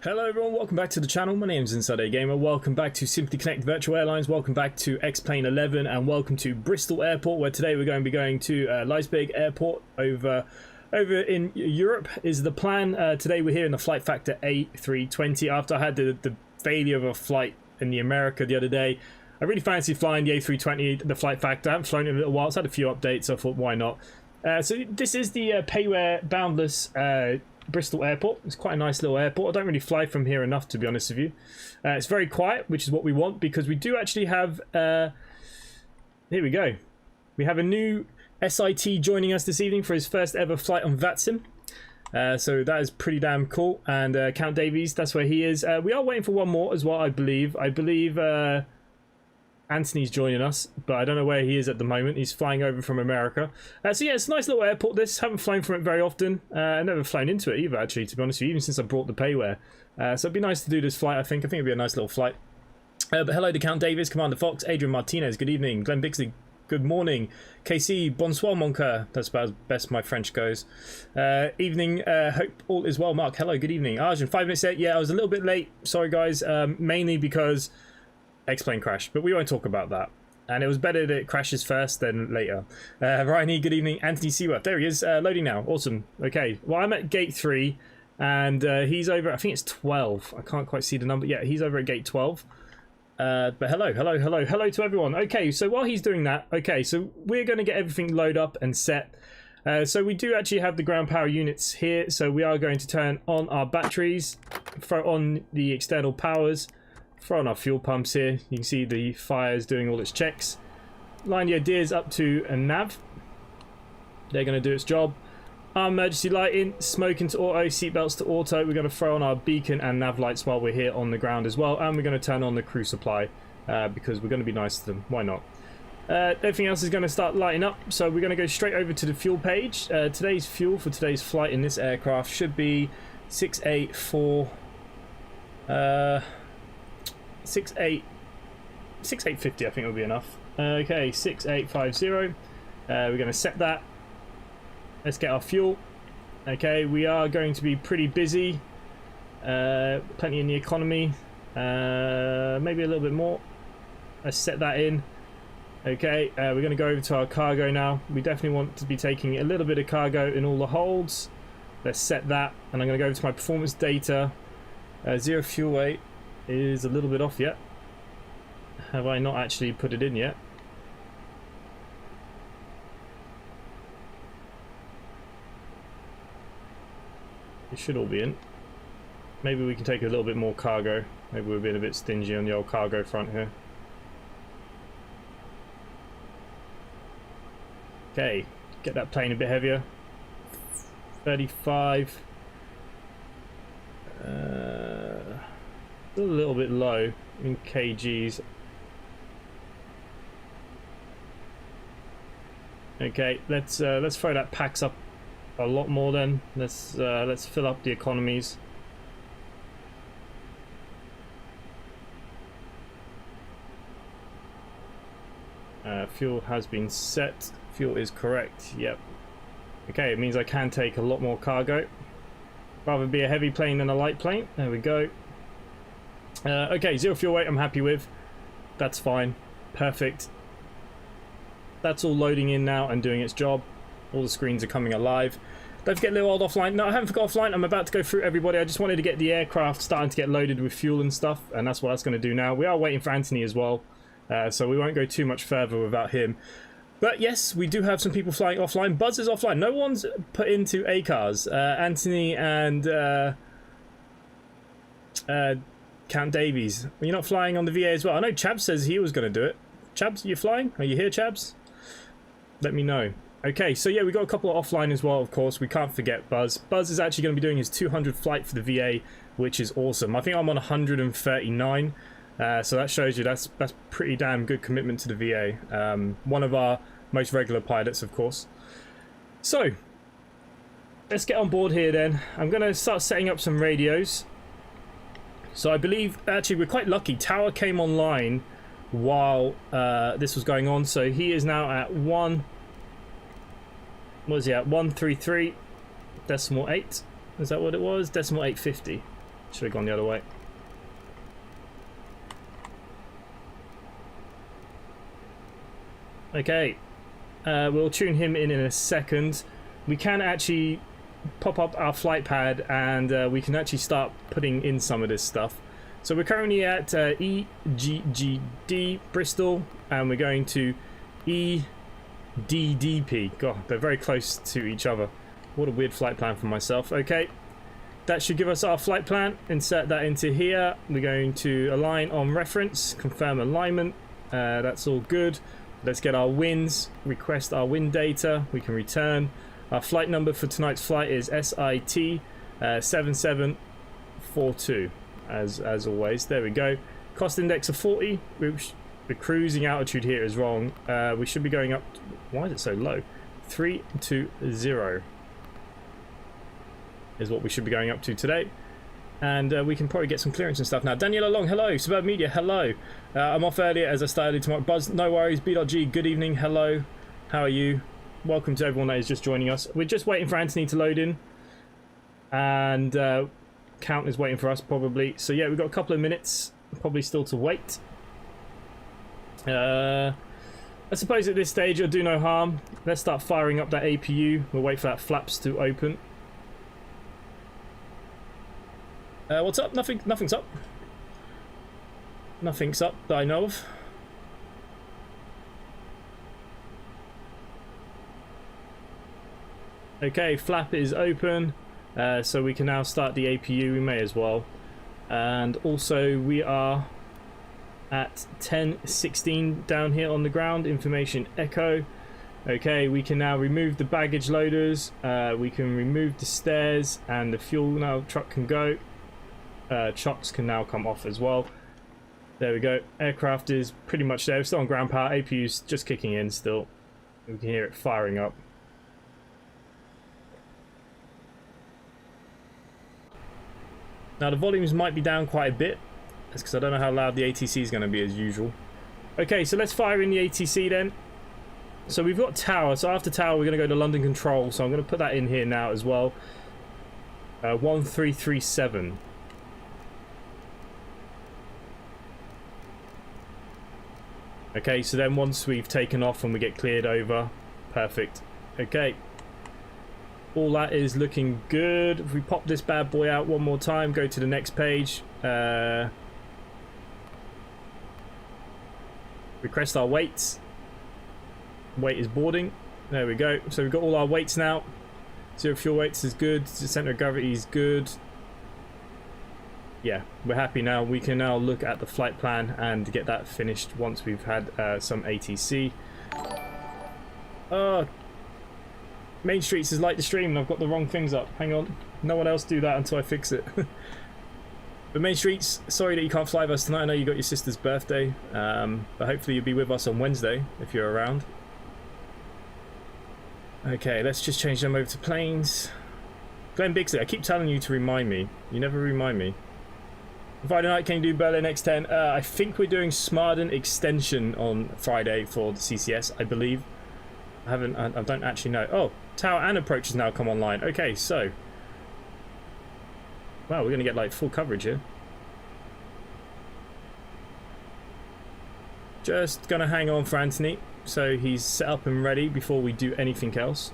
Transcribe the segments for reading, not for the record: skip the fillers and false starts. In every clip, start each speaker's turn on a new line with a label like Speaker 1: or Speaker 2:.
Speaker 1: Hello everyone, welcome back to the channel. My name is InsideAgameR. Welcome back to Simply Connect Virtual Airlines. Welcome back to X-Plane 11 and welcome to Bristol Airport, where today we're going to be going to Leipzig Airport over in Europe is the plan. Today we're here in the flight factor A320 after I had the failure of a flight in the America the other day. I really fancy flying the A320, the flight factor. I haven't flown it in a little while. It's had a few updates, so I thought why not. So this is the Payware Boundless Bristol Airport. It's quite a nice little airport. I don't really fly from here enough, to be honest with you. It's very quiet, which is what we want, because we do actually have... here we go. We have a new SIT joining us this evening for his first ever flight on Vatsim. So that is pretty damn cool. And Count Davies, that's where he is. We are waiting for one more as well, I believe. I believe Anthony's joining us, but I don't know where he is at the moment. He's flying over from America. So yeah, it's a nice little airport. This haven't flown from it very often. I've never flown into it either, actually, to be honest with you, even since I brought the payware. So it'd be nice to do this flight, I think. I think it'd be a nice little flight. But hello to Count Davies, Commander Fox, Adrian Martinez, good evening. Glenn Bixley, good morning. KC, bonsoir, mon coeur. That's about as best my French goes. Evening, hope all is well. Mark, hello, good evening. Arjun, 5 minutes late. Yeah, I was a little bit late. Sorry, guys. Mainly because X-plane crashed, but we won't talk about that. And it was better that it crashes first than later. Ryan E, good evening. Anthony Seaworth, there he is, loading now. Awesome. Okay, well, I'm at gate 3, and he's over, I think it's 12. I can't quite see the number. Yeah, he's over at gate 12. But hello to everyone. Okay, so while he's doing that, okay, so we're going to get everything loaded up and set. So we do actually have the ground power units here, so we are going to turn on our batteries, throw on the external powers, throw on our fuel pumps here. You can see the fire's doing all its checks. Line the ideas up to a nav. They're going to do its job. Our emergency lighting, smoke into auto, seatbelts to auto. We're going to throw on our beacon and nav lights while we're here on the ground as well. And we're going to turn on the crew supply because we're going to be nice to them. Why not? Everything else is going to start lighting up. So we're going to go straight over to the fuel page. Today's fuel for today's flight in this aircraft should be 684... 6850, I think will be enough. Okay, 6850. We're going to set that. Let's get our fuel. Okay, we are going to be pretty busy. Plenty in the economy. Maybe a little bit more. Let's set that in. Okay, we're going to go over to our cargo now. We definitely want to be taking a little bit of cargo in all the holds. Let's set that. And I'm going to go over to my performance data. Zero fuel weight is a little bit off yet. Have I not actually put it in yet? It should all be in. Maybe we can take a little bit more cargo. Maybe we're being a bit stingy on the old cargo front here. Okay, get that plane a bit heavier. 35. A little bit low in kgs. Okay, let's throw that packs up a lot more then. Let's fill up the economies. Fuel has been set. Fuel is correct. Yep. Okay, it means I can take a lot more cargo. Rather be a heavy plane than a light plane. There we go. Okay, zero fuel weight I'm happy with. That's fine. Perfect. That's all loading in now and doing its job. All the screens are coming alive. Don't forget little old offline. No, I haven't forgot offline. I'm about to go through everybody. I just wanted to get the aircraft starting to get loaded with fuel and stuff, and that's what that's going to do now. We are waiting for Anthony as well, so we won't go too much further without him. But yes, we do have some people flying offline. Buzz is offline. No one's put into ACARs. Anthony and Count Davies. You're not flying on the VA as well. I know Chabs says he was going to do it. Chabs, you flying? Are you here, Chabs? Let me know. Okay, so yeah, we got a couple of offline as well, of course. We can't forget Buzz. Buzz is actually going to be doing his 200th flight for the VA, which is awesome. I think I'm on 139. So that shows you that's pretty damn good commitment to the VA. One of our most regular pilots, of course. So let's get on board here then. I'm going to start setting up some radios. So I believe, actually, we're quite lucky. Tower came online while this was going on. So he is now at 133.8. Is that what it was? Decimal 850. Should have gone the other way. Okay, we'll tune him in a second. We can actually pop up our flight pad and we can actually start putting in some of this stuff. So we're currently at EGGD Bristol and we're going to EDDP. God, they're very close to each other. What a weird flight plan for myself. Okay, that should give us our flight plan. Insert that into here. We're going to align on reference, confirm alignment. That's all good. Let's get our winds, request our wind data. We can return. Our flight number for tonight's flight is SIT 7742, as always. There we go. Cost index of 40. The cruising altitude here is wrong. We should be going up. Why is it so low? 320 is what we should be going up to today. And we can probably get some clearance and stuff now. Daniela Long, hello. Suburb Media, hello. I'm off earlier as I started tomorrow. Buzz, no worries. B.G, good evening, hello. How are you? Welcome to everyone that is just joining us. We're just waiting for Anthony to load in. And Count is waiting for us, probably. So yeah, we've got a couple of minutes, probably still to wait. I suppose at this stage it'll do no harm. Let's start firing up that APU. We'll wait for that flaps to open. What's up? Nothing's up. Nothing's up that I know of. Okay, flap is open. So we can now start the APU. We may as well. And also we are at 10:16 down here on the ground. Information echo. Okay, we can now remove the baggage loaders. We can remove the stairs, and the fuel now truck can go. Chocks can now come off as well. There we go. Aircraft is pretty much there. We're still on ground power. APU's just kicking in still. We can hear it firing up. Now the volumes might be down quite a bit. That's because I don't know how loud the ATC is going to be as usual. Okay, so let's fire in the ATC then. So we've got tower. So after tower, we're going to go to London Control. So I'm going to put that in here now as well. 1337. Okay, so then once we've taken off and we get cleared over, perfect. Okay. All that is looking good. If we pop this bad boy out one more time, go to the next page. Request our weights. Weight is boarding. There we go. So we've got all our weights now. Zero fuel weights is good. The center of gravity is good. Yeah, we're happy now. We can now look at the flight plan and get that finished once we've had some ATC. Oh, Main Streets is like the stream and I've got the wrong things up. Hang on. No one else do that until I fix it. But Main Streets, sorry that you can't fly with us tonight. I know you got your sister's birthday. But hopefully you'll be with us on Wednesday if you're around. Okay, let's just change them over to planes. Glenn Bixley, I keep telling you to remind me. You never remind me. Friday night, can you do Berlin X10? I think we're doing Smarden extension on Friday for the CCS, I believe. I don't actually know. Oh, tower and approach has now come online. Okay, so. Wow, we're going to get like full coverage here. Just going to hang on for Anthony. So he's set up and ready before we do anything else.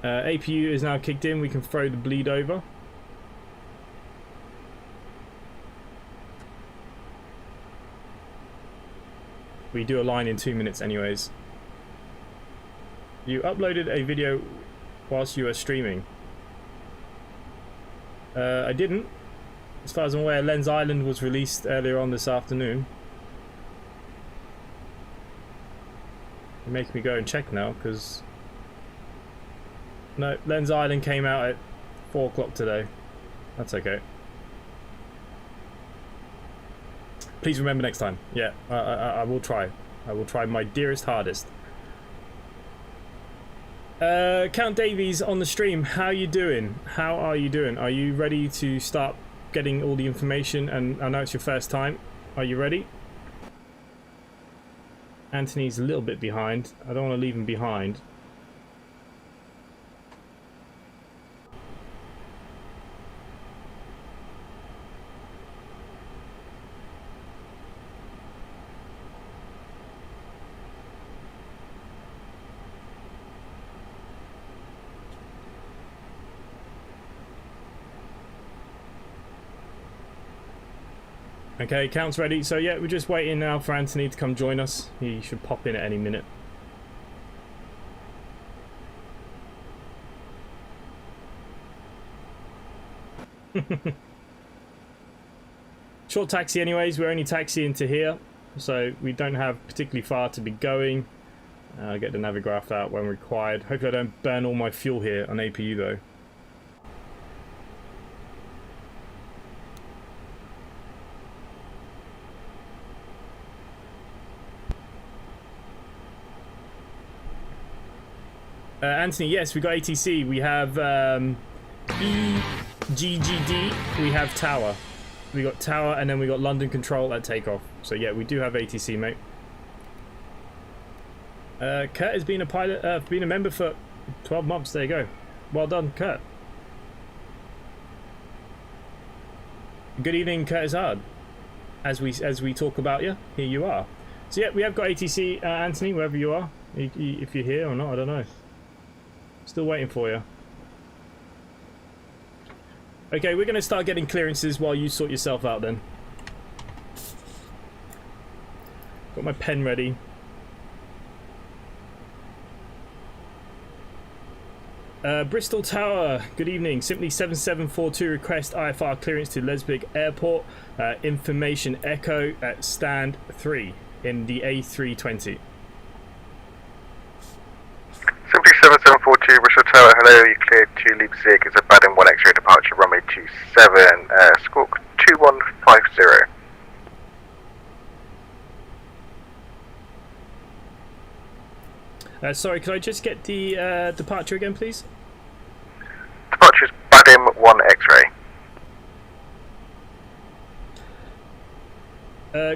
Speaker 1: APU is now kicked in. We can throw the bleed over. We do a line in 2 minutes anyways. You uploaded a video whilst you were streaming. I didn't. As far as I'm aware, Lens Island was released earlier on this afternoon. You're making me go and check now, because... No, Lens Island came out at 4 o'clock today. That's okay. Please remember next time. Yeah, I will try. I will try my dearest hardest. Count Davies on the stream. How you doing? How are you doing? Are you ready to start getting all the information? And I know it's your first time. Are you ready? Anthony's a little bit behind. I don't want to leave him behind. Okay, Count's ready. So yeah, we're just waiting now for Anthony to come join us. He should pop in at any minute. Short taxi anyways, we're only taxiing to here, so we don't have particularly far to be going. I'll get the navigraph out when required. Hopefully I don't burn all my fuel here on APU though. Anthony, yes, we got ATC. We have EGGD. We have Tower. We got Tower, and then we got London Control at Takeoff. So yeah, we do have ATC, mate. Kurt has been a pilot, been a member for 12 months. There you go. Well done, Kurt. Good evening, Kurt Hazard. As we talk about you, here you are. So yeah, we have got ATC, Anthony, wherever you are. If you're here or not, I don't know. Still waiting for you. Okay, we're going to start getting clearances while you sort yourself out then. Got my pen ready. Bristol Tower, good evening. Simply 7742 request IFR clearance to Lesbig Airport. Information Echo at stand 3 in the A320.
Speaker 2: 7742 Bristol Tower, hello, you cleared to Leipzig. It's a Baden 1 X-ray departure, runway 27, squawk 2150.
Speaker 1: Sorry, could I just get the departure again, please?
Speaker 2: Departure is Baden 1 X-ray.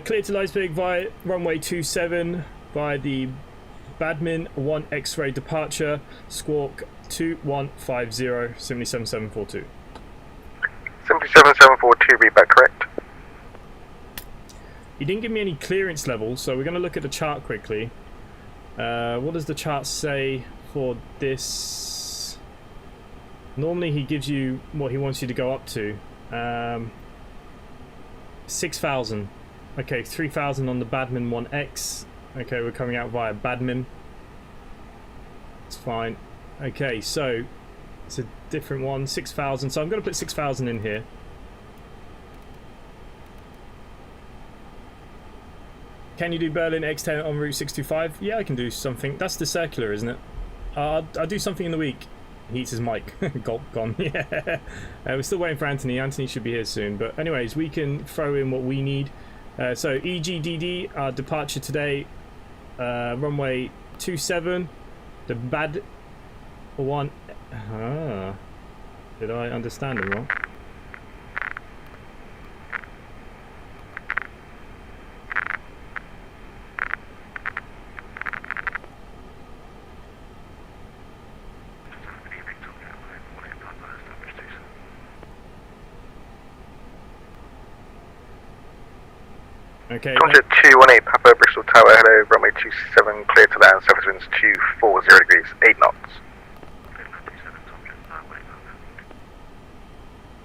Speaker 1: Cleared to Leipzig via runway 27 via the Badmin 1 X-ray departure, squawk 2150, 77742.
Speaker 2: 77742, read back correct.
Speaker 1: He didn't give me any clearance levels, so we're going to look at the chart quickly. What does the chart say for this? Normally he gives you what he wants you to go up to. 6,000. Okay, 3,000 on the Badmin 1X. Okay, we're coming out via Badmin. It's fine. Okay, so it's a different one. 6,000. So I'm going to put 6,000 in here. Can you do Berlin X10 en route 625? Yeah, I can do something. That's the circular, isn't it? I'll do something in the week. He eats his mic. Gulp, gone. Yeah. We're still waiting for Anthony. Anthony should be here soon. But anyways, we can throw in what we need. So EGDD, our departure today, runway 27. The bad one. Did I understand him wrong? Okay.
Speaker 2: Contact 218 Papa Bristol Tower, hello, runway 27, clear to land, surface winds 240 degrees, 8 knots.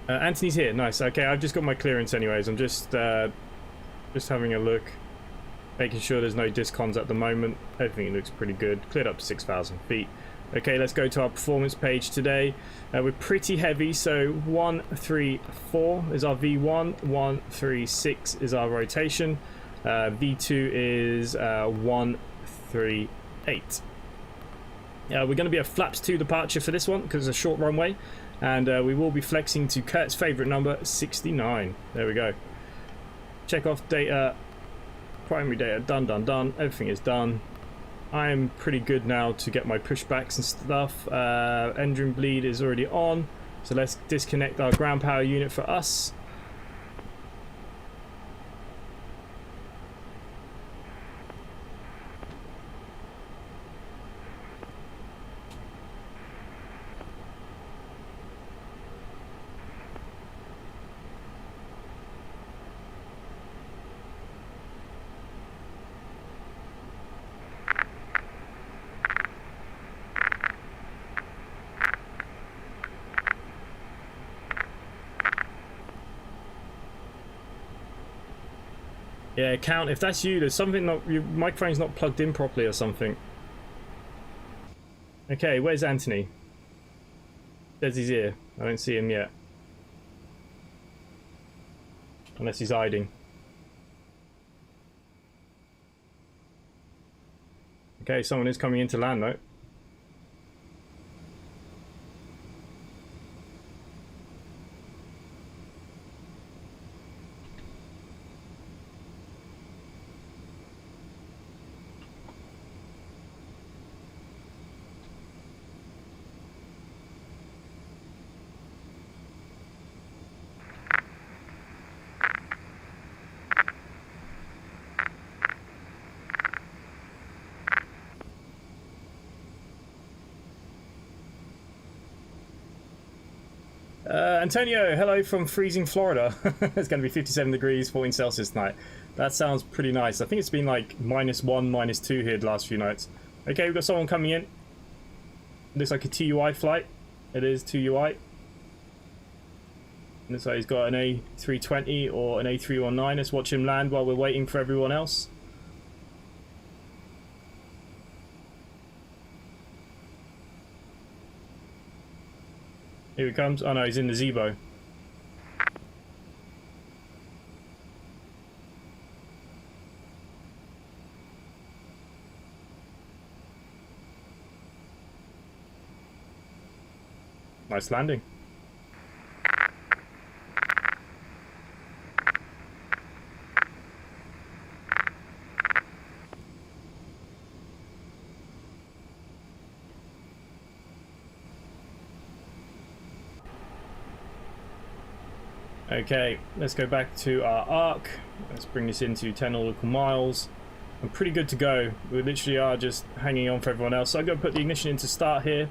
Speaker 1: Anthony's here, nice. Okay, I've just got my clearance anyways. I'm just having a look, making sure there's no discons at the moment. Everything looks pretty good. Cleared up to 6,000 feet. Okay, let's go to our performance page today. We're pretty heavy, so 134 is our V1, 136 is our rotation, V2 is 138. We're going to be a flaps 2 departure for this one because it's a short runway, and we will be flexing to Kurt's favourite number, 69. There we go. Check off data, primary data, done. Everything is done. I'm pretty good now to get my pushbacks and stuff. Engine bleed is already on, so let's disconnect our ground power unit for us. Yeah, count. If that's you, there's something not. Your microphone's not plugged in properly or something. Okay, where's Anthony? Says he's here. I don't see him yet. Unless he's hiding. Okay, someone is coming into land though. Antonio, hello from freezing Florida. It's going to be 57 degrees, 14 Celsius tonight. That sounds pretty nice. I think it's been like -1, -2 here the last few nights. Okay, we've got someone coming in. Looks like a TUI flight. It is TUI. Looks like he's got an A320 or an A319. Let's watch him land while we're waiting for everyone else. Here he comes. Oh no, he's in the Zebo. Nice landing. Okay, let's go back to our arc. Let's bring this into 10 nautical miles. I'm pretty good to go. We literally are just hanging on for everyone else. So I'm going to put the ignition in to start here.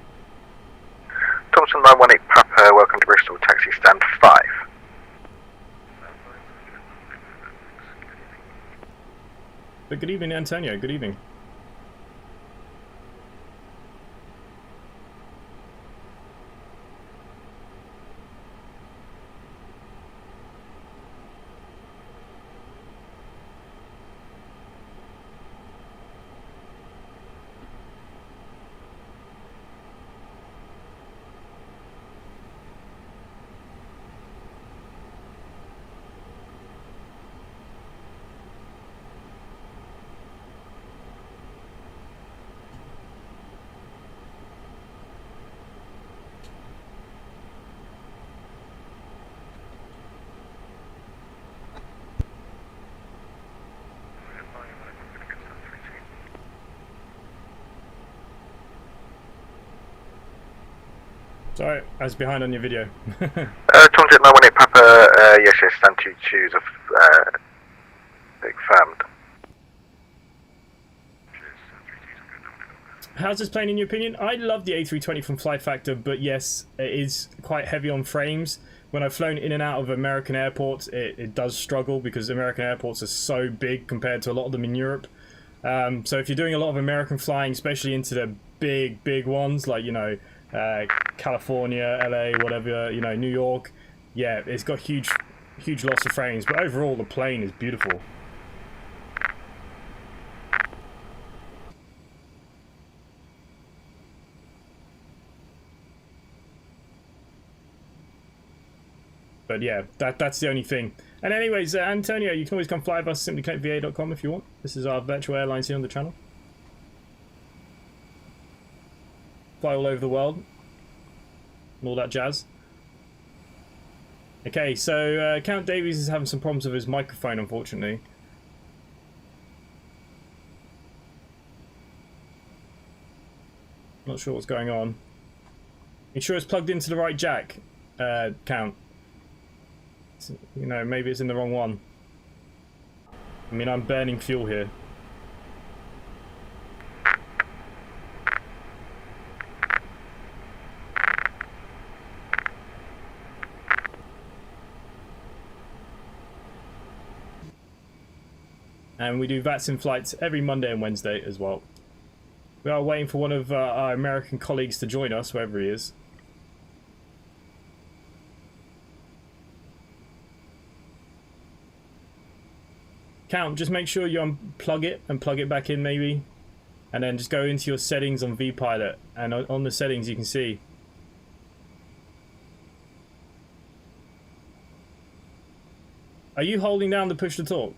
Speaker 2: Thompson 918 Papa, welcome to Bristol, taxi stand 5.
Speaker 1: But good evening, Antonio. Good evening. Sorry, I was behind on your video.
Speaker 2: Thompson 918 Papa, yes, stand 22s are confirmed.
Speaker 1: How's this plane in your opinion? I love the A320 from Fly Factor, but yes, it is quite heavy on frames. When I've flown in and out of American airports, it does struggle because American airports are so big compared to a lot of them in Europe. So if you're doing a lot of American flying, especially into the big ones, like, you know, California, LA, whatever, you know, New York, yeah, it's got huge loss of frames, but overall the plane is beautiful. But yeah, that's the only thing. And anyways, Antonio, you can always come fly with us, simplyconnectva.com if you want. This is our virtual airlines here on the channel. Fly all over the world. And all that jazz. Okay, so Count Davies is having some problems with his microphone, unfortunately. Not sure what's going on. Make sure it's plugged into the right jack, Count. You know, maybe it's in the wrong one. I mean, I'm burning fuel here. And we do Vatsim flights every Monday and Wednesday as well. We are waiting for one of our American colleagues to join us, wherever he is. Count, just make sure you unplug it and plug it back in maybe. And then just go into your settings on vPilot. And on the settings you can see. Are you holding down the push to talk?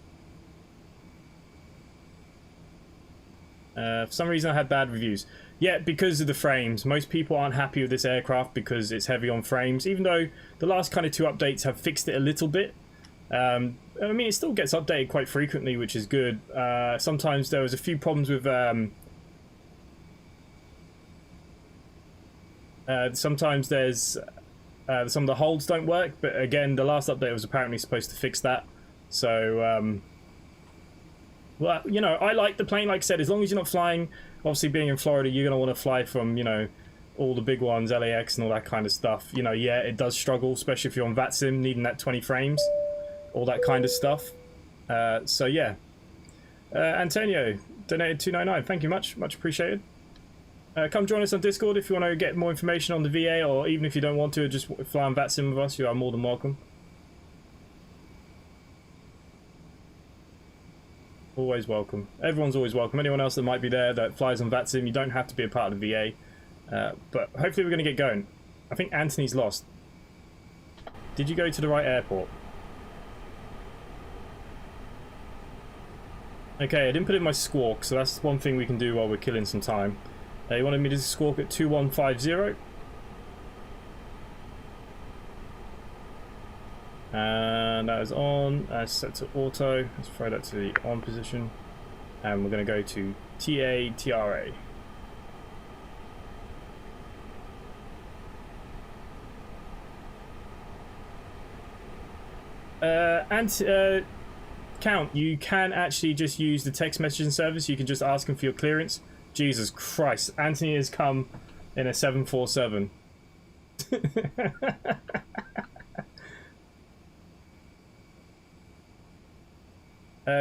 Speaker 1: For some reason I had bad reviews. Yeah, because of the frames. Most people aren't happy with this aircraft because it's heavy on frames, even though the last kind of 2 updates have fixed it a little bit. I mean, it still gets updated quite frequently, which is good. Sometimes there was a few problems with... sometimes there's... some of the holds don't work, but again, the last update was apparently supposed to fix that. So, well, you know, I like the plane, like I said, as long as you're not flying, obviously being in Florida, you're going to want to fly from, you know, all the big ones, LAX and all that kind of stuff. You know, yeah, it does struggle, especially if you're on Vatsim, needing that 20 frames, all that kind of stuff. So, yeah. Antonio, donated $2.99. Thank you much appreciated. Come join us on Discord if you want to get more information on the VA, or even if you don't want to, just fly on Vatsim with us, you are more than welcome. Always welcome. Everyone's always welcome. Anyone else that might be there that flies on Vatsim, you don't have to be a part of the VA. But hopefully we're going to get going. I think Anthony's lost. Did you go to the right airport? Okay, I didn't put in my squawk, so that's one thing we can do while we're killing some time. You wanted me to squawk at 2150. And that is on. Set to auto. Let's throw that to the on position. And we're going to go to TRA. Count, you can actually just use the text messaging service. You can just ask him for your clearance. Jesus Christ, Anthony has come in a 747.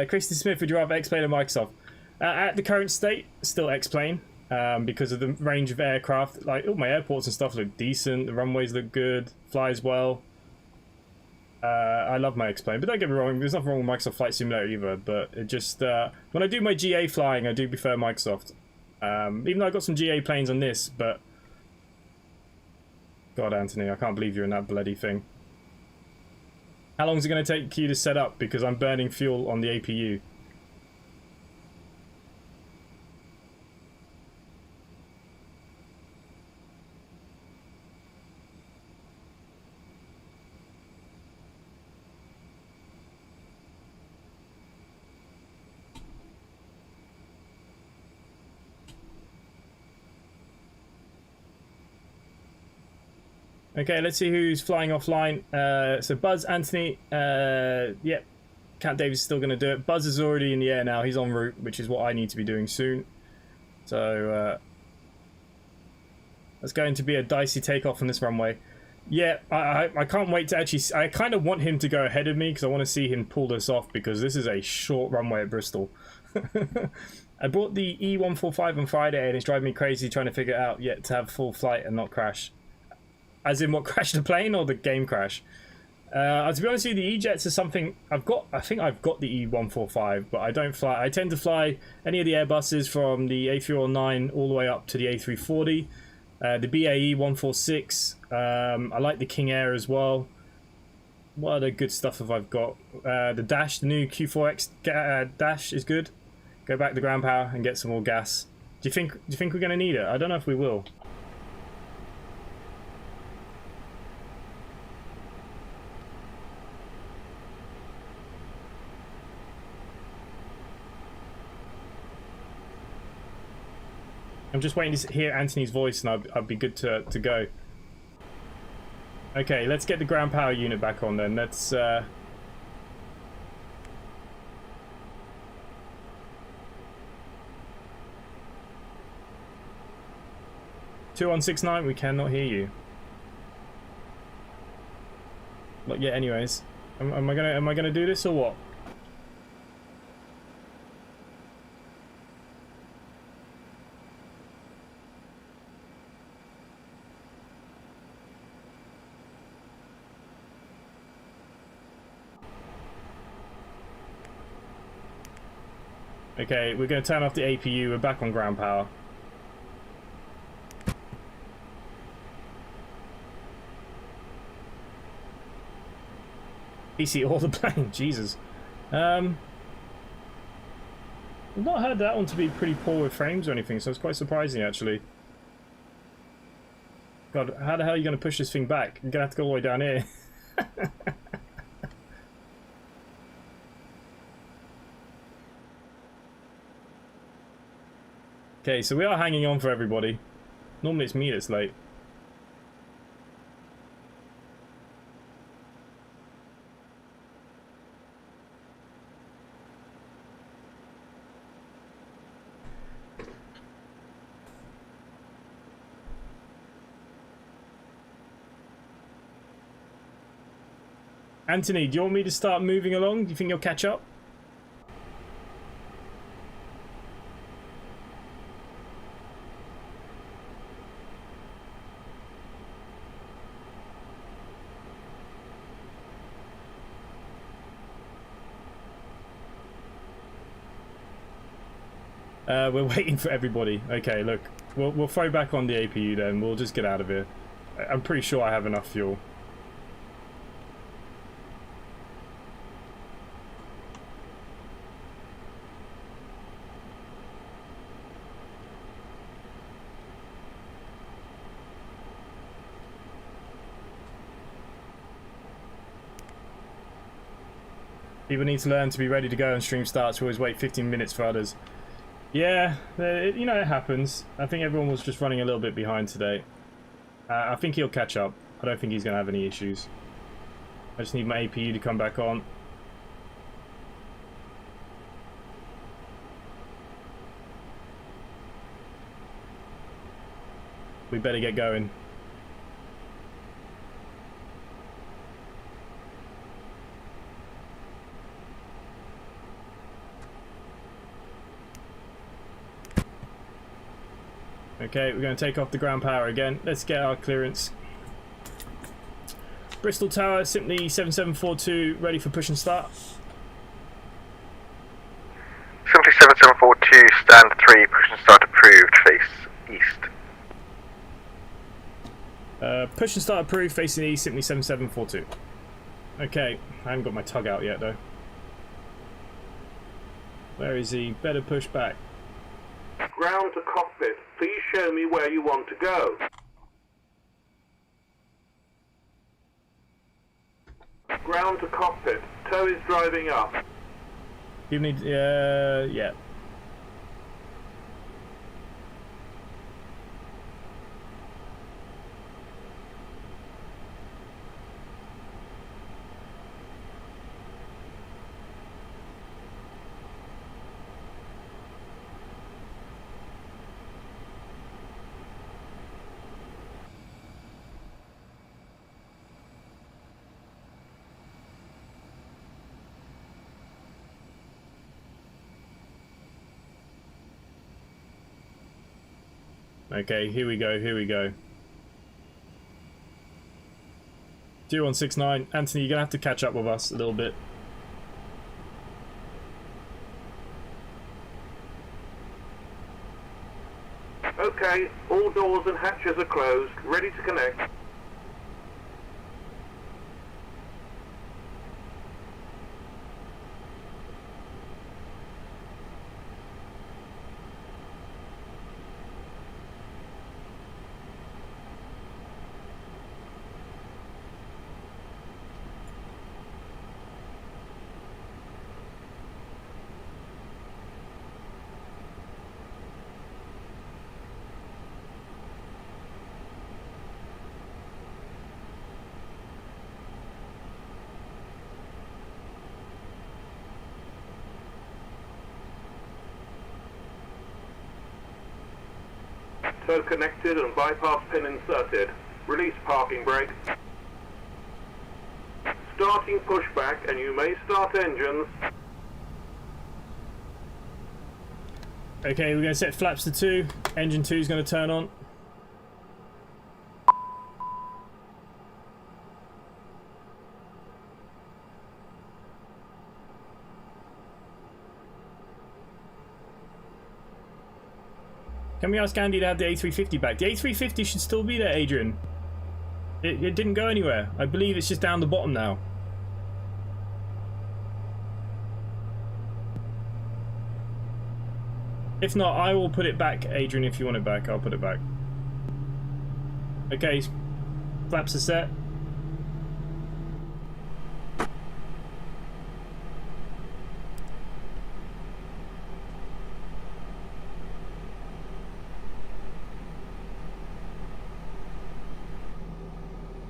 Speaker 1: Christy Smith, would you rather X-Plane or Microsoft? At the current state, still X-Plane, because of the range of aircraft. Like, all my airports and stuff look decent, the runways look good, flies well. I love my X-Plane, but don't get me wrong, there's nothing wrong with Microsoft Flight Simulator either, but it just, when I do my GA flying, I do prefer Microsoft. Even though I've got some GA planes on this, but... God, Anthony, I can't believe you're in that bloody thing. How long is it going to take you to set up? Because I'm burning fuel on the APU. Okay, let's see who's flying offline. So Buzz, Anthony, yep. Cat Davis is still going to do it. Buzz is already in the air now. He's en route, which is what I need to be doing soon. So that's going to be a dicey takeoff on this runway. Yeah, I can't wait to actually... I kind of want him to go ahead of me because I want to see him pull this off because this is a short runway at Bristol. I bought the E145 on Friday and it's driving me crazy trying to figure it out yet to have full flight and not crash. As in what, crashed the plane or the game crash? To be honest with you, the E-Jets is something I've got. I think I've got the E145, but I don't fly. I tend to fly any of the Airbuses from the A319 all the way up to the A340. The BAE 146. I like the King Air as well. What other good stuff have I got? The Dash, the new Q4X Dash is good. Go back to ground power and get some more gas. Do you think we're going to need it? I don't know if we will. I'm just waiting to hear Anthony's voice and I'd be good to go. Okay, let's get the ground power unit back on then. Let's... 2169, we cannot hear you. Not yet anyways. Am I gonna do this or what? Okay, we're going to turn off the APU. We're back on ground power. PC or the plane, Jesus. I've not heard that one to be pretty poor with frames or anything, so it's quite surprising actually. God, how the hell are you going to push this thing back? You're going to have to go all the way down here. Okay, so we are hanging on for everybody. Normally it's me that's late. Anthony, do you want me to start moving along? Do you think you'll catch up? We're waiting for everybody. Okay, look, we'll throw back on the APU then. We'll just get out of here. I'm pretty sure I have enough fuel. People need to learn to be ready to go when stream starts. We always wait 15 minutes for others. Yeah, you know, it happens. I think everyone was just running a little bit behind today. I think he'll catch up. I don't think he's going to have any issues. I just need my APU to come back on. We better get going. Okay, we're going to take off the ground power again. Let's get our clearance. Bristol Tower, simply 7742, ready for push and start.
Speaker 2: Simply 7742, stand 3, push and start approved, face east.
Speaker 1: Push and start approved, facing east, simply 7742. Okay, I haven't got my tug out yet though. Where is he? Better push back.
Speaker 3: Ground to cockpit. Please show me where you want to go. Ground to cockpit. Tow is driving up.
Speaker 1: You need, yeah. Okay, here we go, here we go. 2169, Anthony, you're gonna have to catch up with us a little bit.
Speaker 3: Okay, all doors and hatches are closed, ready to connect. Tow connected and bypass pin inserted. Release parking brake. Starting pushback, and you may start engines.
Speaker 1: Okay, we're gonna set flaps to 2. Engine 2 is gonna turn on. Can we ask Andy to have the A350 back? The A350 should still be there, Adrian. It didn't go anywhere. I believe it's just down the bottom now. If not, I will put it back, Adrian. If you want it back, I'll put it back. Okay, flaps are set.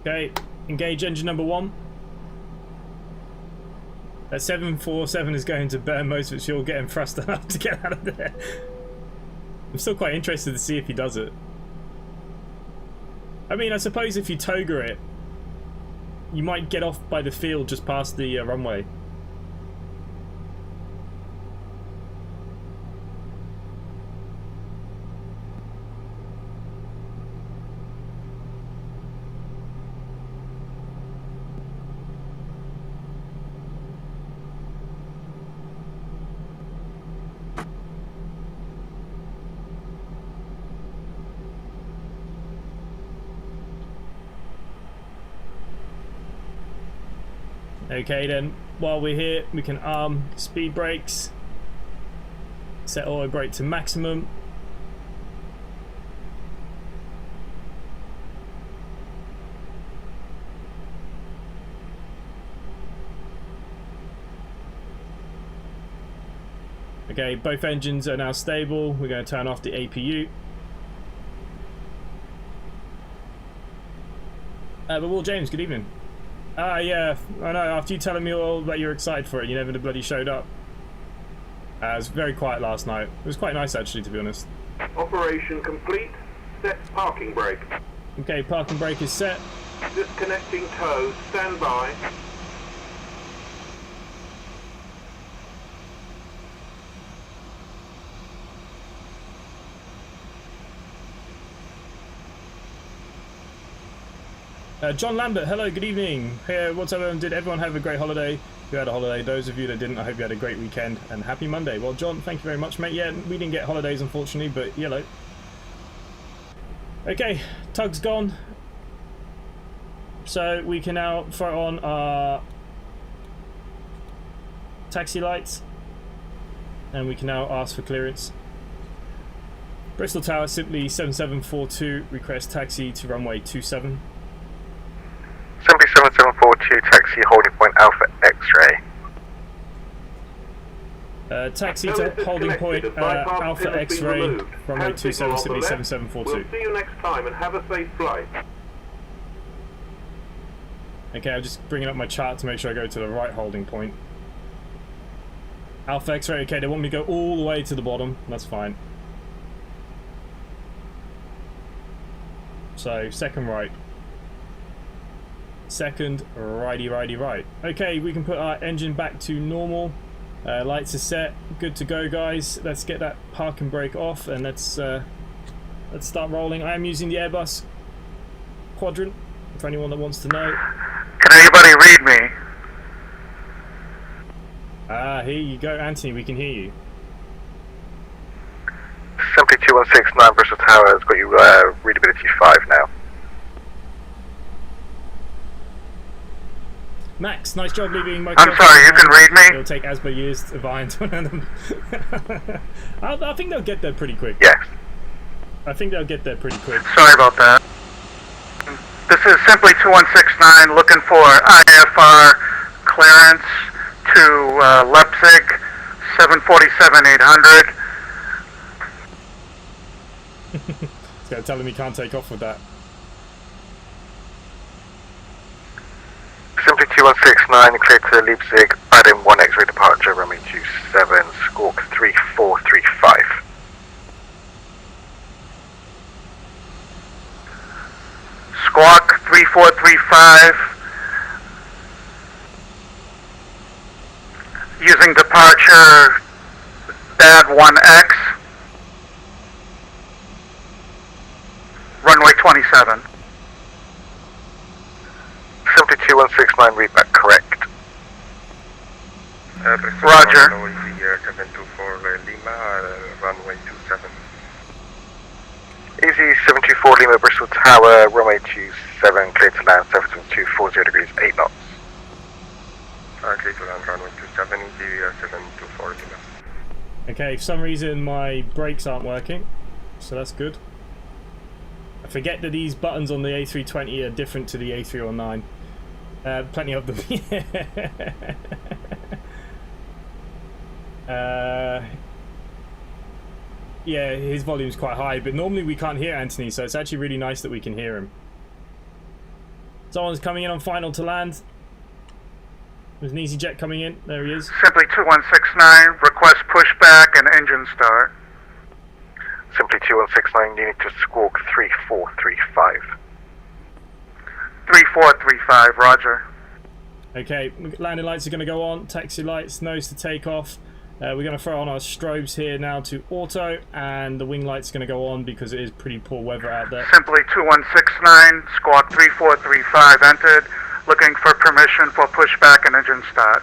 Speaker 1: Okay, engage engine number 1. That 747 is going to burn most of its fuel, getting thrust enough to get out of there. I'm still quite interested to see if he does it. I mean, I suppose if you toga it, you might get off by the field just past the runway. Okay then, while we're here, we can arm speed brakes, set auto brake to maximum. Okay, both engines are now stable. We're going to turn off the APU. But Will James, good evening. Yeah, I know, after you telling me all that you're excited for it, you never bloody showed up. It was very quiet last night. It was quite nice actually, to be honest.
Speaker 3: Operation complete. Set parking brake.
Speaker 1: Okay, parking brake is set.
Speaker 3: Disconnecting tow. Stand by.
Speaker 1: John Lambert, hello, good evening. Hey, what's up, everyone? Did everyone have a great holiday? Who had a holiday? Those of you that didn't, I hope you had a great weekend and happy Monday. Well, John, thank you very much, mate. Yeah, we didn't get holidays, unfortunately, but yellow. Okay, tug's gone. So we can now throw on our taxi lights and we can now ask for clearance. Bristol Tower, simply 7742, request taxi to runway 27.
Speaker 2: 7742, taxi holding point Alpha X-ray.
Speaker 1: Taxi to holding point Alpha X-ray, runway 27, simply 7742.
Speaker 3: We'll see you next time and have a safe flight.
Speaker 1: Okay, I'm just bringing up my chart to make sure I go to the right holding point. Alpha X-ray, okay, they want me to go all the way to the bottom, that's fine. So, second right. Second righty right. Okay, we can put our engine back to normal. Lights are set, good to go, guys. Let's get that parking brake off and let's start rolling. I am using the Airbus quadrant for anyone that wants to know.
Speaker 2: Can anybody read me?
Speaker 1: Here you go, Anthony, we can hear you.
Speaker 2: 72169 Bristol Tower has got you readability 5 now.
Speaker 1: Max, nice job leaving my...
Speaker 2: I'm sorry, you can read me?
Speaker 1: It'll take Asper years to find one of them. I think they'll get there pretty quick.
Speaker 2: Yes.
Speaker 1: I think they'll get there pretty quick.
Speaker 2: Sorry about that. This is simply 2169 looking for IFR clearance to Leipzig 747-800.
Speaker 1: It's going to tell him he can't take off with that.
Speaker 2: Simply 2169, clear to Leipzig, Baden 1 X-ray departure, runway 27, squawk 3435. Squawk 3435, using departure BAD 1X, runway 27. Simply 2169, readback correct. Roger.
Speaker 4: 724 Lima, runway 27.
Speaker 2: Easy 724 Lima, Bristol Tower, runway 27, clear to land 722, 40 degrees, 8 knots.
Speaker 4: Clear to land runway 27, Easy 724 Lima.
Speaker 1: Okay, for some reason my brakes aren't working, so that's good. I forget that these buttons on the A320 are different to the A309. Plenty of them. Yeah, his volume's quite high, but normally we can't hear Anthony, so it's actually really nice that we can hear him. Someone's coming in on final to land. There's an EasyJet coming in. There he is.
Speaker 5: Simply 2169, request pushback and engine start.
Speaker 2: Simply 2169, you need to squawk 3435.
Speaker 5: 3435, roger.
Speaker 1: Okay, landing lights are going to go on. Taxi lights, nose to takeoff. We're going to throw on our strobes here now to auto, and the wing light's going to go on because it is pretty poor weather out there.
Speaker 5: Simply 2169, squawk 3435 entered, looking for permission for pushback and engine start.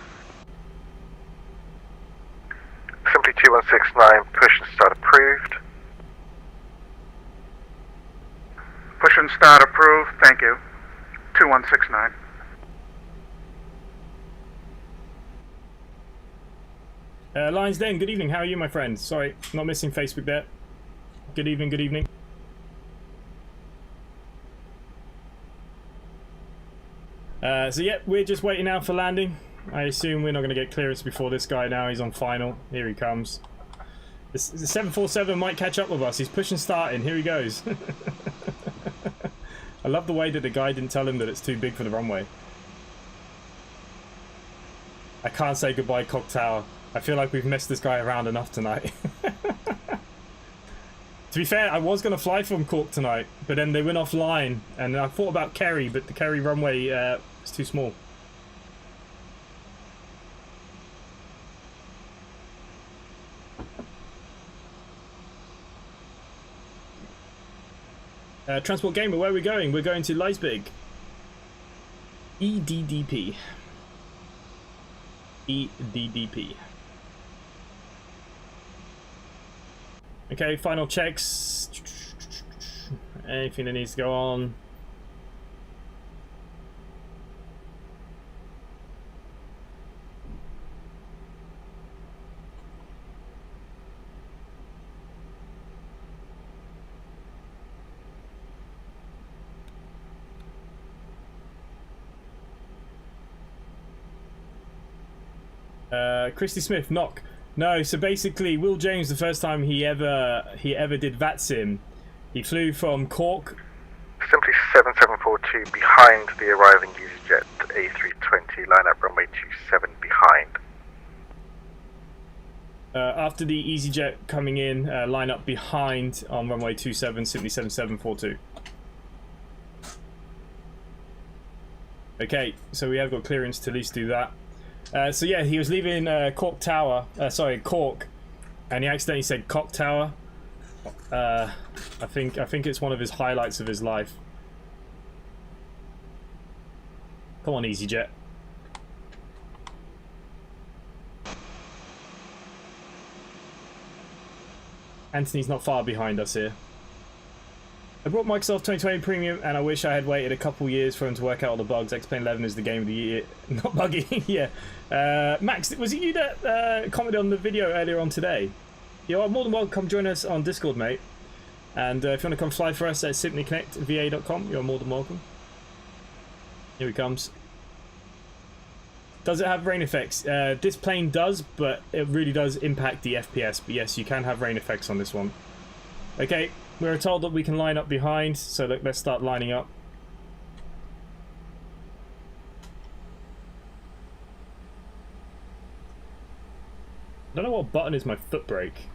Speaker 2: Simply 2169, push and start approved.
Speaker 5: Push and start approved, thank you. 2169.
Speaker 1: Lions Den, good evening. How are you, my friend? Sorry, not missing Facebook there. Good evening, good evening. So yeah, we're just waiting now for landing. I assume we're not going to get clearance before this guy now. He's on final. Here he comes. The 747 might catch up with us. He's pushing starting. Here he goes. I love the way that the guy didn't tell him that it's too big for the runway. I can't say goodbye, Cock Tower. I feel like we've messed this guy around enough tonight. To be fair, I was going to fly from Cork tonight, but then they went offline, and I thought about Kerry, but the Kerry runway is too small. Transport Gamer, where are we going? We're going to Leipzig. EDDP. EDDP. Okay, final checks. Anything that needs to go on. Christy Smith, knock. No, so basically, Will James, the first time he ever did Vatsim, he flew from Cork.
Speaker 2: Simply 7742 behind the arriving EasyJet A320, line up runway 27 behind.
Speaker 1: After the EasyJet coming in, line up behind on runway 27, simply 7742. Okay, so we have got clearance to at least do that. So yeah, he was leaving Cork, and he accidentally said Cock Tower. I think it's one of his highlights of his life. Come on, EasyJet. Anthony's not far behind us here. I brought Microsoft 2020 Premium, and I wish I had waited a couple years for him to work out all the bugs. X-Plane 11 is the game of the year. Not buggy, yeah. Max, was it you that commented on the video earlier on today? You're more than welcome to come join us on Discord, mate. And if you want to come fly for us at simplyconnectva.com, you're more than welcome. Here he comes. Does it have rain effects? This plane does, but it really does impact the FPS. But yes, you can have rain effects on this one. Okay. We were told that we can line up behind, so let's start lining up. I don't know what button is my foot brake.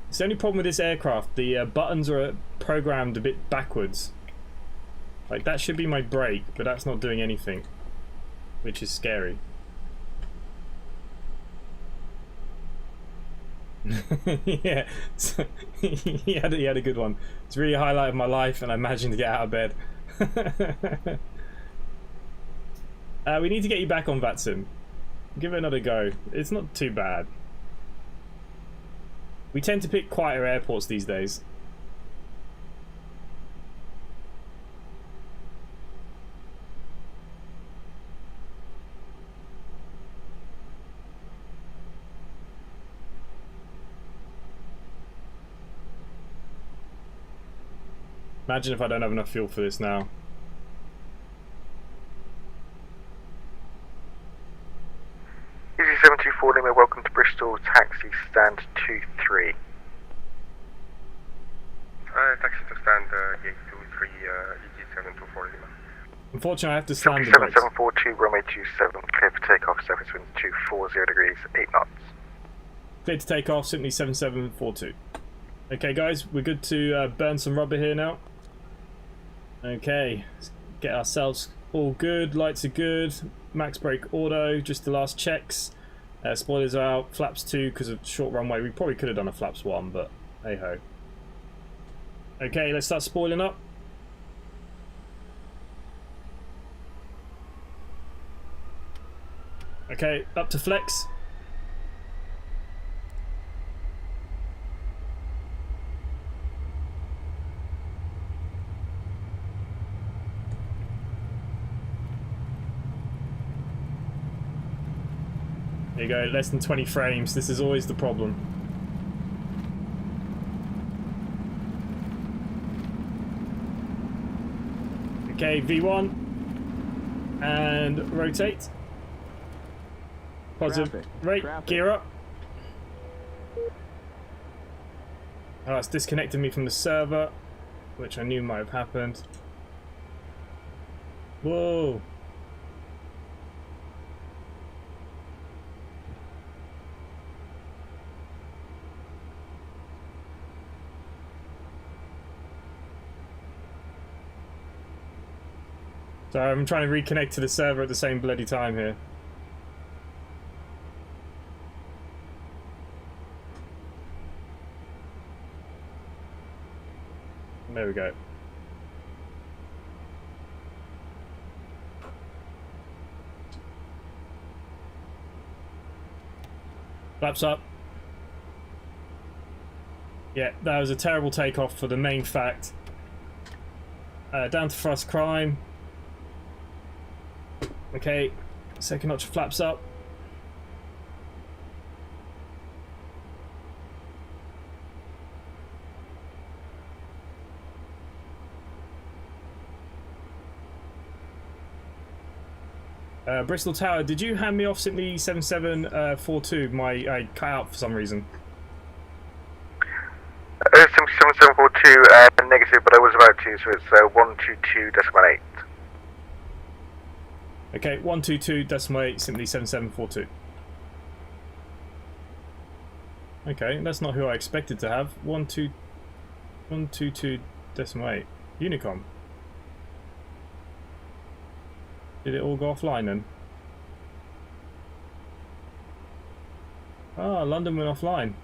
Speaker 1: It's the only problem with this aircraft. The buttons are programmed a bit backwards. Like, that should be my brake, but that's not doing anything, which is scary. Yeah, he had a good one. It's really a highlight of my life, and I managed to get out of bed. We need to get you back on Vatsim. Give it another go. It's not too bad. We tend to pick quieter airports these days. Imagine if I don't have enough fuel for this now.
Speaker 2: EG724 Lima, welcome to Bristol, taxi stand 23.
Speaker 4: Taxi to stand gate 23, EG724 Lima.
Speaker 1: Unfortunately, I have to slam the brakes.
Speaker 2: 7742, runway 27, clear for takeoff, surface wind 240 degrees, 8 knots.
Speaker 1: Clear to take off, simply 7742. Okay guys, we're good to burn some rubber here now. Okay, let's get ourselves all good, lights are good, max brake auto, just the last checks. Spoilers are out, flaps 2 because of short runway. We probably could have done a flaps 1, but hey ho. Okay, let's start spoiling up. Okay, up to flex. There you go, less than 20 frames. This is always the problem. Okay, V1. And rotate. Positive. Right, gear up. Oh, it's disconnected me from the server, which I knew might have happened. Whoa. Sorry, I'm trying to reconnect to the server at the same bloody time here. There we go. Flaps up. Yeah, that was a terrible takeoff for the main fact. Down to thrust climb. Okay, second notch of flaps up. Bristol Tower, did you hand me off simply 7742? I cut out for some reason.
Speaker 2: 7742 negative, but I was about to, so it's 122.8.
Speaker 1: Okay, 122.8, simply 7742. Okay, that's not who I expected to have. 122.8. Unicom. Did it all go offline then? Ah, London went offline.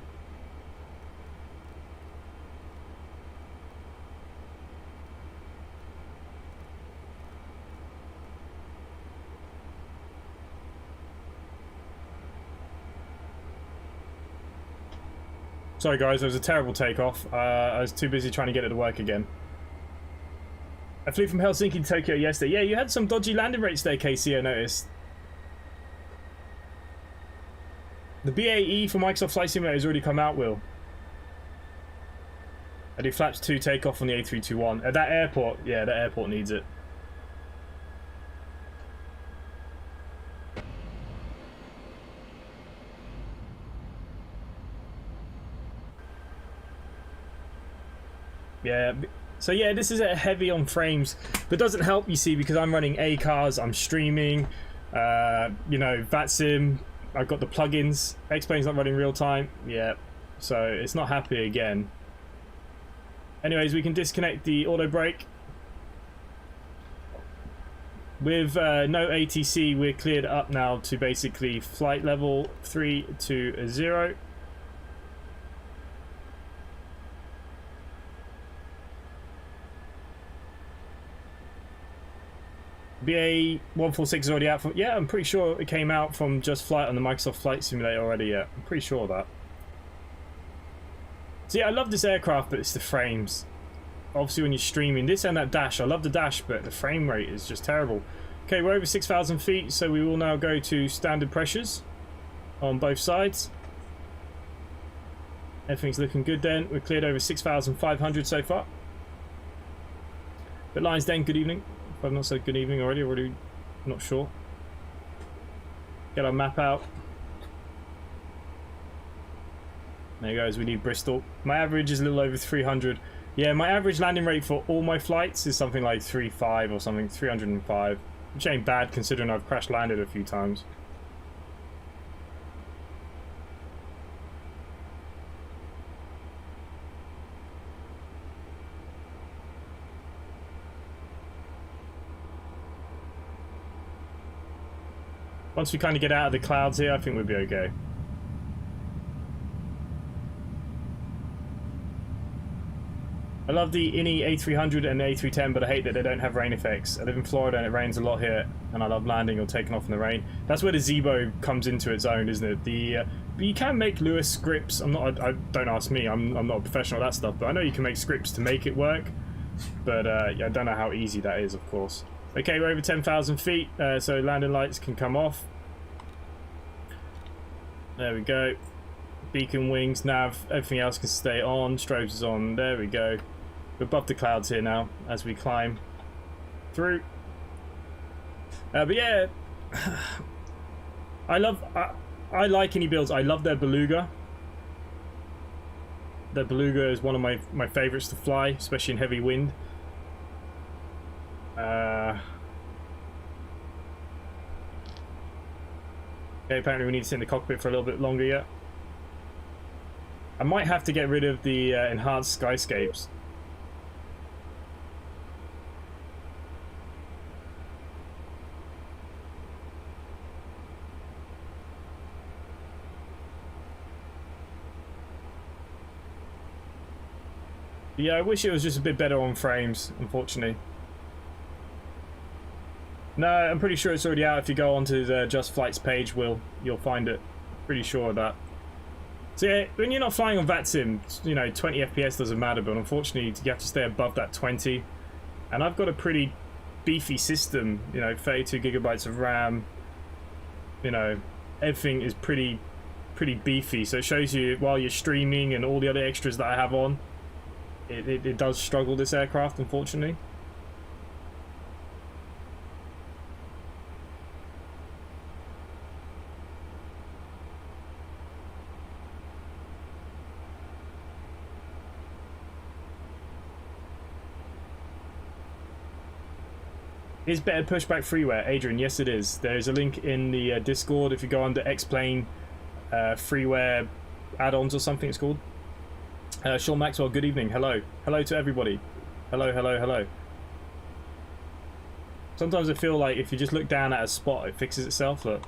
Speaker 1: Sorry guys, it was a terrible takeoff. I was too busy trying to get it to work again. I flew from Helsinki to Tokyo yesterday. Yeah, you had some dodgy landing rates there, KC, I noticed. The BAE for Microsoft Flight Simulator has already come out, Will. I do flaps 2 takeoff on the A321. At that airport, yeah, that airport needs it. Yeah, so yeah, this is a heavy on frames, but doesn't help, you see, because I'm running A cars, I'm streaming, you know, Vatsim, I've got the plugins, X-Plane's not running real time, yeah, so it's not happy again. Anyways, we can disconnect the auto brake. With no ATC, we're cleared up now to basically flight level 320. BA 146 is already out from... Yeah, I'm pretty sure it came out from Just Flight on the Microsoft Flight Simulator already, yeah. I'm pretty sure of that. See, I love this aircraft, but it's the frames. Obviously, when you're streaming, this and that dash, I love the dash, but the frame rate is just terrible. Okay, we're over 6,000 feet, so we will now go to standard pressures on both sides. Everything's looking good then. We're cleared over 6,500 so far. But Lions Den, good evening. If I've not said good evening already not sure. Get our map out. There goes, we need Bristol. My average is a little over 300. Yeah, my average landing rate for all my flights is something like 3.5 or something, 305. Which ain't bad considering I've crash landed a few times. Once we kind of get out of the clouds here, I think we'll be okay. I love the INI A300 and the A310, but I hate that they don't have rain effects. I live in Florida and it rains a lot here, and I love landing or taking off in the rain. That's where the Zebo comes into its own, isn't it? But you can make Lewis scripts. Don't ask me. I'm not a professional at that stuff, but I know you can make scripts to make it work. But yeah, I don't know how easy that is, of course. Okay, we're over 10,000 feet, so landing lights can come off. There we go. Beacon, wings, nav, everything else can stay on. Strobes is on. There we go. We're above the clouds here now as we climb through. But yeah, I like any builds. I love their Beluga. Their Beluga is one of my favorites to fly, especially in heavy wind. Okay, apparently we need to sit in the cockpit for a little bit longer yet. I might have to get rid of the enhanced skyscapes. Yeah, I wish it was just a bit better on frames, unfortunately. No, I'm pretty sure it's already out. If you go onto the Just Flights page, you'll find it. Pretty sure of that. So yeah, when you're not flying on Vatsim, you know, 20 FPS doesn't matter, but unfortunately you have to stay above that 20. And I've got a pretty beefy system, you know, 32 gigabytes of RAM. You know, everything is pretty beefy. So it shows you while you're streaming and all the other extras that I have on, it does struggle, this aircraft, unfortunately. Is better pushback freeware, Adrian? Yes, it is. There is a link in the Discord if you go under X-Plane freeware add-ons or something it's called. Sean Maxwell, good evening. Hello. Hello to everybody. Hello, hello, hello. Sometimes I feel like if you just look down at a spot, it fixes itself. Look.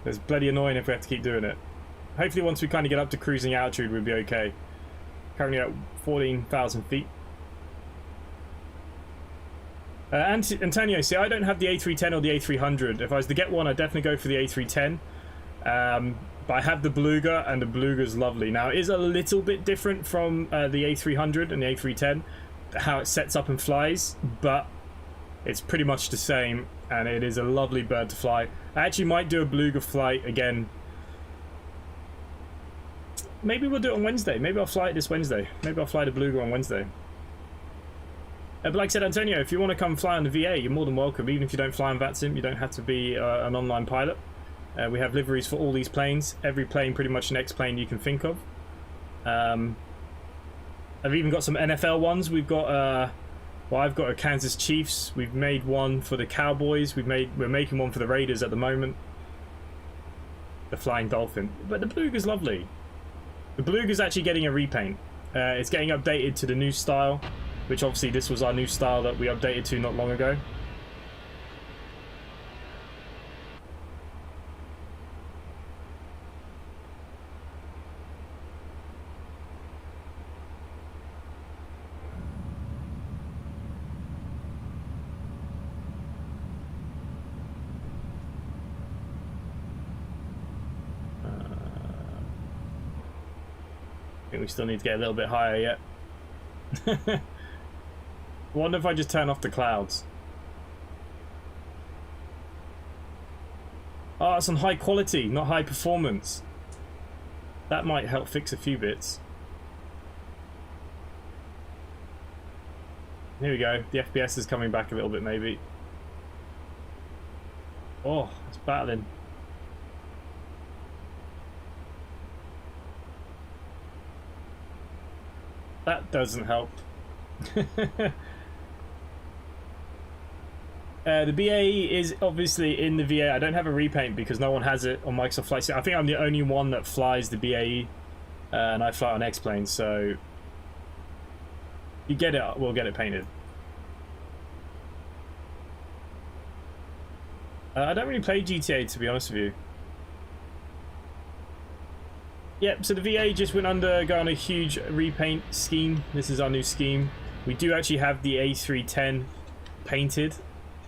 Speaker 1: It's bloody annoying if we have to keep doing it. Hopefully once we kind of get up to cruising altitude, we'll be okay. Currently at 14,000 feet. Antonio, see, I don't have the A310 or the A300. If I was to get one, I'd definitely go for the A310. But I have the Beluga, and the Beluga's lovely. Now, it is a little bit different from the A300 and the A310, how it sets up and flies, but it's pretty much the same, and it is a lovely bird to fly. I actually might do a Beluga flight again. Maybe we'll do it on Wednesday. Maybe I'll fly it this Wednesday. Maybe I'll fly the Beluga on Wednesday. But like I said, Antonio, if you want to come fly on the VA, you're more than welcome. Even if you don't fly on Vatsim, you don't have to be an online pilot. We have liveries for all these planes. Every plane, pretty much an X-plane you can think of. I've even got some NFL ones. We've got, well, I've got a Kansas Chiefs. We've made one for the Cowboys. We're making one for the Raiders at the moment. The Flying Dolphin. But the Beluga's lovely. The Beluga's actually getting a repaint. It's getting updated to the new style, which obviously this was our new style that we updated to not long ago. I think we still need to get a little bit higher yet. I wonder if I just turn off the clouds. Oh, it's on high quality, not high performance. That might help fix a few bits. here we go. The FPS is coming back a little bit, maybe. Oh, it's battling. That doesn't help. The BAE is obviously in the VA. I don't have a repaint because no one has it on Microsoft Flight Sim. I think I'm the only one that flies the BAE, and I fly on X-Plane, so you get it, we'll get it painted. I don't really play GTA, to be honest with you. Yep, so the VA just went undergone a huge repaint scheme. This is our new scheme. We do actually have the A310 painted.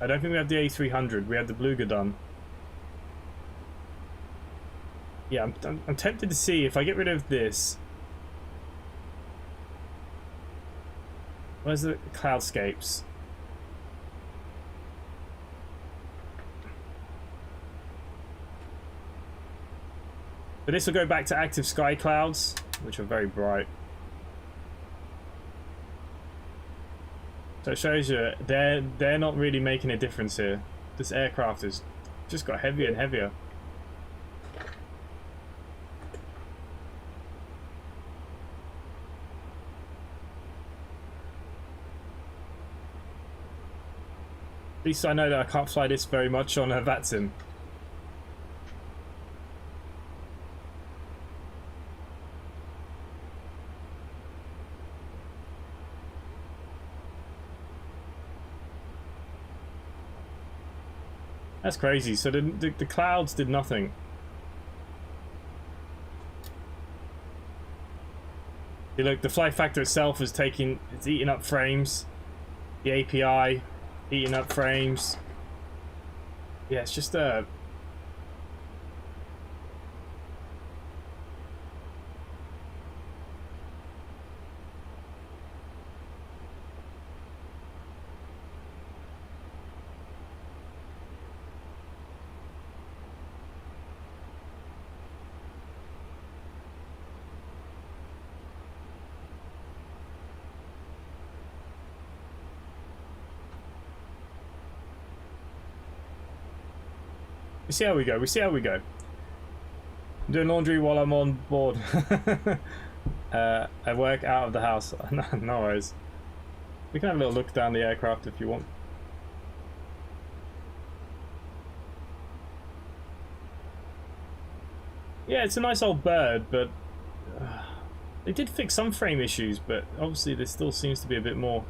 Speaker 1: I don't think we have the A300. We have the Beluga done. Yeah, I'm tempted to see if I get rid of this. Where's the cloudscapes? But this will go back to active sky clouds, which are very bright. So it shows you they're not really making a difference here. This aircraft has just got heavier and heavier. At least I know that I can't fly this very much on a Vatsim. That's crazy. So the clouds did nothing. See, look, the flight factor itself is it's eating up frames. The API eating up frames. Yeah, it's just we see how we go. We see how we go. I'm doing laundry while I'm on board. I work out of the house. No worries. We can have a little look down the aircraft if you want. Yeah, it's a nice old bird, but they did fix some frame issues, but obviously there still seems to be a bit more.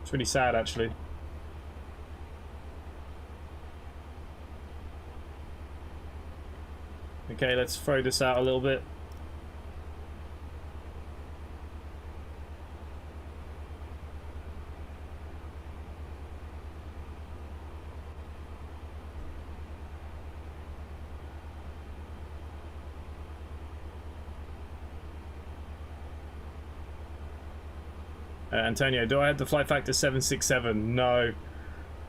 Speaker 1: It's really sad, actually. Okay, let's throw this out a little bit. Antonio, do I have the flight factor 767? No.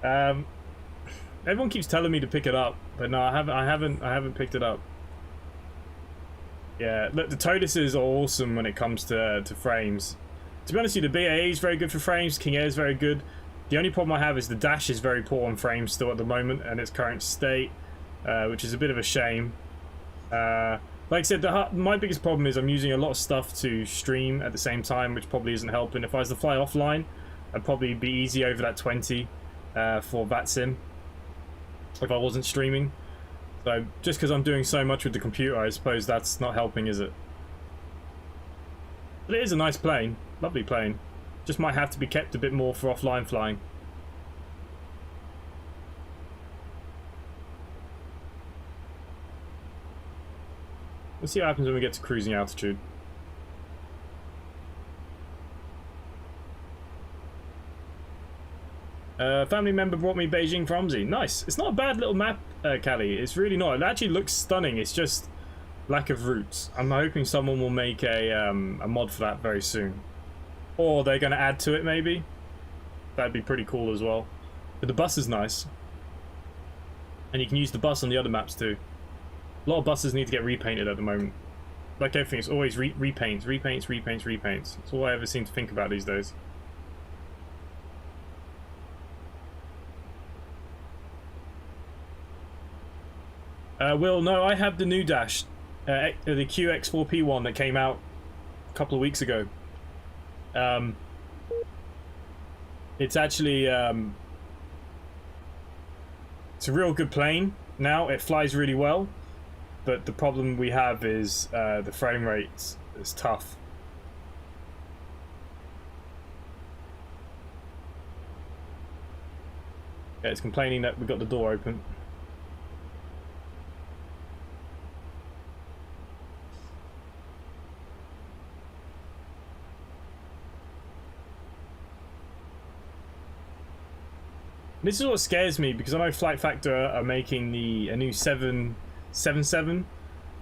Speaker 1: Everyone keeps telling me to pick it up, but no, I haven't picked it up. Yeah, look, the TOTUSes are awesome when it comes to frames. To be honest with you, the BAE is very good for frames, King Air is very good. The only problem I have is the dash is very poor on frames still at the moment and its current state, which is a bit of a shame. Like I said, my biggest problem is I'm using a lot of stuff to stream at the same time, which probably isn't helping. If I was to fly offline, I'd probably be easy over that 20 for Vatsim if I wasn't streaming. So just because I'm doing so much with the computer, I suppose that's not helping, is it? But it is a nice plane, lovely plane. Just might have to be kept a bit more for offline flying. We'll see what happens when we get to cruising altitude. Family member brought me Beijing from Omzi. Nice. It's not a bad little map, Callie. It's really not. It actually looks stunning. It's just lack of routes. I'm hoping someone will make a mod for that very soon. Or they're going to add to it, maybe. That'd be pretty cool as well. But the bus is nice. And you can use the bus on the other maps too. A lot of buses need to get repainted at the moment. Like everything, it's always repaints. That's all I ever seem to think about these days. Will, no, I have the new dash, the QX4P one that came out a couple of weeks ago. It's actually it's a real good plane now. It flies really well, but the problem we have is the frame rate is tough. Yeah, it's complaining that we got the door open. This is what scares me, because I know Flight Factor are making a new 777,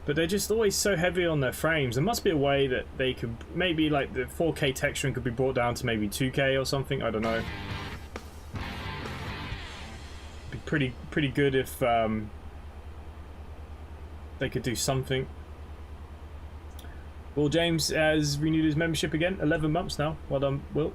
Speaker 1: but they're just always so heavy on their frames. There must be a way that they could, maybe like the 4K texturing could be brought down to maybe 2K or something, I don't know. Be pretty good if they could do something. Will James has renewed his membership again, 11 months now. Well done, Will.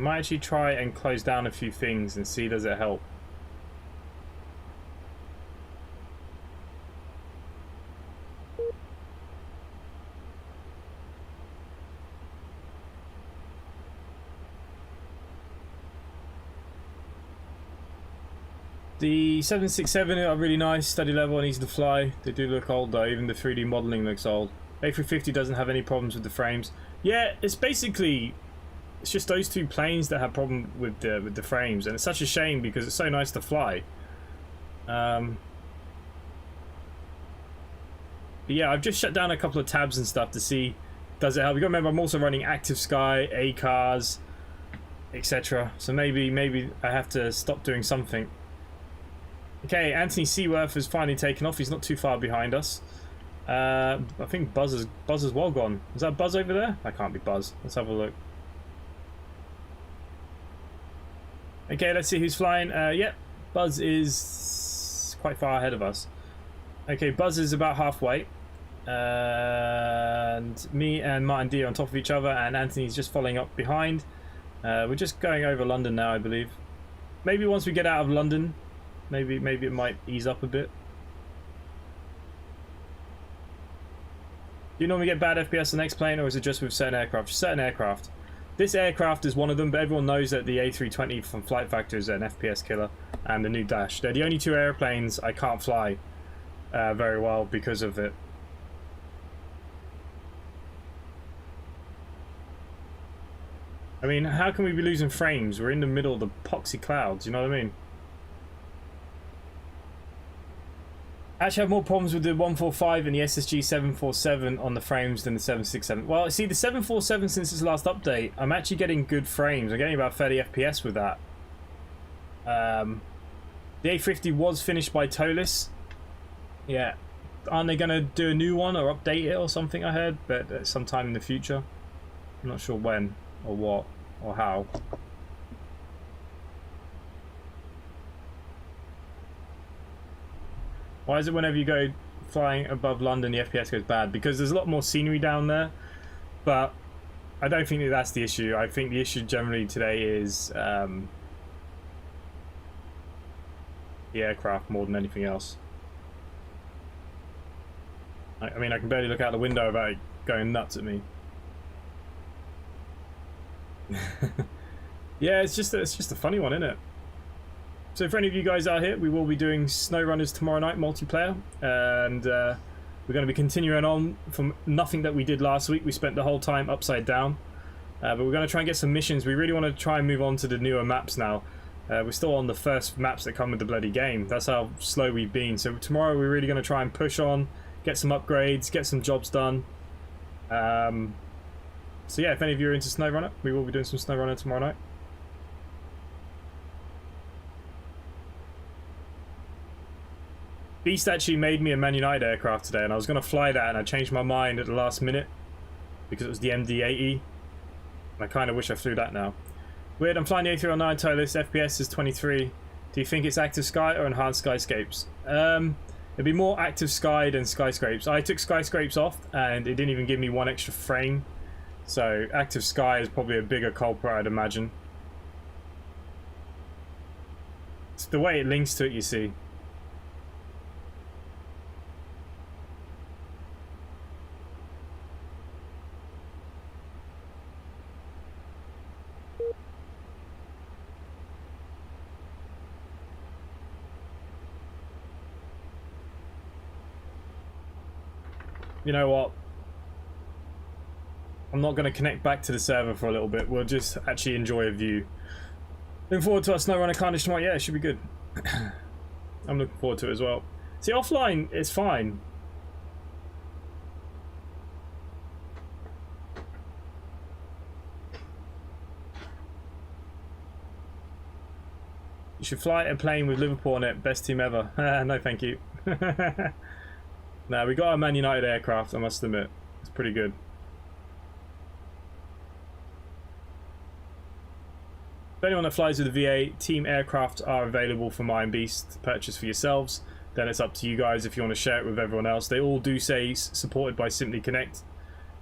Speaker 1: Might actually try and close down a few things and see does it help. The 767 are really nice, steady level and easy to fly. They do look old though, even the 3D modelling looks old. A350 doesn't have any problems with the frames. Yeah, it's basically... it's just those two planes that have problem with the frames, and it's such a shame because it's so nice to fly. But yeah, I've just shut down a couple of tabs and stuff to see does it help. You got to remember, I'm also running Active Sky, ACARS, etc. So maybe I have to stop doing something. Okay, Anthony Seaworth has finally taken off. He's not too far behind us. I think Buzz is well gone. Is that Buzz over there? That can't be Buzz. Let's have a look. Okay, let's see who's flying. Yep, Buzz is quite far ahead of us. Okay, Buzz is about halfway. And me and Martin D are on top of each other, and Anthony's just following up behind. We're just going over London now, I believe. Maybe once we get out of London, maybe it might ease up a bit. Do you normally get bad FPS on the next plane, or is it just with certain aircraft? Certain aircraft. This aircraft is one of them, but everyone knows that the A320 from Flight Factor is an FPS killer, and the new Dash. They're the only two airplanes I can't fly very well because of it. I mean, how can we be losing frames? We're in the middle of the poxy clouds, you know what I mean? I actually have more problems with the 145 and the SSG 747 on the frames than the 767. Well, see, the 747 since its last update, I'm actually getting good frames. I'm getting about 30 FPS with that. The A350 was finished by Tolis. Yeah. Aren't they going to do a new one or update it or something, I heard? But sometime in the future. I'm not sure when or what or how. Why is it whenever you go flying above London, the FPS goes bad? Because there's a lot more scenery down there, but I don't think that that's the issue. I think the issue generally today is the aircraft more than anything else. I mean, I can barely look out the window without it going nuts at me. Yeah, it's just a funny one, isn't it? So for any of you guys out here, we will be doing SnowRunners tomorrow night multiplayer, and we're going to be continuing on from nothing that we did last week. We spent the whole time upside down, but we're going to try and get some missions. We really want to try and move on to the newer maps now. We're still on the first maps that come with the bloody game. That's how slow we've been. So tomorrow we're really going to try and push on, get some upgrades, get some jobs done. So yeah, if any of you are into SnowRunner, we will be doing some SnowRunner tomorrow night. Beast actually made me a Man United aircraft today, and I was going to fly that, and I changed my mind at the last minute because it was the MD-80. And I kind of wish I flew that now. Weird, I'm flying the A319 Tolis, FPS is 23. Do you think it's active sky or enhanced skyscapes? It'd be more active sky than skyscrapes. I took skyscrapes off, and it didn't even give me one extra frame. So active sky is probably a bigger culprit, I'd imagine. It's the way it links to it, you see. You know what? I'm not going to connect back to the server for a little bit. We'll just actually enjoy a view. Looking forward to our snow runner carnage tomorrow. Yeah, it should be good. I'm looking forward to it as well. See, offline, it's fine. You should fly a plane with Liverpool on it. Best team ever. No, thank you. Nah, we got a Man United aircraft, I must admit. It's pretty good. If anyone that flies with the VA, team aircraft are available for Mine Beast to purchase for yourselves. Then it's up to you guys if you want to share it with everyone else. They all do say supported by Simply Connect.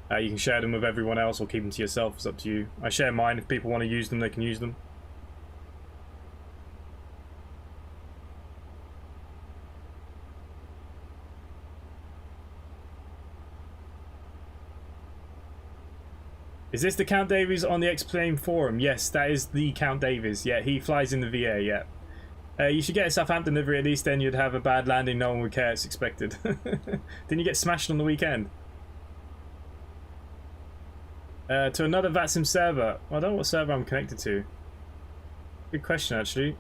Speaker 1: You can share them with everyone else or keep them to yourself. It's up to you. I share mine. If people want to use them, they can use them. Is this the Count Davies on the X-Plane forum? Yes, that is the Count Davies. Yeah, he flies in the VA, yeah. You should get a Southampton livery, at least then you'd have a bad landing, no one would care, it's expected. Didn't you get smashed on the weekend? To another Vatsim server. I don't know what server I'm connected to. Good question, actually.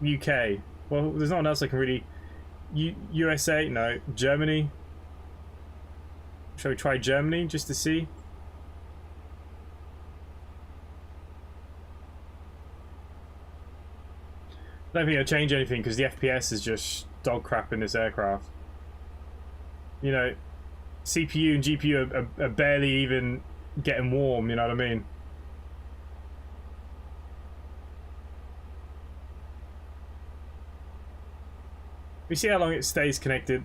Speaker 1: UK. Well, there's no one else I can really... USA? No. Germany? Shall we try Germany just to see? I don't think it'll change anything because the FPS is just dog crap in this aircraft. You know, CPU and GPU are barely even getting warm, you know what I mean? We see how long it stays connected.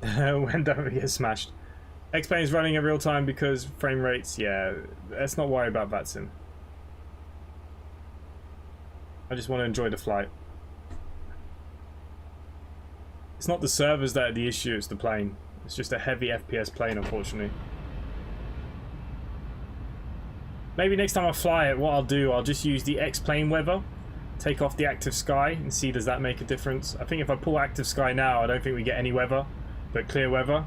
Speaker 1: When Dover gets smashed. X-Plane is running in real time because frame rates, yeah, let's not worry about Vatsim. I just want to enjoy the flight. It's not the servers that are the issue, it's the plane. It's just a heavy FPS plane, unfortunately. Maybe next time I fly it, what I'll do, I'll just use the X-Plane weather, take off the active sky, and see does that make a difference. I think if I pull active sky now, I don't think we get any weather. But clear weather.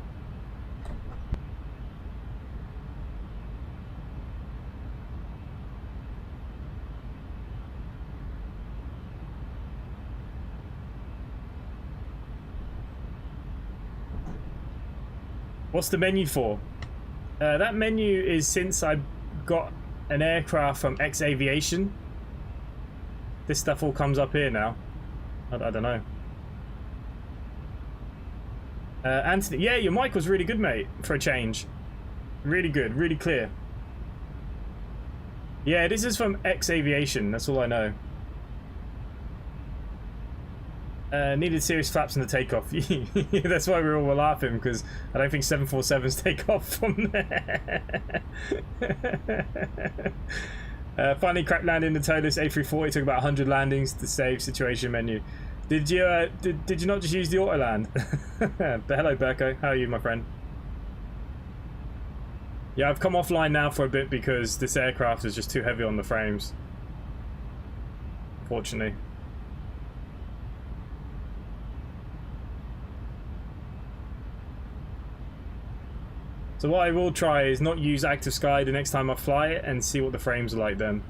Speaker 1: What's the menu for? That menu is since I got an aircraft from X Aviation. This stuff all comes up here now. I don't know. Anthony, yeah, your mic was really good, mate, for a change. Really good, really clear. Yeah, this is from X Aviation, that's all I know. Needed serious flaps in the takeoff. That's why we all were laughing, because I don't think 747s take off from there. Finally cracked landing the Tolis A340. Took about 100 landings to save situation menu. Did you did you not just use the auto land? But hello, Berko. How are you, my friend? Yeah, I've come offline now for a bit because this aircraft is just too heavy on the frames. Fortunately. So what I will try is not use active sky the next time I fly it and see what the frames are like then.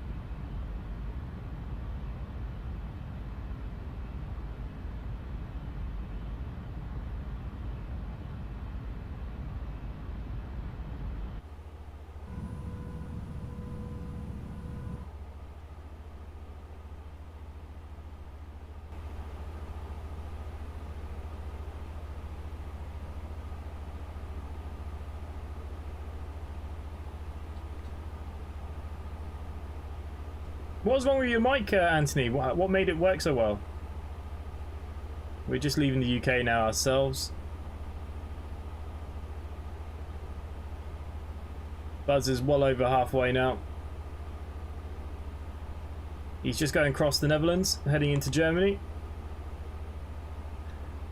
Speaker 1: What was wrong with your mic, Anthony? What made it work so well? We're just leaving the UK now ourselves. Buzz is well over halfway now. He's just going across the Netherlands, heading into Germany.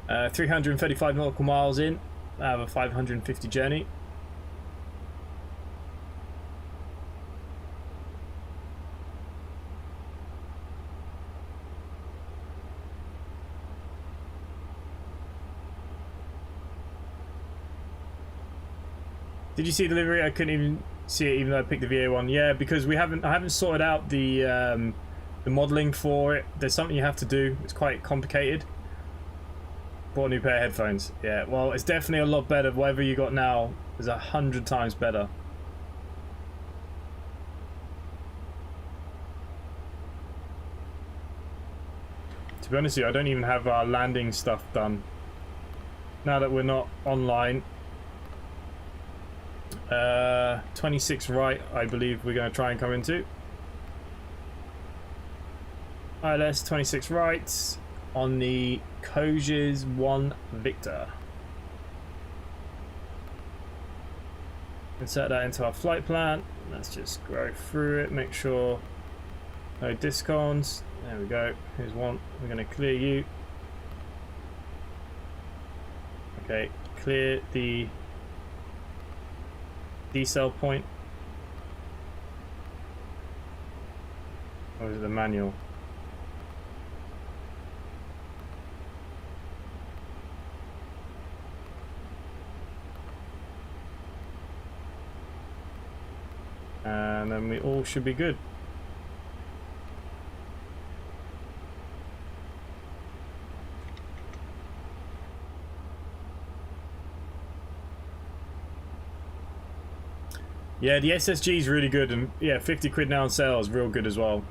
Speaker 1: 335 nautical miles in. I have a 550 journey. Did you see delivery? I couldn't even see it, even though I picked the VA1. Yeah, because I haven't sorted out the modeling for it. There's something you have to do. It's quite complicated. Bought a new pair of headphones. Yeah, well, it's definitely a lot better. Whatever you got now is 100 times better. To be honest with you, I don't even have our landing stuff done. Now that we're not online. 26 right, I believe we're going to try and come into. ILS 26 right on the Coges 1 Victor. Insert that into our flight plan. Let's just go through it, make sure no discons. There we go. Here's one. We're going to clear you. Okay, clear the decel point. Or is it the manual? And then we all should be good. Yeah, the SSG is really good, and yeah, 50 quid now on sale is real good as well.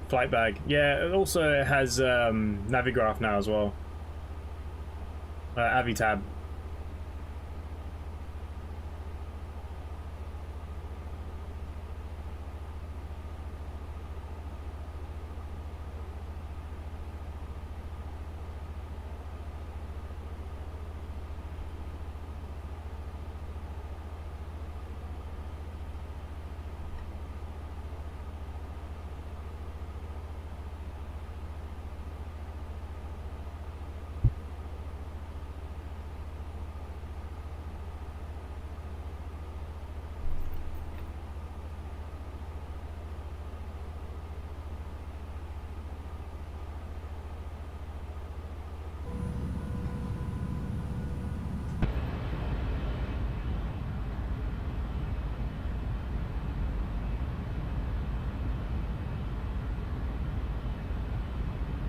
Speaker 1: Flight bag. Yeah, it also has Navigraph now as well. Avitab.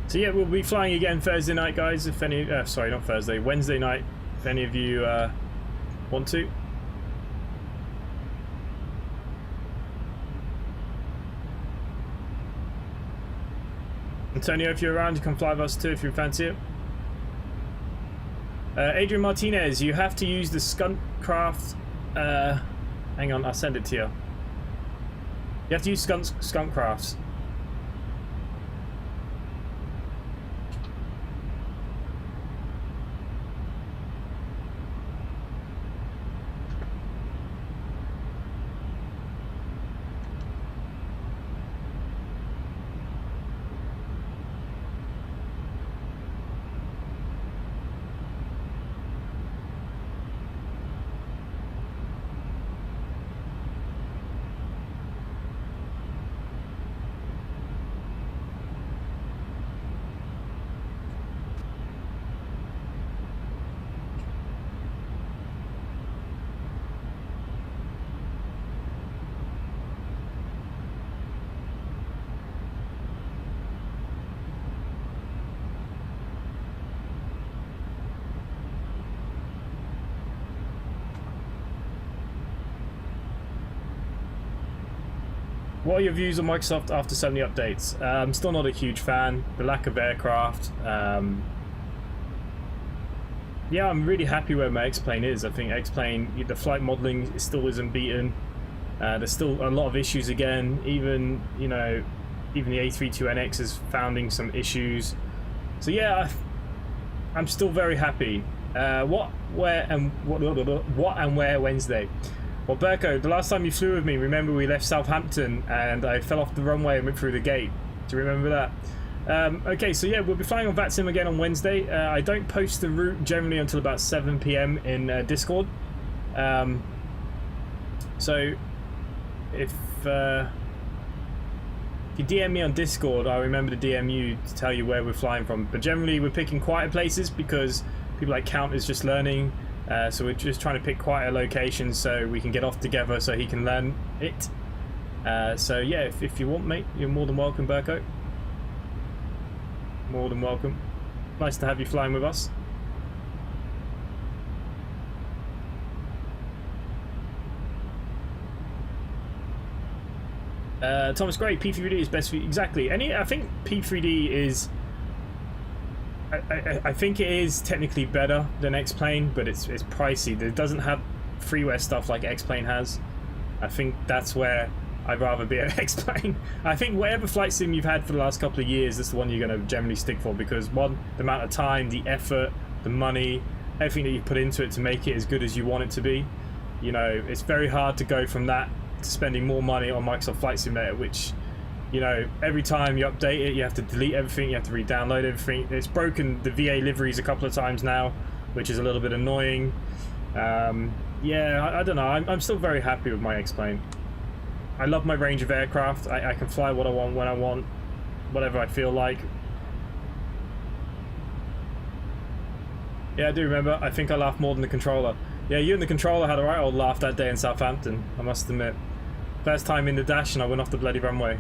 Speaker 1: So yeah, we'll be flying again Thursday night, guys. If any, sorry, not Thursday, Wednesday night. If any of you want to. Antonio, if you're around, you can fly with us too if you fancy it. Adrian Martinez, you have to use the Skunkcraft. Hang on, I'll send it to you. You have to use Skunkcrafts. What are your views on Microsoft after so many updates? I'm still not a huge fan. The lack of aircraft. yeah, I'm really happy where my X-Plane is. I think X-Plane, the flight modeling still isn't beaten. There's still a lot of issues again. Even, you know, even the A320NX is founding some issues. So yeah, I'm still very happy. What and where Wednesday? Well, Berko, the last time you flew with me, remember we left Southampton and I fell off the runway and went through the gate. Do you remember that? Okay, so yeah, we'll be flying on Vatsim again on Wednesday. I don't post the route generally until about 7 PM in Discord. So if you DM me on Discord, I'll remember to DM you to tell you where we're flying from. But generally, we're picking quieter places because people like Count is just learning. So we're just trying to pick quieter locations so we can get off together so he can learn it. So yeah, if you want, mate, you're more than welcome, Berko. More than welcome. Nice to have you flying with us. Thomas Gray, P3D is best for you. Exactly. I think P3D is... I think it is technically better than X-Plane, but it's pricey. It doesn't have freeware stuff like X-Plane has. I think that's where I'd rather be at X-Plane. I think whatever flight sim you've had for the last couple of years, that's the one you're going to generally stick for, because one, the amount of time, the effort, the money, everything that you put into it to make it as good as you want it to be. You know, it's very hard to go from that to spending more money on Microsoft Flight Simulator, which, you know, every time you update it, you have to delete everything, you have to re-download everything. It's broken the VA liveries a couple of times now, which is a little bit annoying. Yeah, I don't know. I'm still very happy with my X-Plane. I love my range of aircraft. I can fly what I want, when I want, whatever I feel like. Yeah, I do remember. I think I laughed more than the controller. Yeah, you and the controller had a right old laugh that day in Southampton, I must admit. First time in the dash and I went off the bloody runway.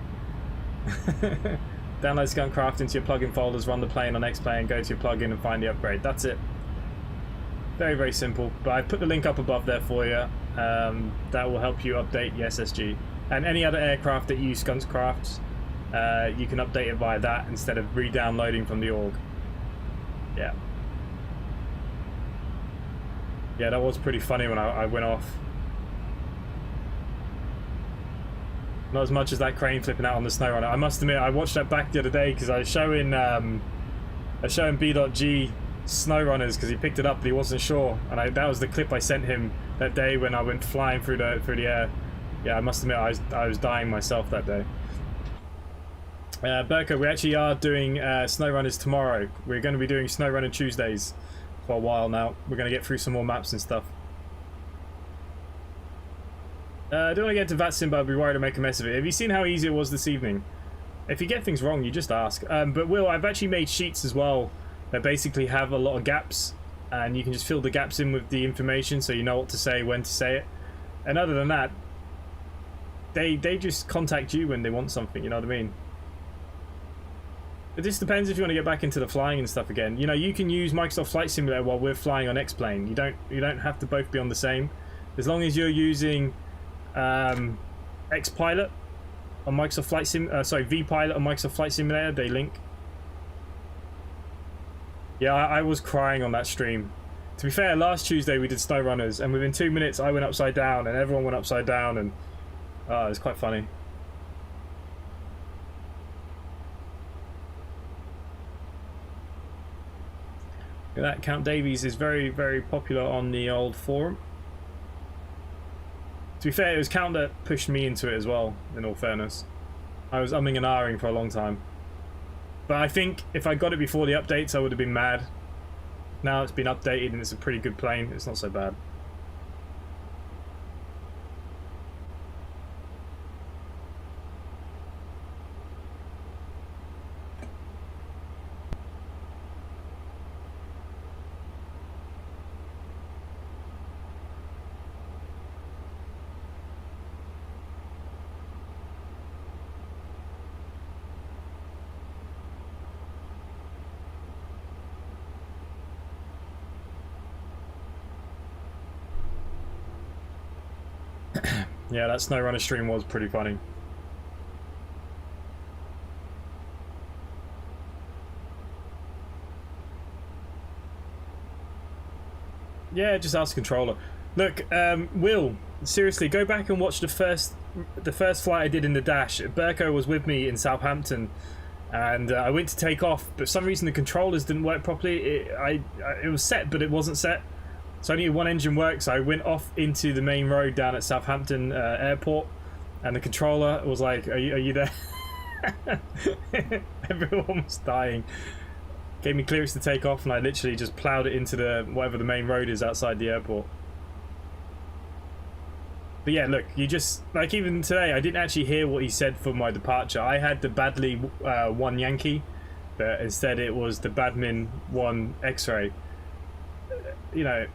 Speaker 1: Download Skunkcraft into your plugin folders, run the plane on X-Plane, go to your plugin and find the upgrade. That's it. Very, very simple. But I put the link up above there for you. That will help you update the SSG. And any other aircraft that use Skunkcrafts, you can update it via that instead of re-downloading from the org. Yeah. Yeah, that was pretty funny when I went off. Not as much as that crane flipping out on the SnowRunner. I must admit, I watched that back the other day because I was showing B.G SnowRunners because he picked it up but he wasn't sure, and that was the clip I sent him that day when I went flying through the air. Yeah, I must admit, I was dying myself that day. Berko, we actually are doing SnowRunners tomorrow. We're going to be doing SnowRunner Tuesdays for a while now. We're going to get through some more maps and stuff. I don't want to get into Vatsim, but I'd be worried to make a mess of it. Have you seen how easy it was this evening? If you get things wrong, you just ask. But Will, I've actually made sheets as well that basically have a lot of gaps, and you can just fill the gaps in with the information so you know what to say, when to say it. And other than that, they just contact you when they want something, you know what I mean? It just depends if you want to get back into the flying and stuff again. You know, you can use Microsoft Flight Simulator while we're flying on X-Plane. You don't have to both be on the same. As long as you're using X-Pilot on Microsoft Flight V-Pilot on Microsoft Flight Simulator, they link. Yeah, I was crying on that stream. To be fair, last Tuesday we did SnowRunners, and within 2 minutes I went upside down, and everyone went upside down, and it was quite funny. Look at that, Count Davies is very, very popular on the old forum. To be fair, it was Count that pushed me into it as well, in all fairness. I was umming and ahhing for a long time. But I think if I got it before the updates, I would have been mad. Now it's been updated and it's a pretty good plane, it's not so bad. Yeah, that SnowRunner stream was pretty funny. Yeah, just ask the controller. Look, Will, seriously, go back and watch the first flight I did in the Dash. Burko was with me in Southampton, and I went to take off, but for some reason the controllers didn't work properly. It was set, but it wasn't set. So only one engine worked, so I went off into the main road down at Southampton airport, and the controller was like, are you there? Everyone was dying. Gave me clearance to take off, and I literally just ploughed it into the whatever the main road is outside the airport. But yeah, look, you just, like, even today, I didn't actually hear what he said for my departure. I had the Badley 1 Yankee, but instead it was the Badmin 1 X-ray. You know,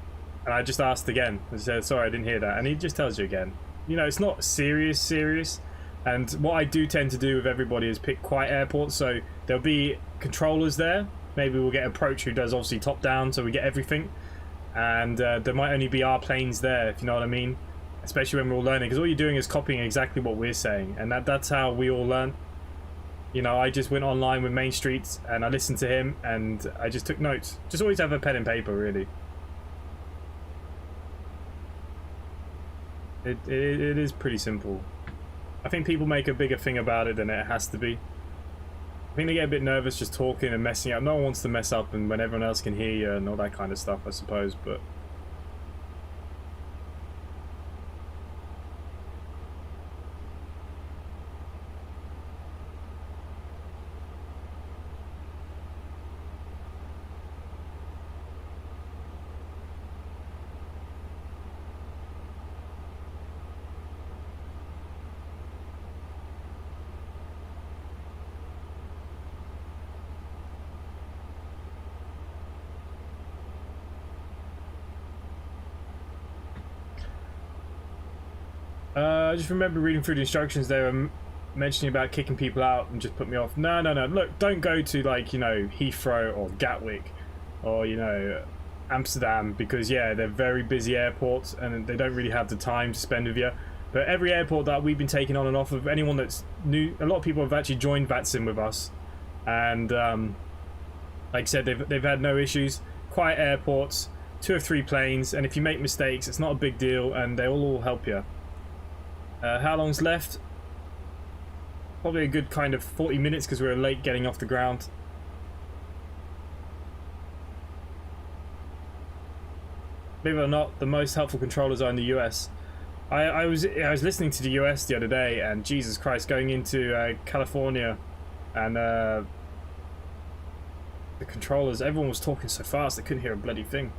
Speaker 1: and I just asked again. I said, sorry, I didn't hear that. And he just tells you again. You know, it's not serious. And what I do tend to do with everybody is pick quiet airports. So there'll be controllers there. Maybe we'll get Approach, who does obviously top down, so we get everything. And there might only be our planes there, if you know what I mean. Especially when we're all learning, because all you're doing is copying exactly what we're saying, and that's how we all learn. You know, I just went online with Main Streets, and I listened to him, and I just took notes. Just always have a pen and paper, really. It is pretty simple. I think people make a bigger thing about it than it has to be. I think they get a bit nervous just talking and messing up. No one wants to mess up, and when everyone else can hear you and all that kind of stuff, I suppose, but... I just remember reading through the instructions. They were mentioning about kicking people out and just put me off. No. Look, don't go to, like, you know, Heathrow or Gatwick or, you know, Amsterdam, because, yeah, they're very busy airports and they don't really have the time to spend with you. But every airport that we've been taking on and off of, anyone that's new, a lot of people have actually joined Vatsim with us. And, like I said, they've had no issues. Quiet airports, 2 or 3 planes, and if you make mistakes, it's not a big deal, and they will all help you. How long's left? Probably a good kind of 40 minutes because we were late getting off the ground. Believe it or not, the most helpful controllers are in the US. I was listening to the US the other day, and Jesus Christ, going into California, and the controllers, everyone was talking so fast they couldn't hear a bloody thing.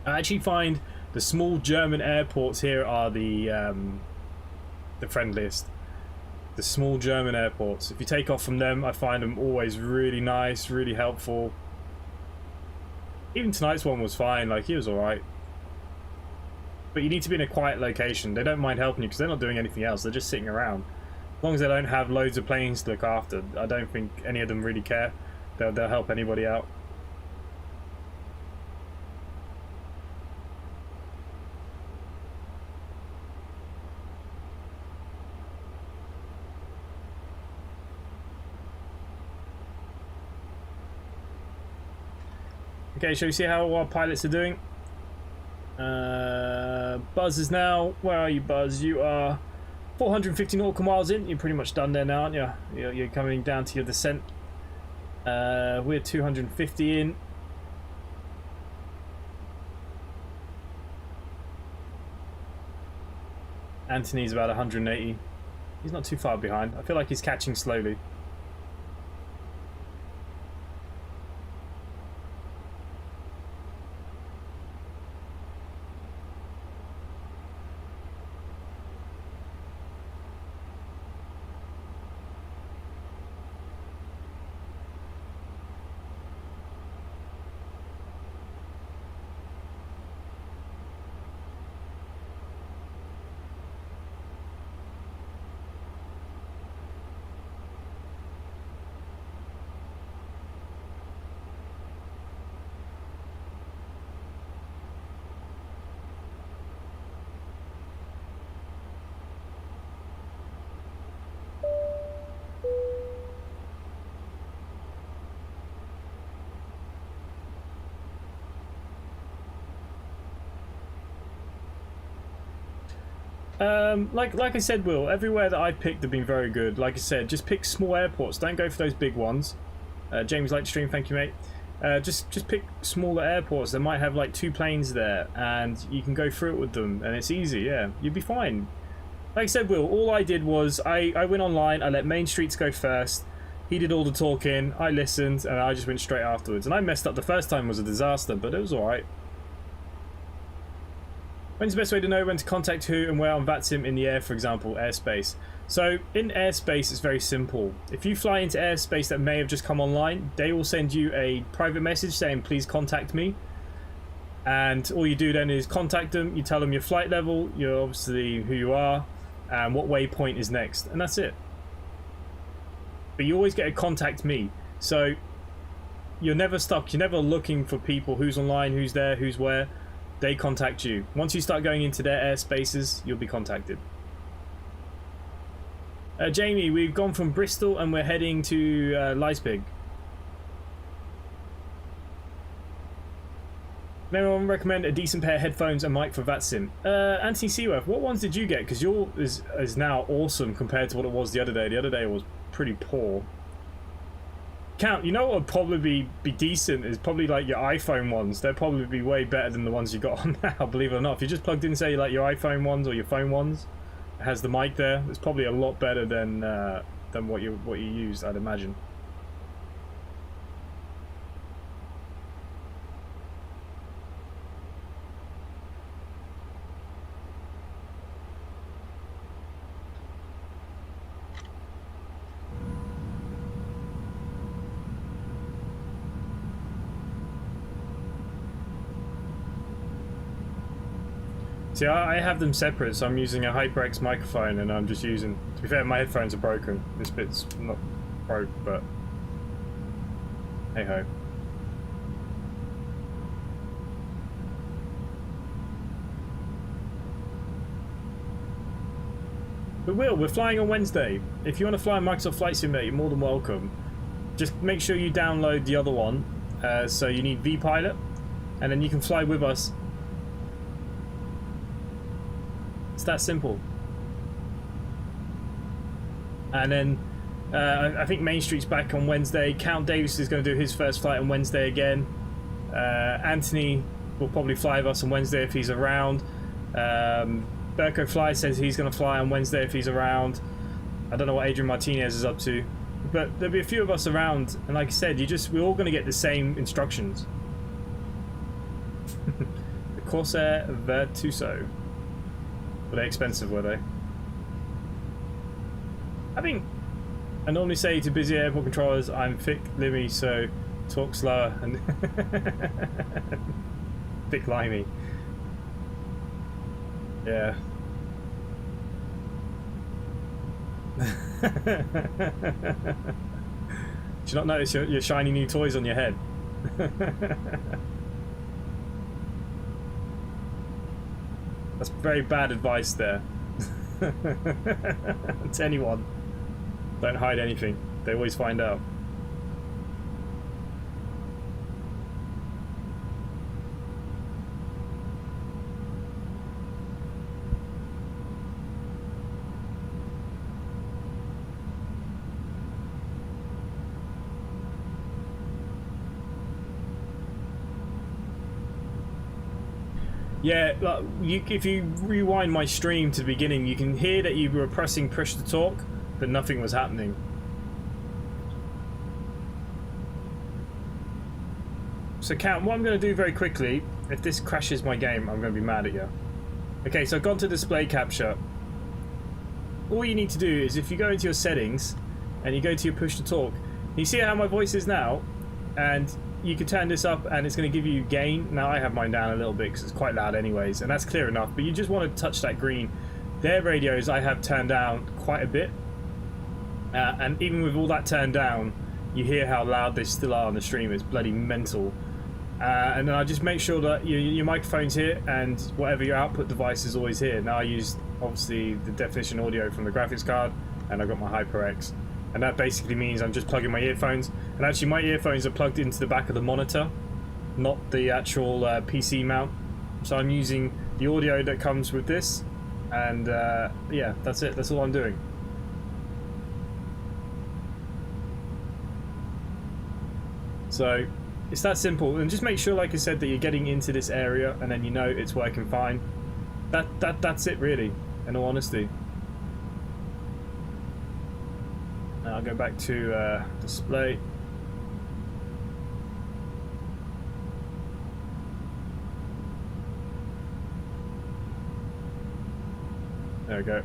Speaker 1: I actually find the small German airports here are the friendliest. The small German airports. If you take off from them, I find them always really nice, really helpful. Even tonight's one was fine, like, he was alright. But you need to be in a quiet location. They don't mind helping you because they're not doing anything else, they're just sitting around. As long as they don't have loads of planes to look after, I don't think any of them really care. They'll help anybody out. Okay, shall we see how our pilots are doing? Buzz is now... Where are you, Buzz? You are 450 nautical miles in. You're pretty much done there now, aren't you? You're coming down to your descent. We're 250 in. Anthony's about 180. He's not too far behind. I feel like he's catching slowly. Like I said, Will, everywhere that I've picked have been very good. Like I said, just pick small airports. Don't go for those big ones. James liked stream, thank you, mate. Just pick smaller airports that might have like 2 planes there, and you can go through it with them, and it's easy. Yeah, you'd be fine. Like I said, Will, all I did was I went online. I let Main Streets go first. He did all the talking. I listened, and I just went straight afterwards. And I messed up the first time, was a disaster, but it was all right. When's the best way to know when to contact who and where on Vatsim in the air, for example, airspace? So in airspace, it's very simple. If you fly into airspace that may have just come online, they will send you a private message saying, please contact me. And all you do then is contact them. You tell them your flight level, you're obviously who you are, and what waypoint is next. And that's it. But you always get a contact me. So you're never stuck. You're never looking for people, who's online, who's there, who's where. They contact you. Once you start going into their airspaces, you'll be contacted. Jamie, we've gone from Bristol and we're heading to Leipzig. May anyone recommend a decent pair of headphones and mic for Vatsim? Anthony Seaworth, what ones did you get? Because yours is now awesome compared to what it was the other day. The other day was pretty poor. Count, you know what would probably be decent is probably like your iPhone ones. They'll probably be way better than the ones you got on now, believe it or not. If you just plugged in, say, like your iPhone ones or your phone ones, it has the mic there. It's probably a lot better than what you used, I'd imagine. See, I have them separate, so I'm using a HyperX microphone, and I'm just using... To be fair, my headphones are broken. This bit's not broke, but... hey-ho. But Will, we're flying on Wednesday. If you want to fly Microsoft Flight Simulator, you're more than welcome. Just make sure you download the other one. So you need vPilot, and then you can fly with us. It's that simple. And then I think Main Street's back on Wednesday. Count Davis is going to do his first flight on Wednesday again. Anthony will probably fly with us on Wednesday if he's around. Berko Fly says he's going to fly on Wednesday if he's around. I don't know what Adrian Martinez is up to, but there'll be a few of us around. And like I said, we're all going to get the same instructions. The Corsair Virtuoso. Were they expensive, were they? I normally say to busy airport controllers, I'm thick limmy, so talk slower and thick limey. Yeah. Do you not notice your shiny new toys on your head? That's very bad advice there. To anyone. Don't hide anything. They always find out. Yeah, like if you rewind my stream to the beginning, you can hear that you were pressing push to talk, but nothing was happening. So Count, what I'm going to do very quickly, if this crashes my game, I'm going to be mad at you. Okay, so I've gone to display capture. All you need to do is if you go into your settings, and you go to your push to talk, you see how my voice is now? And you can turn this up and it's going to give you gain. Now I have mine down a little bit because it's quite loud anyways, and that's clear enough, but you just want to touch that green. Their radios I have turned down quite a bit, and even with all that turned down, you hear how loud they still are on the stream. It's bloody mental. And then I just make sure that your microphone's here and whatever your output device is always here. Now I use obviously the definition audio from the graphics card, and I've got my HyperX. And that basically means I'm just plugging my earphones. And actually my earphones are plugged into the back of the monitor, not the actual PC mount. So I'm using the audio that comes with this And yeah, that's it. That's all I'm doing. So it's that simple. And just make sure, like I said, that you're getting into this area and then you know it's working fine. That's it really, in all honesty. Now I'll go back to display. There we go.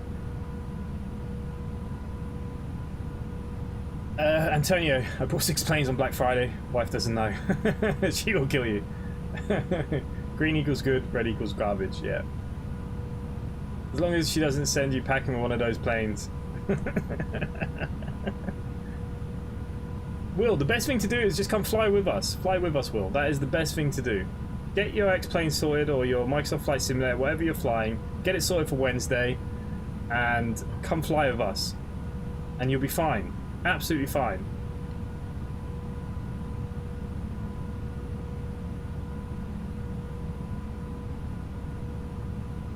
Speaker 1: Antonio, I bought 6 planes on Black Friday. Wife doesn't know. She will kill you. Green equals good, red equals garbage, yeah. As long as she doesn't send you packing with one of those planes. Will, the best thing to do is just come fly with us. Fly with us, Will. That is the best thing to do. Get your X-Plane sorted or your Microsoft Flight Simulator, whatever you're flying. Get it sorted for Wednesday and come fly with us. And you'll be fine. Absolutely fine.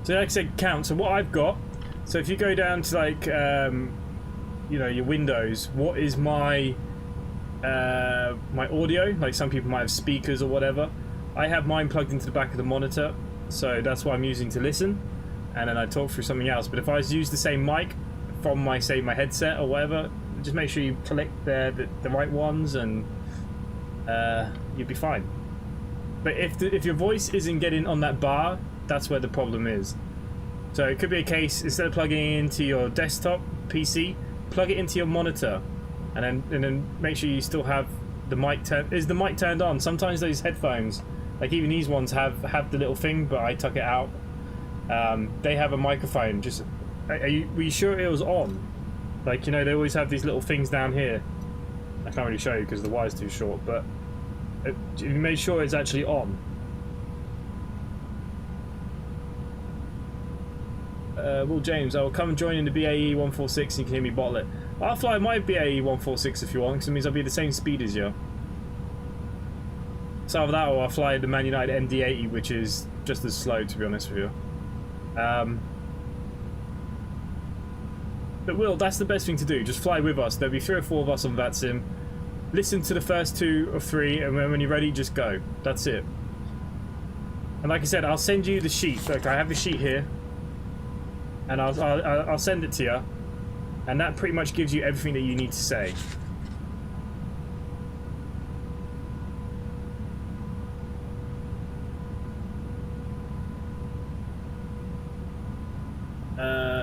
Speaker 1: So like I said, count. So what I've got, so if you go down to like, you know, your Windows, what is my my audio? Like some people might have speakers or whatever. I have mine plugged into the back of the monitor, so that's what I'm using to listen. And then I talk through something else. But if I use the same mic from my, say, my headset or whatever, just make sure you select the right ones and you'll be fine. But if your voice isn't getting on that bar, that's where the problem is. So it could be a case, instead of plugging it into your desktop PC, plug it into your monitor, and then make sure you still have the mic turned. Is the mic turned on? Sometimes those headphones, like even these ones, have the little thing, but I took it out. They have a microphone. Just were you sure it was on? Like, you know, they always have these little things down here. I can't really show you because the wire's too short, but you made sure it's actually on. Will James, I will come and join in the BAE 146 and you can hear me bottle it. I'll fly my BAE 146 if you want, because it means I'll be the same speed as you. So either that or I'll fly the Man United MD-80, which is just as slow, to be honest with you. But Will, that's the best thing to do. Just fly with us. There'll be 3 or 4 of us on Vatsim. Listen to the first 2 or 3, and when you're ready, just go. That's it. And like I said, I'll send you the sheet. Look, I have the sheet here, and I'll send it to you, and that pretty much gives you everything that you need to say.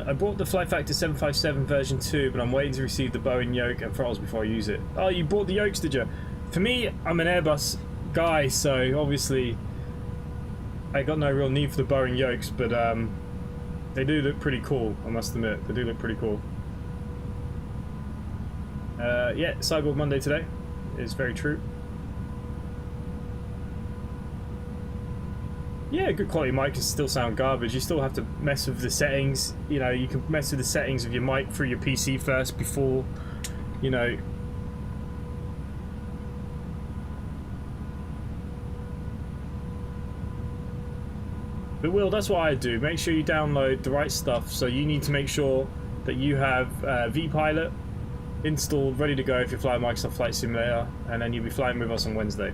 Speaker 1: I bought the Flight Factor 757 version 2, but I'm waiting to receive the Boeing yoke and throttles before I use it. Oh, you bought the yokes, did you? For me, I'm an Airbus guy, so obviously I got no real need for the Boeing yokes, but they do look pretty cool, I must admit. They do look pretty cool. Yeah, Cyborg Monday today is very true. Yeah, good quality mic can still sound garbage. You still have to mess with the settings. You know, you can mess with the settings of your mic through your PC first before, you know. But Will, that's what I do. Make sure you download the right stuff. So you need to make sure that you have vPilot installed, ready to go if you're flying Microsoft Flight Simulator, and then you'll be flying with us on Wednesday.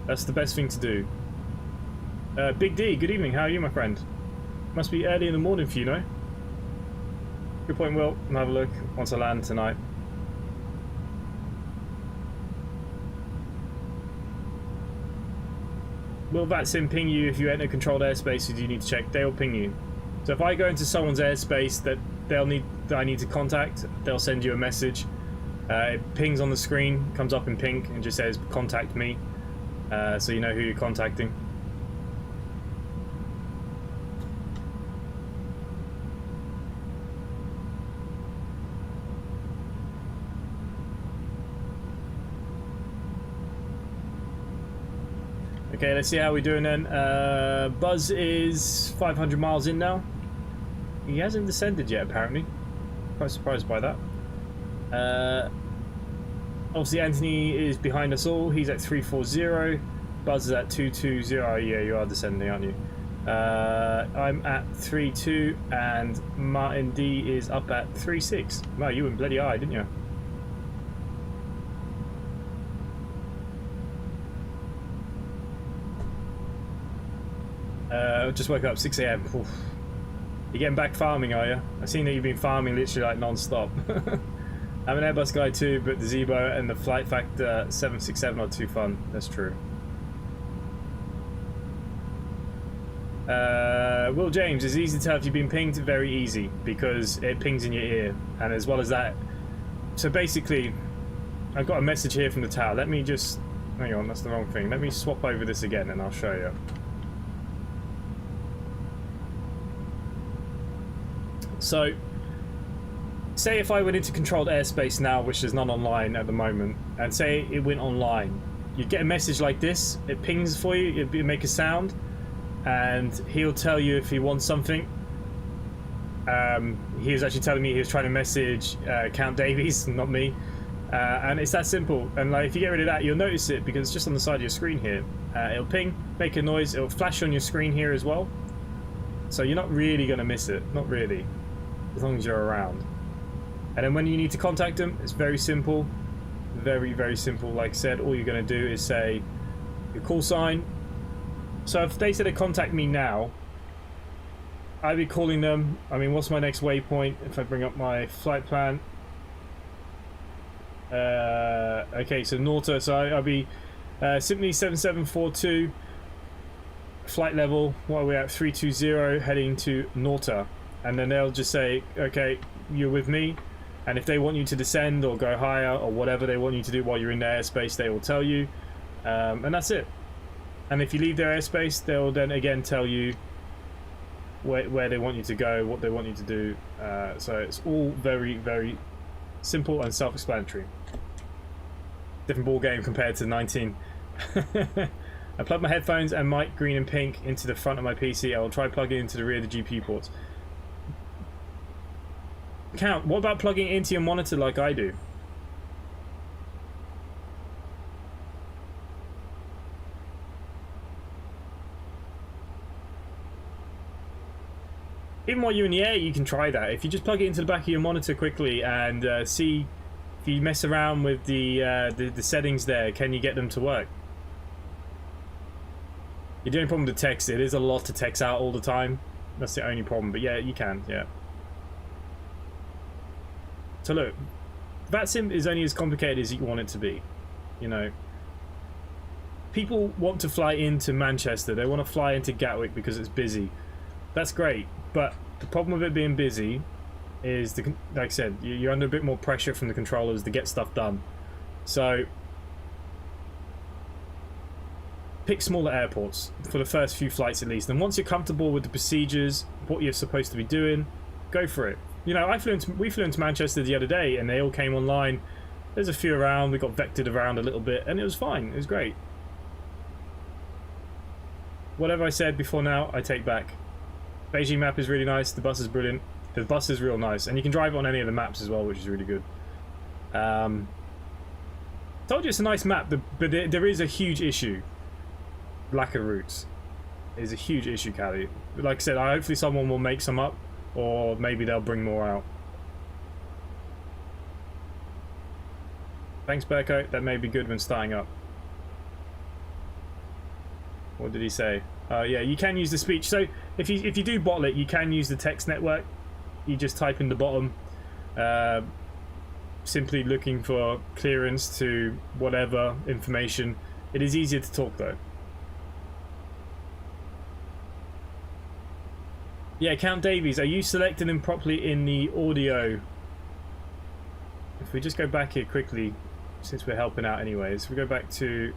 Speaker 1: That's the best thing to do. Big D, good evening. How are you, my friend? Must be early in the morning for you, no? Good point, Will. I'll have a look once I land tonight. Will Vatsim ping you if you enter controlled airspace or do you need to check? They'll ping you. So if I go into someone's airspace that I need to contact, they'll send you a message. It pings on the screen, comes up in pink and just says contact me. So you know who you're contacting. Okay, let's see how we're doing then. Buzz is 500 miles in now. He hasn't descended yet, apparently. Quite surprised by that. Obviously, Anthony is behind us all. He's at 340. Buzz is at 220. Oh, yeah, you are descending, aren't you? I'm at 3.2 and Martin D is up at 3.6. Wow, you went bloody high, didn't you? Just woke up 6 a.m. You're getting back farming, are you? I've seen that you've been farming literally like non-stop. I'm an Airbus guy too, but the Zebo and the Flight Factor 767 are too fun. That's true. Will James, it's easy to tell if you've been pinged. Very easy, because it pings in your ear, and as well as that, so basically I've got a message here from the tower. Let me just, hang on, that's the wrong thing. Let me swap over this again and I'll show you. So say if I went into controlled airspace now, which is not online at the moment, and say it went online, you'd get a message like this. It pings for you, it'd make a sound, and he'll tell you if he wants something. He was actually telling me he was trying to message Count Davies, not me, and it's that simple. And like, if you get rid of that, you'll notice it because it's just on the side of your screen here. It'll ping, make a noise, it'll flash on your screen here as well, so you're not really going to miss it, not really, as long as you're around. And then when you need to contact them, it's very simple, very, very simple. Like I said, all you're going to do is say your call sign. So if they said to contact me now, I'd be calling them. I mean, what's my next waypoint? If I bring up my flight plan. Okay, so Norta, so I'll be simply 7742, flight level, what are we at, 320, heading to Norta. And then they'll just say, okay, you're with me. And if they want you to descend or go higher or whatever they want you to do while you're in their airspace, they will tell you. And that's it. And if you leave their airspace, they'll then again tell you where they want you to go, what they want you to do. So it's all very, very simple and self-explanatory. Different ball game compared to 19. I plug my headphones and mic green and pink into the front of my PC. I will try plugging into the rear of the GPU ports. Count, what about plugging it into your monitor like I do? Even while you're in the air, you can try that. If you just plug it into the back of your monitor quickly and see if you mess around with the settings there, can you get them to work? You're doing a problem with the text. It is a lot to text out all the time. That's the only problem. But yeah, you can. Yeah. So look, Vatsim is only as complicated as you want it to be. You know, people want to fly into Manchester. They want to fly into Gatwick because it's busy. That's great. But the problem with it being busy is, like I said, you're under a bit more pressure from the controllers to get stuff done. So pick smaller airports for the first few flights at least. And once you're comfortable with the procedures, what you're supposed to be doing, go for it. You know, we flew into Manchester the other day and they all came online. There's a few around, we got vectored around a little bit and it was fine, it was great. Whatever I said before now, I take back. Beijing map is really nice, the bus is brilliant, the bus is real nice, and you can drive it on any of the maps as well, which is really good. Told you it's a nice map, but there is a huge issue. Lack of routes is a huge issue, Callie. Like I said, hopefully someone will make some up, or maybe they'll bring more out. Thanks, Berko. That may be good when starting up. What did he say? Yeah, you can use the speech. So if you do bottle it, you can use the text network. You just type in the bottom, simply looking for clearance to whatever information. It is easier to talk though. Yeah, Count Davies, are you selecting them properly in the audio? If we just go back here quickly, since we're helping out anyways, we go back to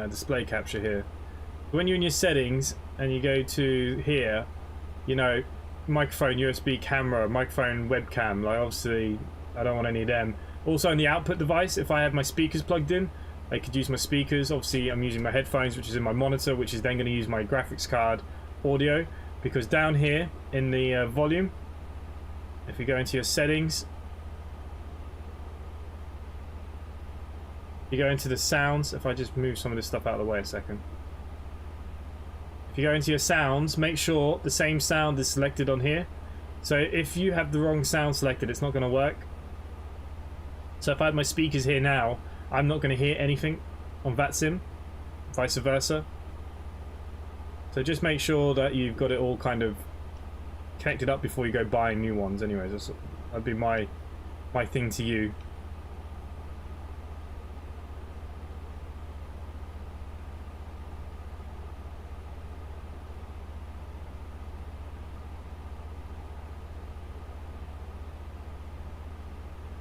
Speaker 1: display capture here. When you're in your settings and you go to here, you know, microphone, USB camera, microphone, webcam, like obviously I don't want any of them. Also on the output device, if I have my speakers plugged in, I could use my speakers. Obviously I'm using my headphones, which is in my monitor, which is then going to use my graphics card audio. Because down here in the volume, if you go into your settings, you go into the sounds. If I just move some of this stuff out of the way a second. If you go into your sounds, make sure the same sound is selected on here. So if you have the wrong sound selected, it's not going to work. So if I had my speakers here now, I'm not going to hear anything on Vatsim, vice versa. So just make sure that you've got it all kind of connected up before you go buying new ones. Anyways, that'd be my thing to you.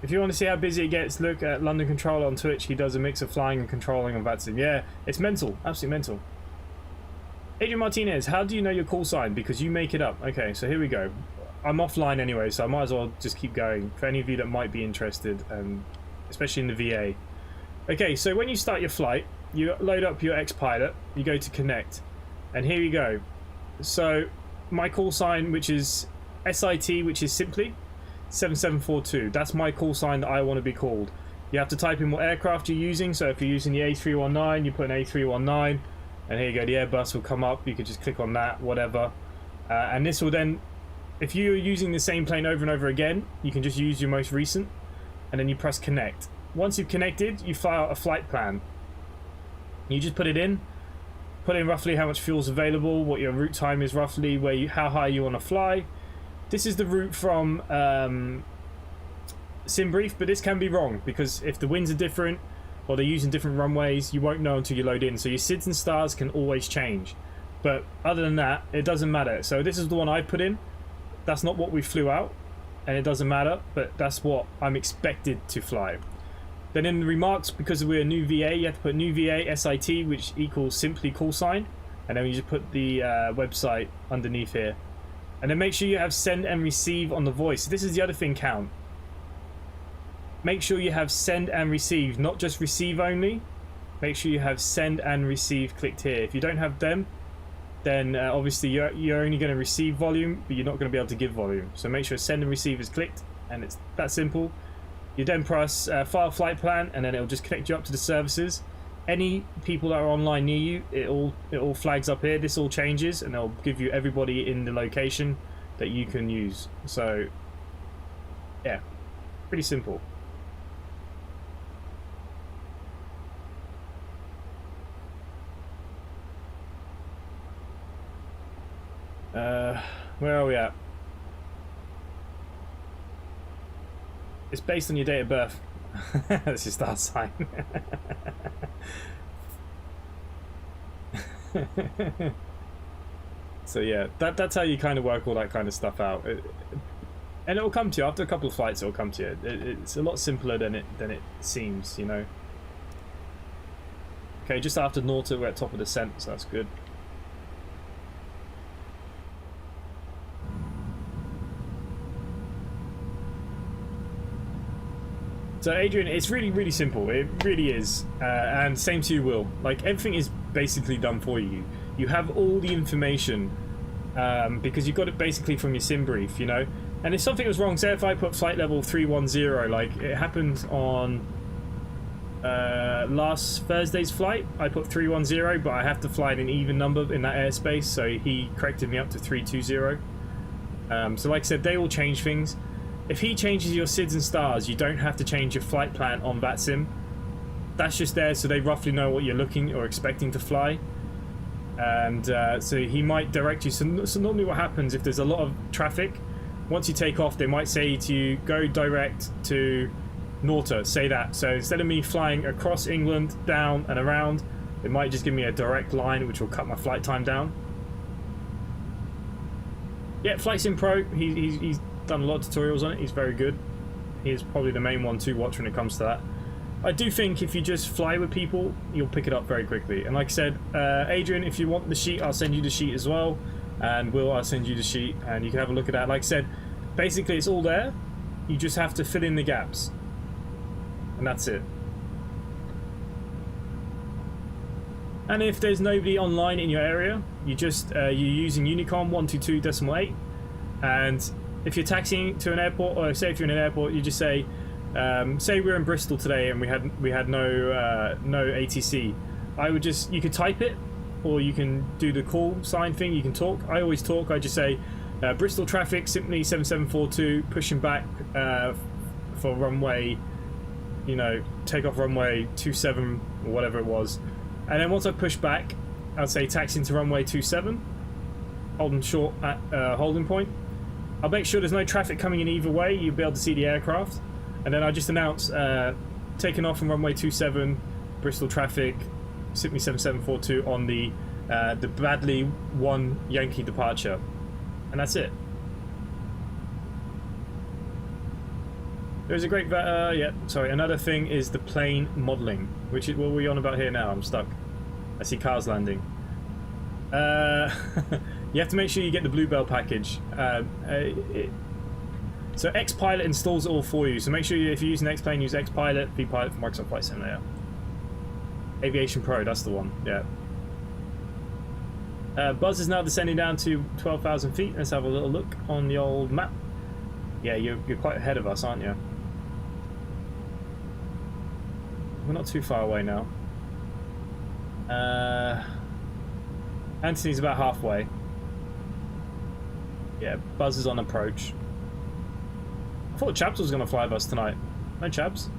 Speaker 1: If you want to see how busy it gets, look at London Controller on Twitch. He does a mix of flying and controlling on Vatsim. Yeah, it's mental. Absolutely mental. Adrian Martinez, how do you know your call sign? Because you make it up. Okay, so here we go. I'm offline anyway, so I might as well just keep going. For any of you that might be interested, especially in the VA. Okay, so when you start your flight, you load up your X-Pilot, you go to connect, and here you go. So my call sign, which is SIT, which is simply 7742. That's my call sign that I want to be called. You have to type in what aircraft you're using. So if you're using the A319, you put an A319, and here you go, the Airbus will come up. You could just click on that, whatever, and this will then, if you're using the same plane over and over again, you can just use your most recent, and then you press connect. Once you've connected, you fly out a flight plan. You just put it in, put in roughly how much fuel's available, what your route time is roughly, how high you want to fly. This is the route from SimBrief, but this can be wrong because if the winds are different or they're using different runways, you won't know until you load in. So your SIDS and stars can always change. But other than that, it doesn't matter. So this is the one I put in. That's not what we flew out, and it doesn't matter, but that's what I'm expected to fly. Then in the remarks, because we're a new VA, you have to put new VA SIT, which equals simply call sign, and then you just put the website underneath here. And then make sure you have send and receive on the voice. This is the other thing, count. Make sure you have send and receive, not just receive only. Make sure you have send and receive clicked here. If you don't have them, then obviously you're only going to receive volume, but you're not going to be able to give volume. So make sure send and receive is clicked, and it's that simple. You then press file flight plan, and then it'll just connect you up to the services. Any people that are online near you, it all flags up here. This all changes, and it'll give you everybody in the location that you can use. So yeah, pretty simple. Where are we at? It's based on your date of birth. That's your star sign. So yeah, that's how you kind of work all that kind of stuff out. And it'll come to you after a couple of flights. It'll come to you. It's a lot simpler than it seems, you know. Okay, just after Norta, we're at top of descent, so that's good. So Adrian, it's really, really simple. It really is. And same to you, Will. Like, everything is basically done for you. You have all the information because you got it basically from your sim brief, you know. And if something was wrong, say if I put flight level 310, like it happened on last Thursday's flight, I put 310, but I have to fly in an even number in that airspace, so he corrected me up to 320. So like I said, they will change things. If he changes your SIDS and stars, you don't have to change your flight plan on Vatsim. That's just there so they roughly know what you're looking or expecting to fly. And so he might direct you. So normally what happens if there's a lot of traffic, once you take off, they might say to you, go direct to Norta, say that. So instead of me flying across England, down and around, it might just give me a direct line, which will cut my flight time down. Yeah, Flight Sim Pro, he's done a lot of tutorials on it. He's very good. He is probably the main one to watch when it comes to that. I do think if you just fly with people, you'll pick it up very quickly. And like I said, Adrian, if you want the sheet, I'll send you the sheet as well. And Will, I'll send you the sheet, and you can have a look at that. Like I said, basically it's all there. You just have to fill in the gaps. And that's it. And if there's nobody online in your area, you just you're using Unicom 122.8, and if you're taxiing to an airport, or say if you're in an airport, you just say we're in Bristol today and we had no ATC. You could type it, or you can do the call sign thing. You can talk. I always talk. I just say Bristol traffic, simply 7742, pushing back for runway, you know, takeoff runway 27 or whatever it was. And then once I push back, I'll say taxi into runway 27, holding short at holding point. I'll make sure there's no traffic coming in either way. You'll be able to see the aircraft. And then I just announce taking off from runway 27, Bristol traffic, simply 7742 on the Bradley 1 Yankee departure. And that's it. There's a great, yeah, sorry, another thing is the plane modelling, which is what we're on about here now. I'm stuck. I see cars landing. You have to make sure you get the Bluebell package. So X-Pilot installs it all for you. So make sure if you're using X-Plane, use X-Pilot, V-Pilot for Microsoft Flight Simulator. Aviation Pro, that's the one, yeah. Buzz is now descending down to 12,000 feet. Let's have a little look on the old map. Yeah, you're quite ahead of us, aren't you? We're not too far away now. Anthony's about halfway. Yeah, Buzz is on approach. I thought Chaps was going to fly with us tonight. No Chaps.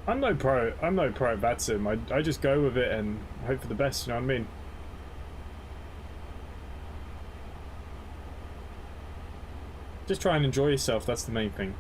Speaker 1: I'm no pro at Vatsim. I just go with it and hope for the best, you know what I mean? Just try and enjoy yourself, that's the main thing.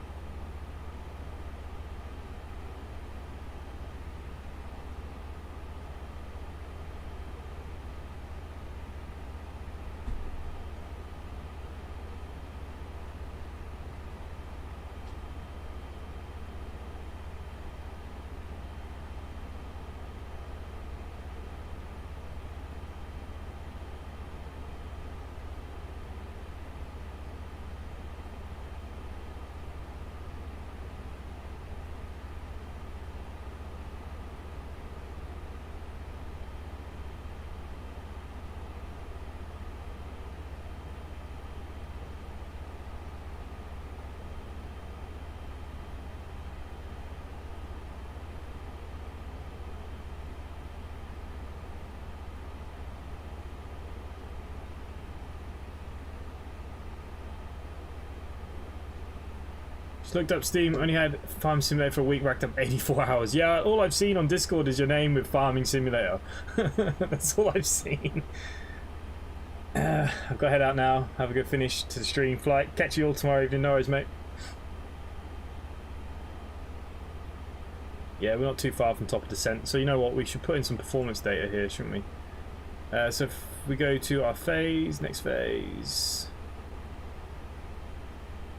Speaker 1: Just looked up Steam, only had Farm Simulator for a week, racked up 84 hours. Yeah, all I've seen on Discord is your name with Farming Simulator. That's all I've seen. I've got to head out now. Have a good finish to the stream flight. Catch you all tomorrow evening. No worries, mate. Yeah, we're not too far from top of descent. So you know what? We should put in some performance data here, shouldn't we? So if we go to our phase, next phase.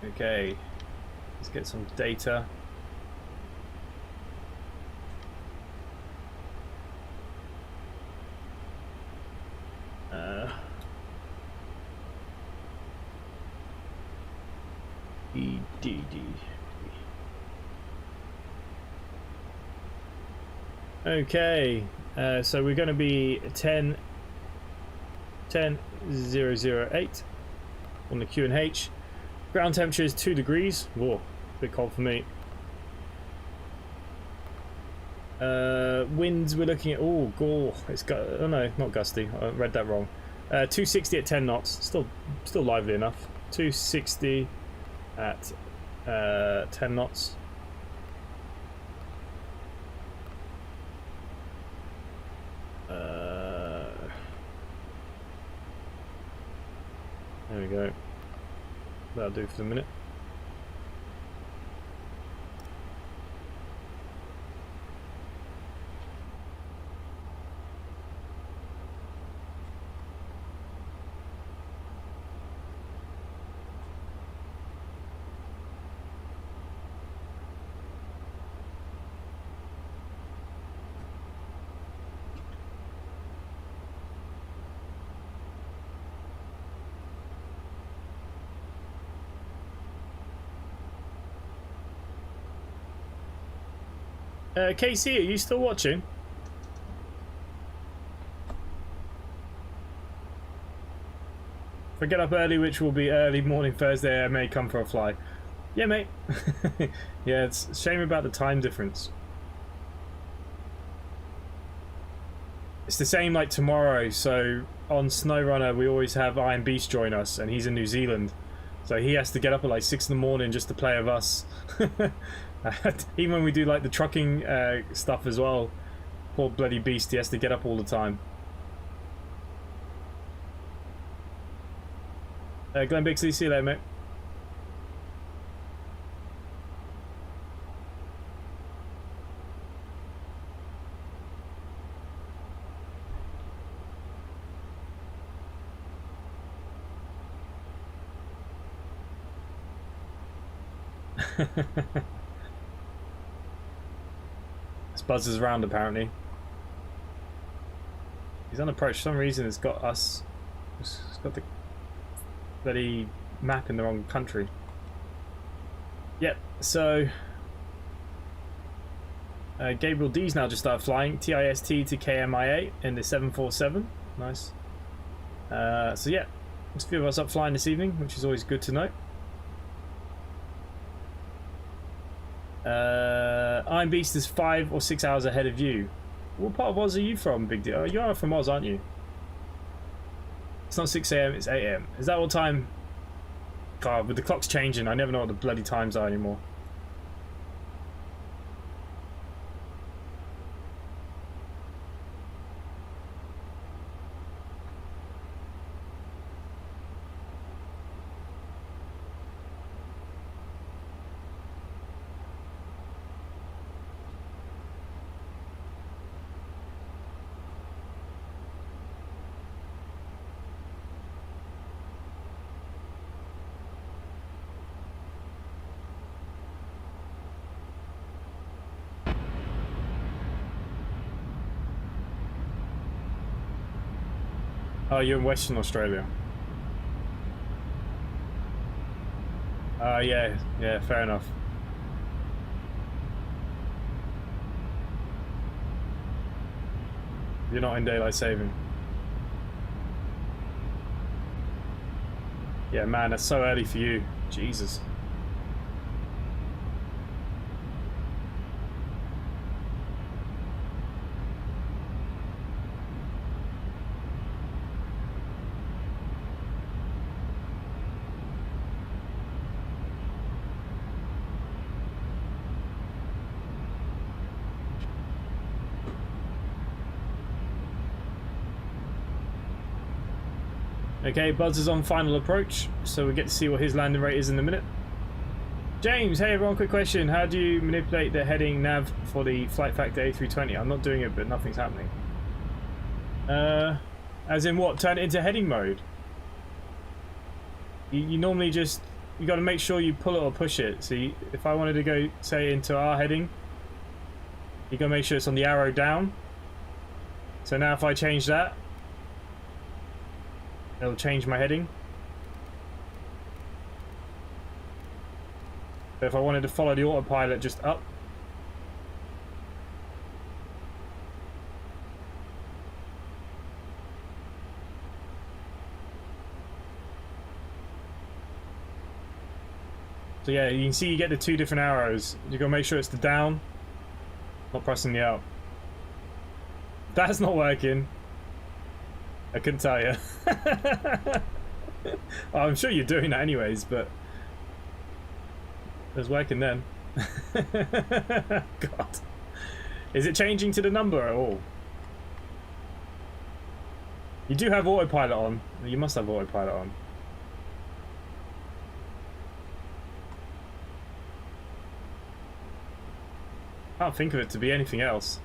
Speaker 1: Okay. Let's get some data. EDD. Okay, so we're going to be 10,008 on the Q&H. Ground temperature is 2 degrees. Whoa, a bit cold for me. Winds we're looking at. Oh, gore. It's oh no, not gusty. I read that wrong. 260 at 10 knots. Still lively enough. 260 at 10 knots. There we go. That'll do for the minute. KC, are you still watching? If I get up early, which will be early morning Thursday, I may come for a fly. Yeah, mate. Yeah, it's a shame about the time difference. It's the same like tomorrow, so on SnowRunner we always have Iron Beast join us, and he's in New Zealand. So he has to get up at like 6 in the morning just to play with us. Even when we do like the trucking stuff as well. Poor bloody beast, he has to get up all the time. Glenn Bixley, see you later, mate. This Buzz is around apparently. He's unapproached. For some reason it's got us. It's got the bloody map in the wrong country. Yep, so Gabriel D's now just started flying TIST to KMIA in the 747. Nice. So yeah, there's a few of us up flying this evening, which is always good to know. Iron Beast is 5 or 6 hours ahead of you. What part of Oz are you from, Big Deal? You are from Oz, aren't you? It's not 6 AM, it's 8 AM. Is that what time? God, with the clocks changing, I never know what the bloody times are anymore. Oh, you're in Western Australia. Yeah, fair enough. You're not in daylight saving. Yeah, man, that's so early for you. Jesus. Okay, Buzz is on final approach, so we get to see what his landing rate is in a minute. James, hey everyone, quick question. How do you manipulate the heading nav for the Flight Factor A320? I'm not doing it, but nothing's happening. As in what? Turn it into heading mode? You normally just... You got to make sure you pull it or push it. See, if I wanted to go, say, into our heading, you got to make sure it's on the arrow down. So now if I change that, it'll change my heading. But if I wanted to follow the autopilot just up, so yeah, you can see you get the two different arrows. You gotta make sure it's the down, not pressing the up. That's not working. I couldn't tell you. I'm sure you're doing that anyways, but it was working then. God. Is it changing to the number at all? You do have autopilot on. You must have autopilot on. I can't think of it to be anything else.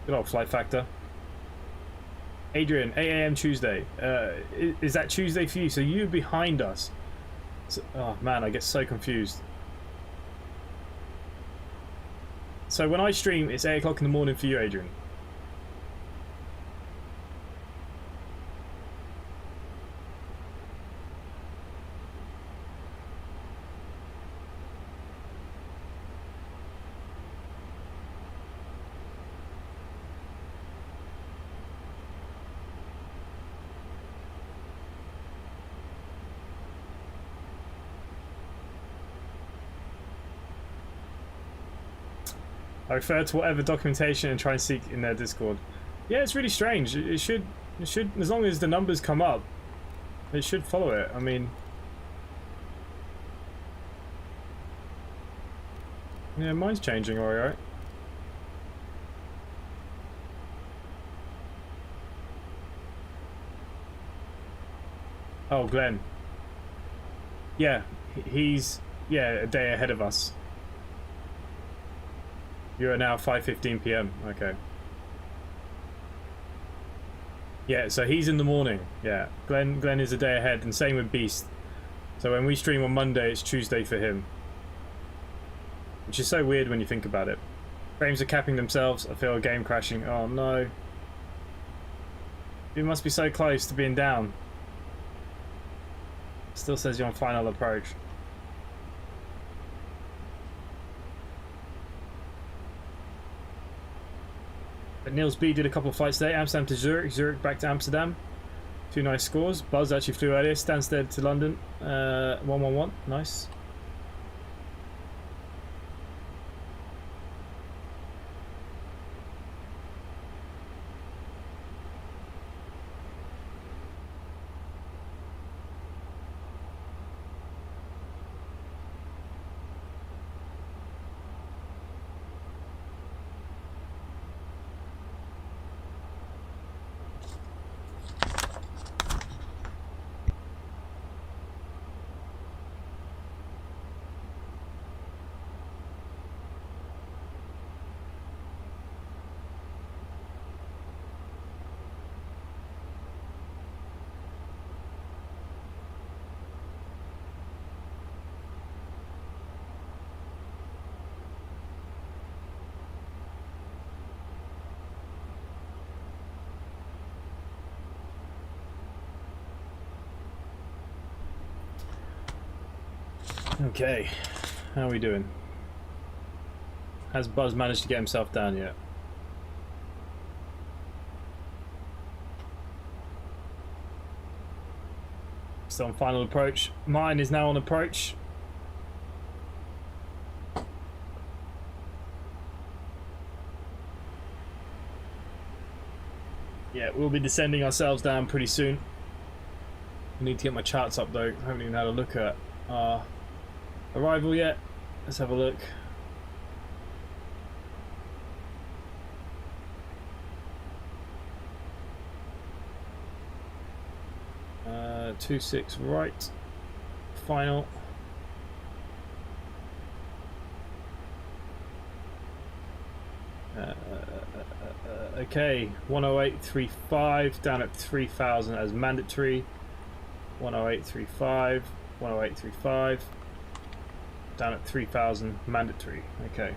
Speaker 1: Good old Flight Factor. Adrian, 8 AM Tuesday. Is that Tuesday for you? So you're behind us. So, oh man, I get so confused. So when I stream, it's 8 o'clock in the morning for you, Adrian. I refer to whatever documentation and try and seek in their Discord. Yeah, it's really strange. It should, as long as the numbers come up, it should follow it. I mean, yeah, mine's changing, alright. Oh, Glenn. Yeah, he's a day ahead of us. You are now 5:15 p.m. Okay. Yeah, so he's in the morning. Yeah, Glenn is a day ahead, and same with Beast. So when we stream on Monday, it's Tuesday for him. Which is so weird when you think about it. Frames are capping themselves. I feel a game crashing. Oh no. You must be so close to being down. Still says you're on final approach. But Niels B did a couple of flights today. Amsterdam to Zurich, Zurich back to Amsterdam. 2 nice scores. Buzz actually flew earlier. Stansted to London. 111. Nice. Okay, how are we doing? Has Buzz managed to get himself down yet? Still on final approach. Mine is now on approach. Yeah, we'll be descending ourselves down pretty soon. I need to get my charts up though. I haven't even had a look at our arrival yet. Let's have a look. Uh, 26 right. Final. Okay, 108.35 down at 3,000 as mandatory. 108.35, 108.35 down at 3,000 mandatory. Okay.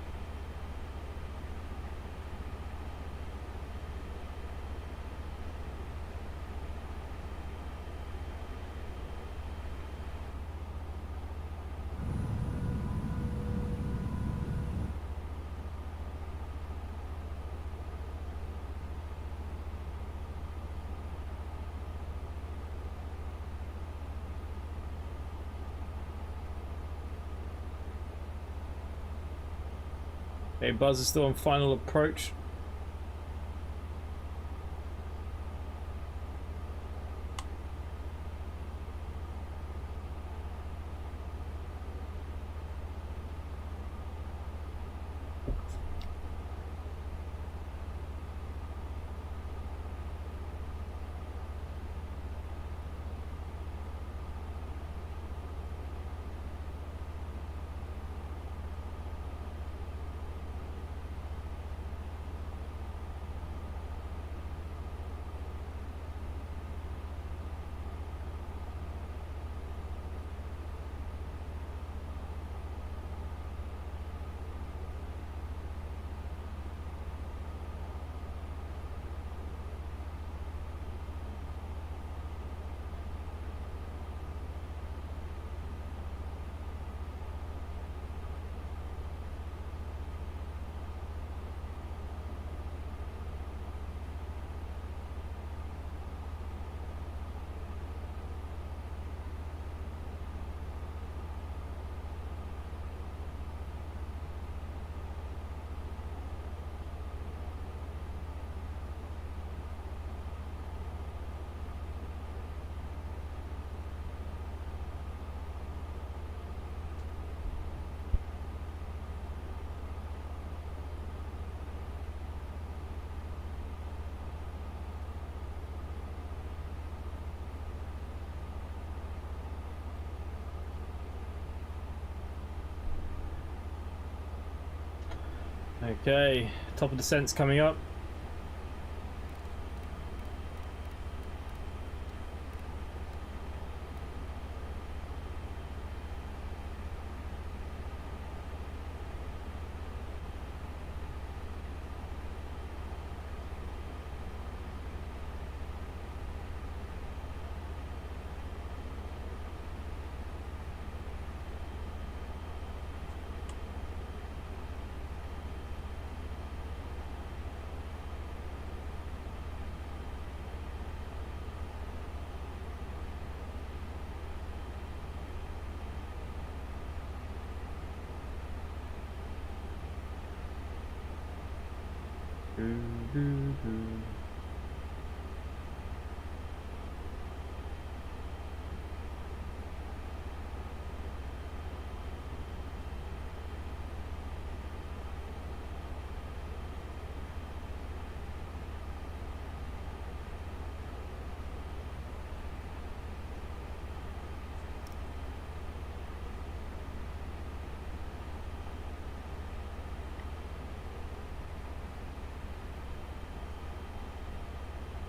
Speaker 1: Okay, Buzz is still on final approach. Okay, top of descent's coming up.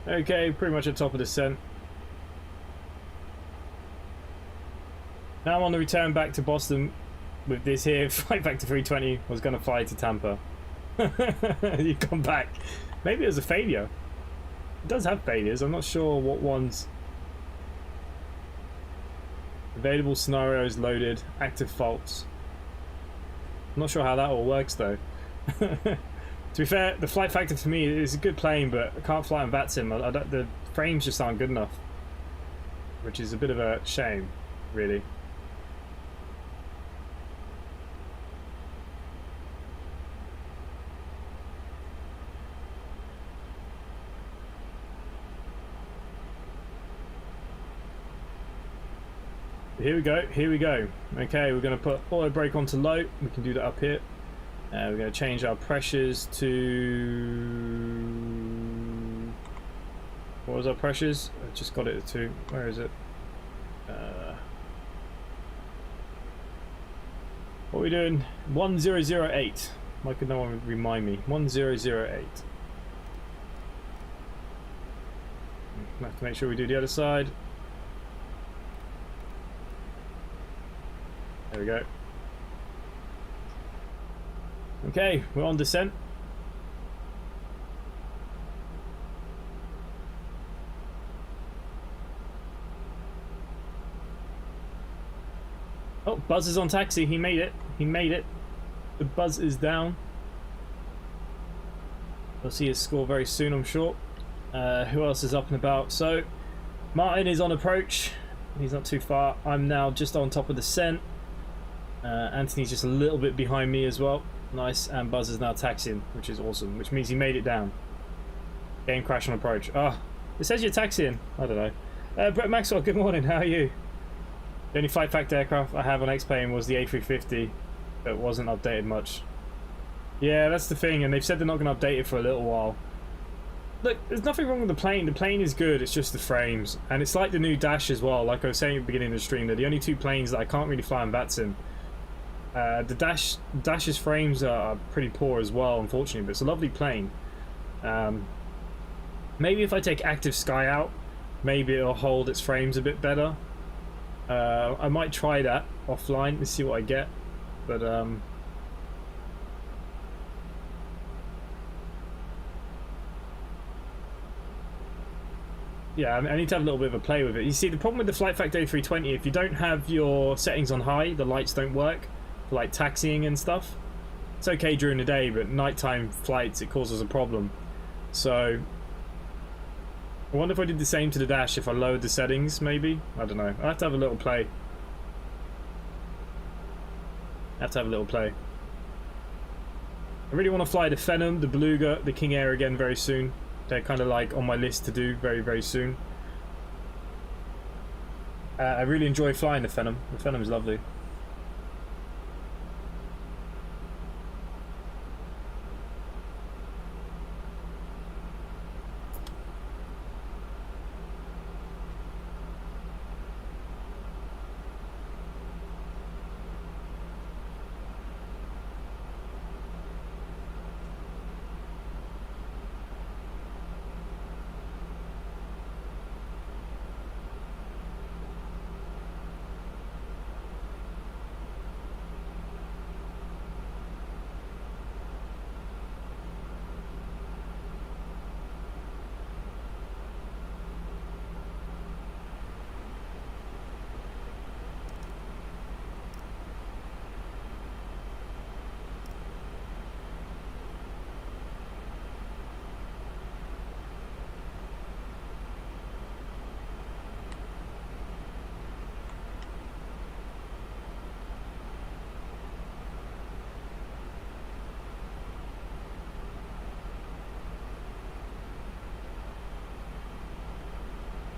Speaker 1: Okay, pretty much at top of descent. Now I'm on the return back to Boston with this here. Flight back to 320. Was going to fly to Tampa. You've gone back. Maybe it was a failure. It does have failures. I'm not sure what ones. Available scenarios loaded. Active faults. I'm not sure how that all works though. To be fair, the flight factor for me is a good plane, but I can't fly on Vatsim. The frames just aren't good enough, which is a bit of a shame, really. Here we go, here we go. Okay, we're going to put auto brake onto low. We can do that up here. We're going to change our pressures to... What was our pressures? I just got it at 2. Where is it? What are we doing? 1008. Why could no one remind me? 1008. I have to make sure we do the other side. There we go. Okay, we're on descent. Oh, Buzz is on taxi. He made it. He made it. The Buzz is down. We'll see his score very soon, I'm sure. Who else is up and about? So, Martin is on approach. He's not too far. I'm now just on top of the descent. Anthony's just a little bit behind me as well. Nice, and Buzz is now taxiing, which is awesome, which means he made it down. Game crash on approach. Oh, it says you're taxiing. I don't know. Brett Maxwell, good morning, how are you? The only flight factor aircraft I have on X-Plane was the A350. It wasn't updated much. Yeah, that's the thing, and they've said they're not going to update it for a little while. Look, there's nothing wrong with the plane. The plane is good, it's just the frames. And it's like the new Dash as well. Like I was saying at the beginning of the stream, they're the only two planes that I can't really fly on Vatsim. The Dash's frames are pretty poor as well, unfortunately, but it's a lovely plane. Maybe if I take Active Sky out, maybe it'll hold its frames a bit better. I might try that offline and see what I get, but yeah, I need to have a little bit of a play with it. You see, the problem with the Flight Factor A320, if you don't have your settings on high, the lights don't work for like taxiing and stuff. It's okay during the day, but nighttime flights, it causes a problem. So I wonder if I did the same to the Dash, if I lowered the settings, maybe? I don't know. I have to have a little play. I really want to fly the Phenom, the Beluga, the King Air again very soon. They're kind of like on my list to do very, very soon. I really enjoy flying the Phenom. The Phenom's lovely.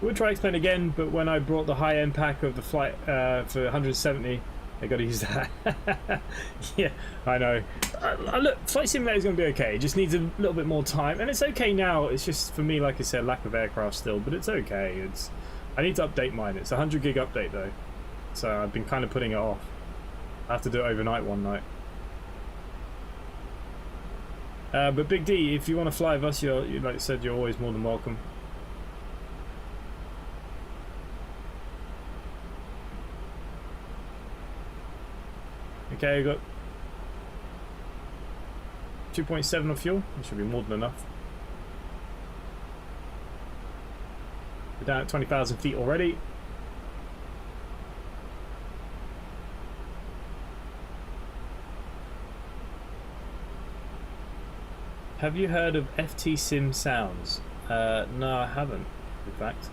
Speaker 1: We'll try explain again, but when I brought the high-end pack of the flight for 170, I got to use that. Yeah, I know. Look, Flight Simulator is going to be okay. It just needs a little bit more time, and it's okay now. It's just, for me, like I said, lack of aircraft still, but it's okay. I need to update mine. It's a 100 gig update, though, so I've been kind of putting it off. I have to do it overnight one night. But Big D, if you want to fly with us, like I said, you're always more than welcome. Okay, we got 2.7 of fuel. That should be more than enough. We're down at 20,000 feet already. Have you heard of FT Sim sounds? No, I haven't, in fact.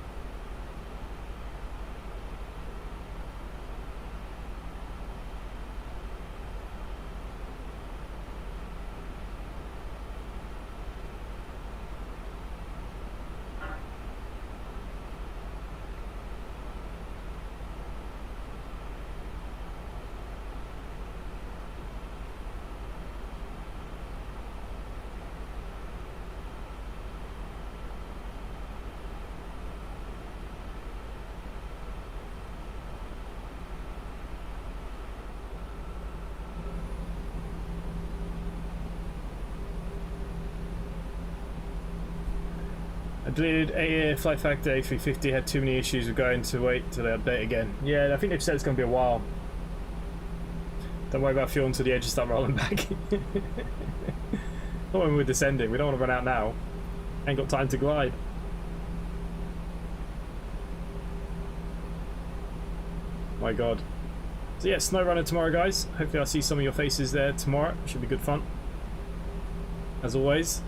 Speaker 1: I deleted a Flight Factor A350, had too many issues with going to wait till they update again. Yeah, I think they've said it's going to be a while. Don't worry about fuel until the edges start rolling back. Not when we're descending, we don't want to run out now. Ain't got time to glide. My god. So yeah, Snow Runner tomorrow, guys. Hopefully I'll see some of your faces there tomorrow. Should be good fun. As always.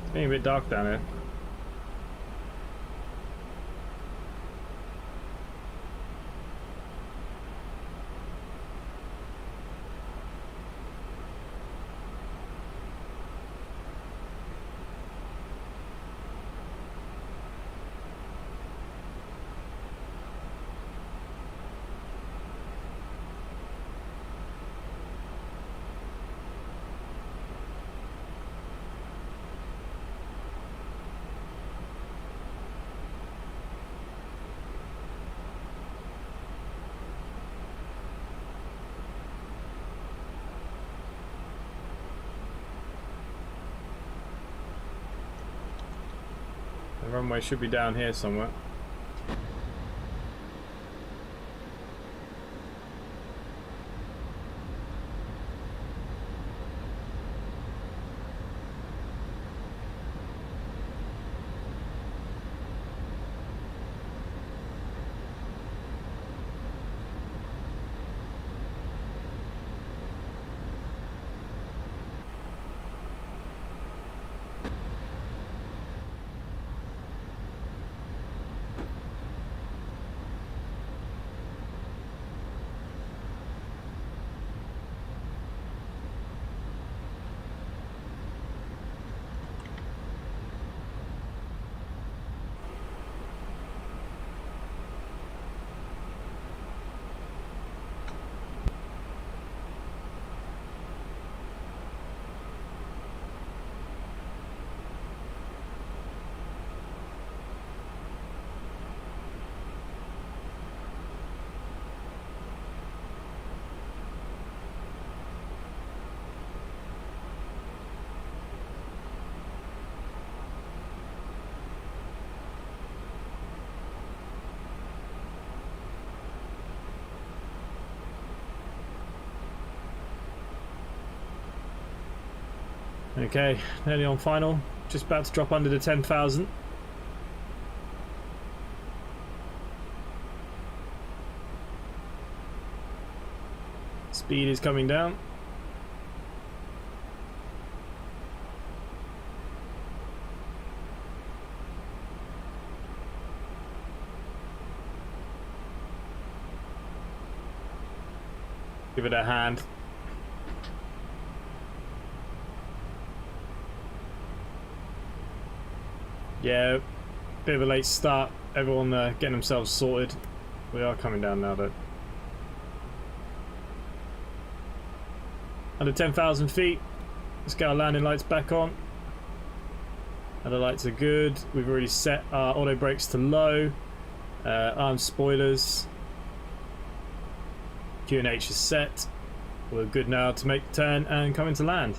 Speaker 1: It's getting a bit dark down here. The runway should be down here somewhere. Okay, nearly on final. Just about to drop under the 10,000. Speed is coming down. Give it a hand. Yeah, bit of a late start. Everyone getting themselves sorted. We are coming down now though. Under 10,000 feet. Let's get our landing lights back on. And the lights are good. We've already set our auto brakes to low. Arm spoilers. QNH is set. We're good now to make the turn and come into land.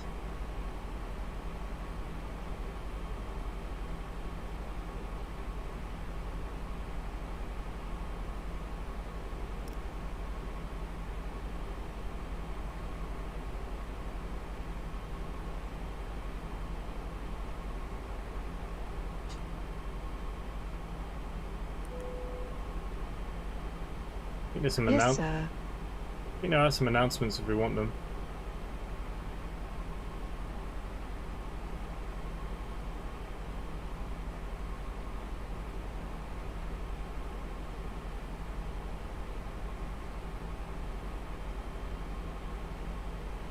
Speaker 1: I think there's some
Speaker 6: Yes, sir.
Speaker 1: I think there are some announcements if we want them.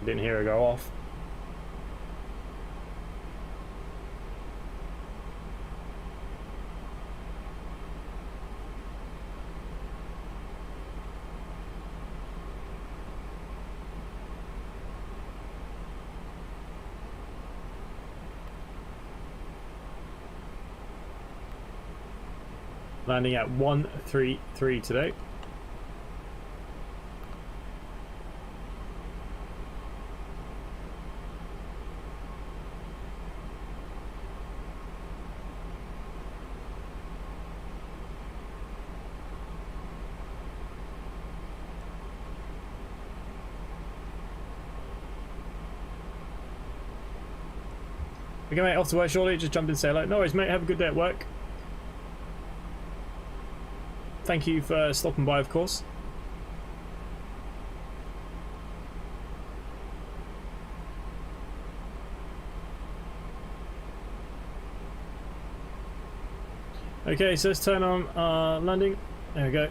Speaker 1: Didn't hear it go off. Landing at 133 today. Okay, mate, off to work shortly. Just jumped in and say hello. No worries, mate. Have a good day at work. Thank you for stopping by, of course. Okay, so let's turn on our landing. There we go.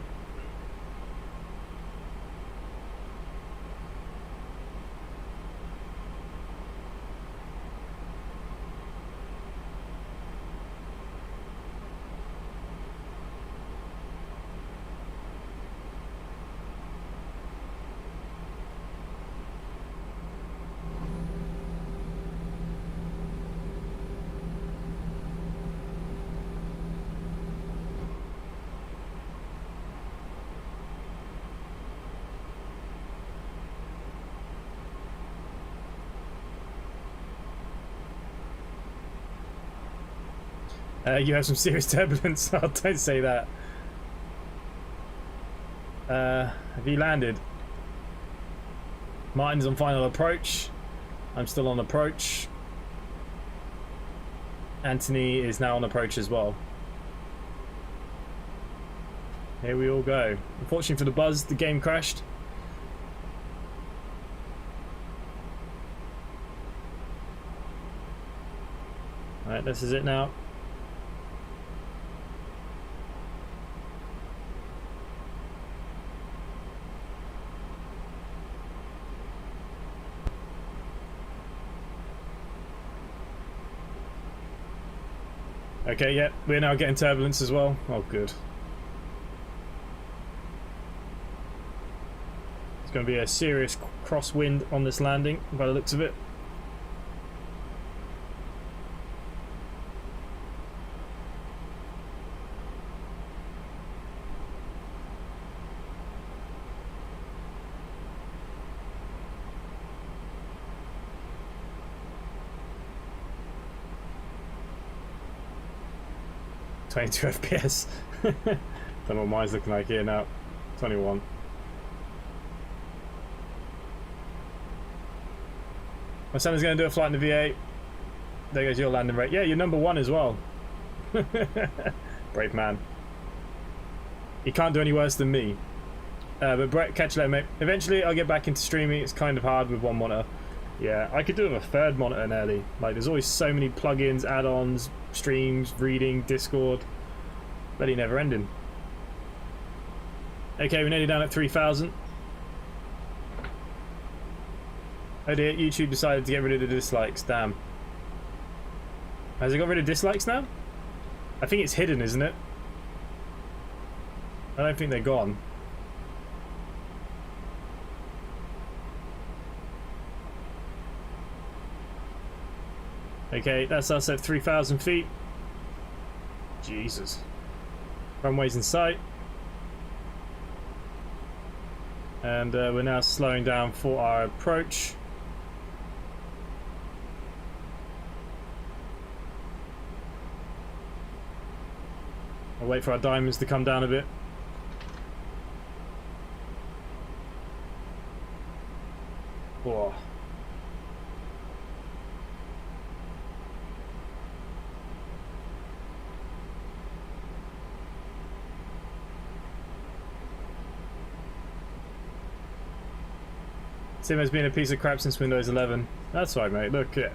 Speaker 1: You have some serious turbulence. Oh, don't say that. Have you landed? Martin's on final approach. I'm still on approach. Anthony is now on approach as well. Here we all go. Unfortunately for the buzz, the game crashed. Alright, this is it now. Okay, yeah, we're now getting turbulence as well. Oh, good. It's going to be a serious crosswind on this landing by the looks of it. .22 FPS. Don't know what mine's looking like here now. 21. My son is going to do a flight in the V8. There goes your landing rate. Yeah, you're number 1 as well. Brave man. He can't do any worse than me. But Brett, catch you later, mate. Eventually, I'll get back into streaming. It's kind of hard with one monitor. Yeah, I could do with a third monitor nearly. Like, there's always so many plugins, add-ons, streams, reading, Discord. Bloody never ending. Okay, we're nearly down at 3,000. Oh dear, YouTube decided to get rid of the dislikes. Damn. Has it got rid of dislikes now? I think it's hidden, isn't it? I don't think they're gone. Okay, that's us at 3,000 feet. Jesus. Runway's in sight. And we're now slowing down for our approach. I'll wait for our diamonds to come down a bit. Whoa. Sim has been a piece of crap since Windows 11. That's right, mate. Look, it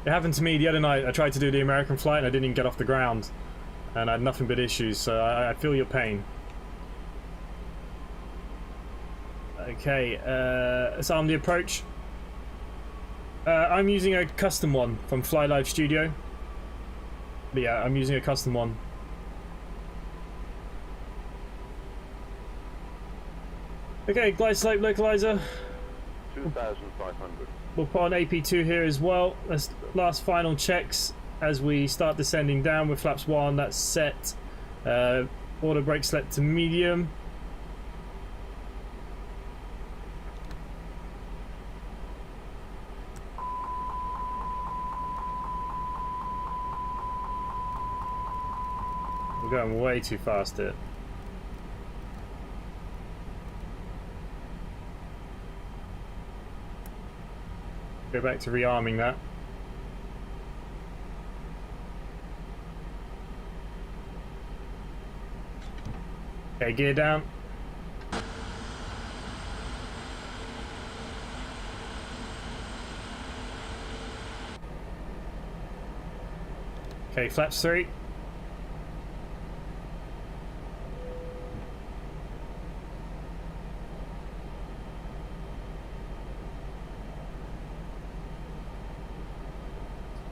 Speaker 1: happened to me the other night. I tried to do the American flight and I didn't even get off the ground. And I had nothing but issues, so I feel your pain. Okay, let's arm the approach. I'm using a custom one from Fly Live Studio. But yeah, I'm using a custom one. Okay, glide slope localizer.
Speaker 3: 2,500.
Speaker 1: We'll put on AP2 here as well. Let's last final checks as we start descending down with flaps 1. That's set. Auto brake select to medium. We're going way too fast here. Go back to rearming that. Okay, gear down. Okay, flaps 3.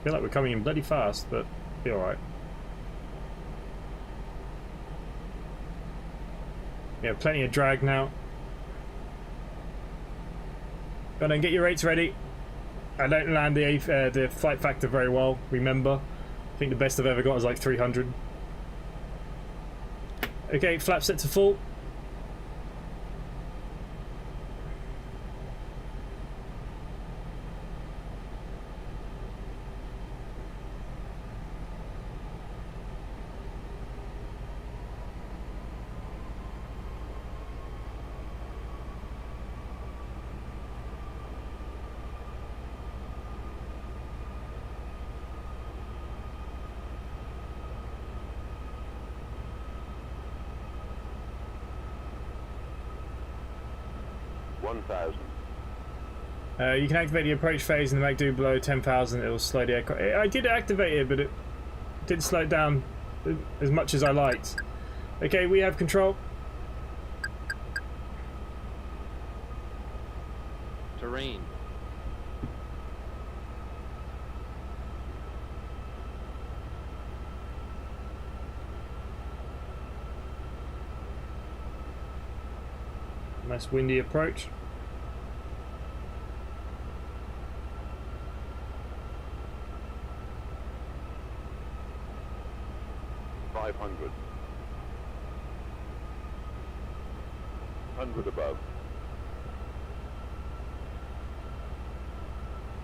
Speaker 1: Feel like we're coming in bloody fast, but be alright. Yeah, plenty of drag now. Go on and get your rates ready. I don't land the flight factor very well, remember. I think the best I've ever got is like 300. Okay, flap set to full. You can activate the approach phase in the Magdu below 10,000. It will slow the aircraft. I did activate it, but it didn't slow it down as much as I liked. Okay, we have control.
Speaker 6: Terrain.
Speaker 1: Nice windy approach.
Speaker 3: Above.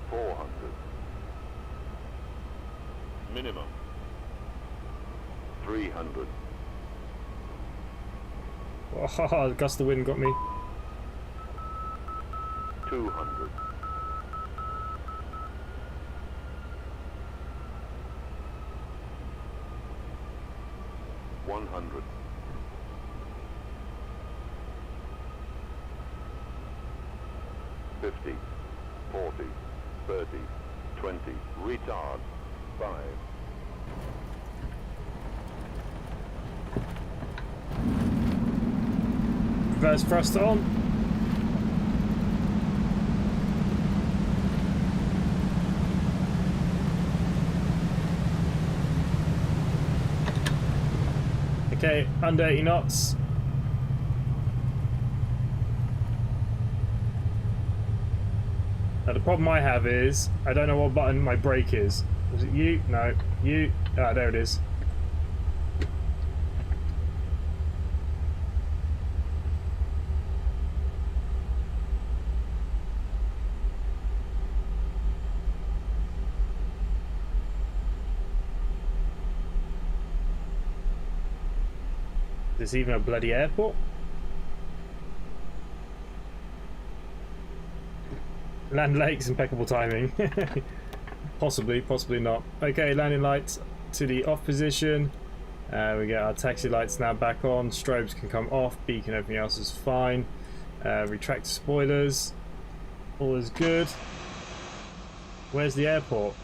Speaker 3: 400. Minimum. 300.
Speaker 1: Oh, the gust of wind got me.
Speaker 3: 200. 100.
Speaker 6: 50, 40, 30, 20, retard, 5.
Speaker 1: Reverse thrust on. Okay, under 80 knots. Now the problem I have is I don't know what button my brake is. Was it you? No. You? Ah, there it is. Is this even a bloody airport? Land lakes, impeccable timing. Possibly, possibly not. Okay, landing lights to the off position. We get our taxi lights now back on. Strobes can come off. Beacon, everything else is fine. Retract spoilers. All is good. Where's the airport?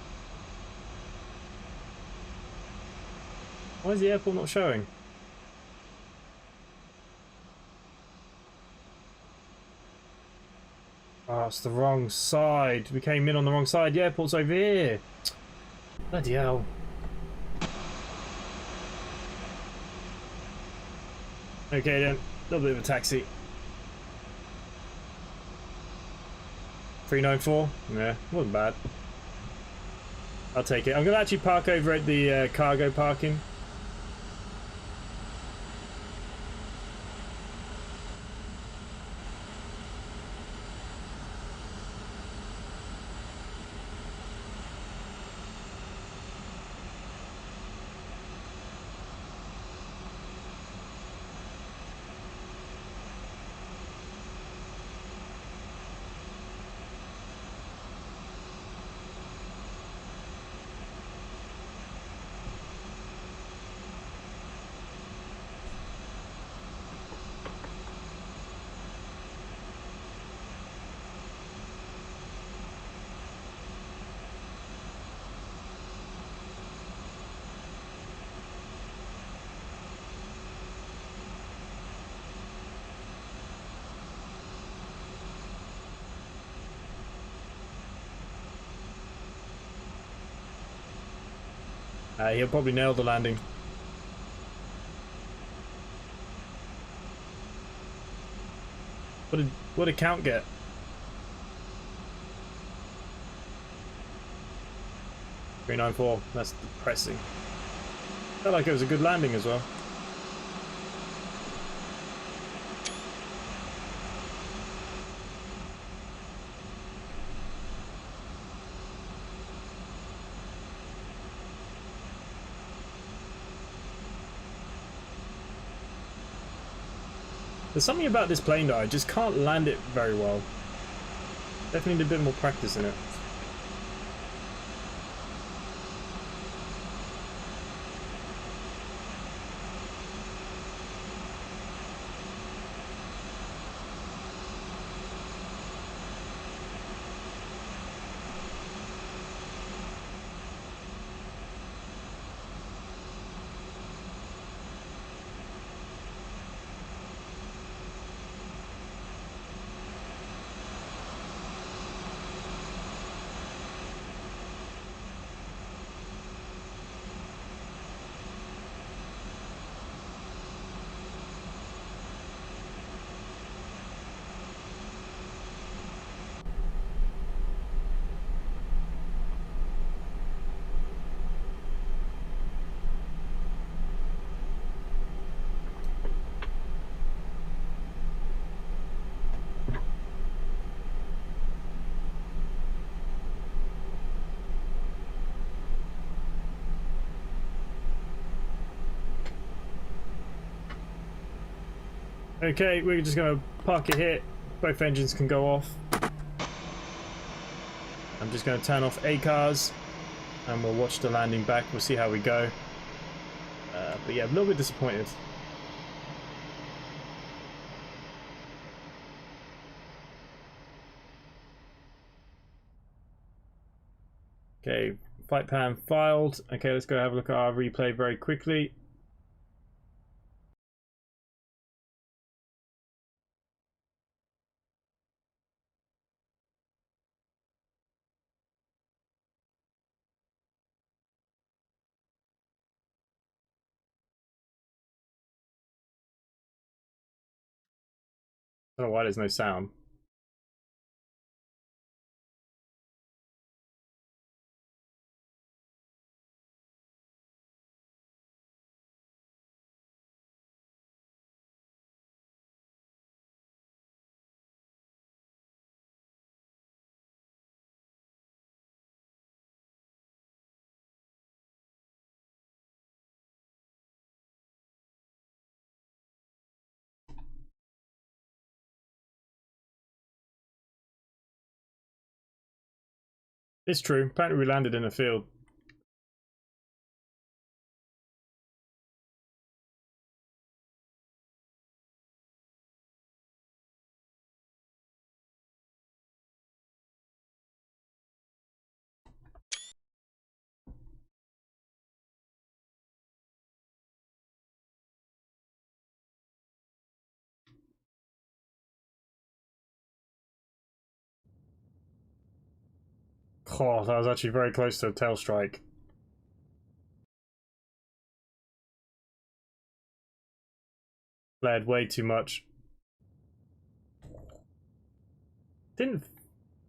Speaker 1: Why is the airport not showing? Oh, it's the wrong side. We came in on the wrong side. The airport's over here. Bloody hell. Okay then, a little bit of a taxi. 394? Yeah, wasn't bad. I'll take it. I'm going to actually park over at the cargo parking. He'll probably nail the landing. What did Count get? 394. That's depressing. Felt like it was a good landing as well. There's something about this plane though, I just can't land it very well. Definitely need a bit more practice in it. Okay, we're just going to park it here. Both engines can go off. I'm just going to turn off ACARS and we'll watch the landing back. We'll see how we go. But yeah, I'm a little bit disappointed. Okay, flight plan filed. Okay, let's go have a look at our replay very quickly. I don't know why there's no sound. It's true. Apparently we landed in a field. Oh, that was actually very close to a tail strike. Flared way too much.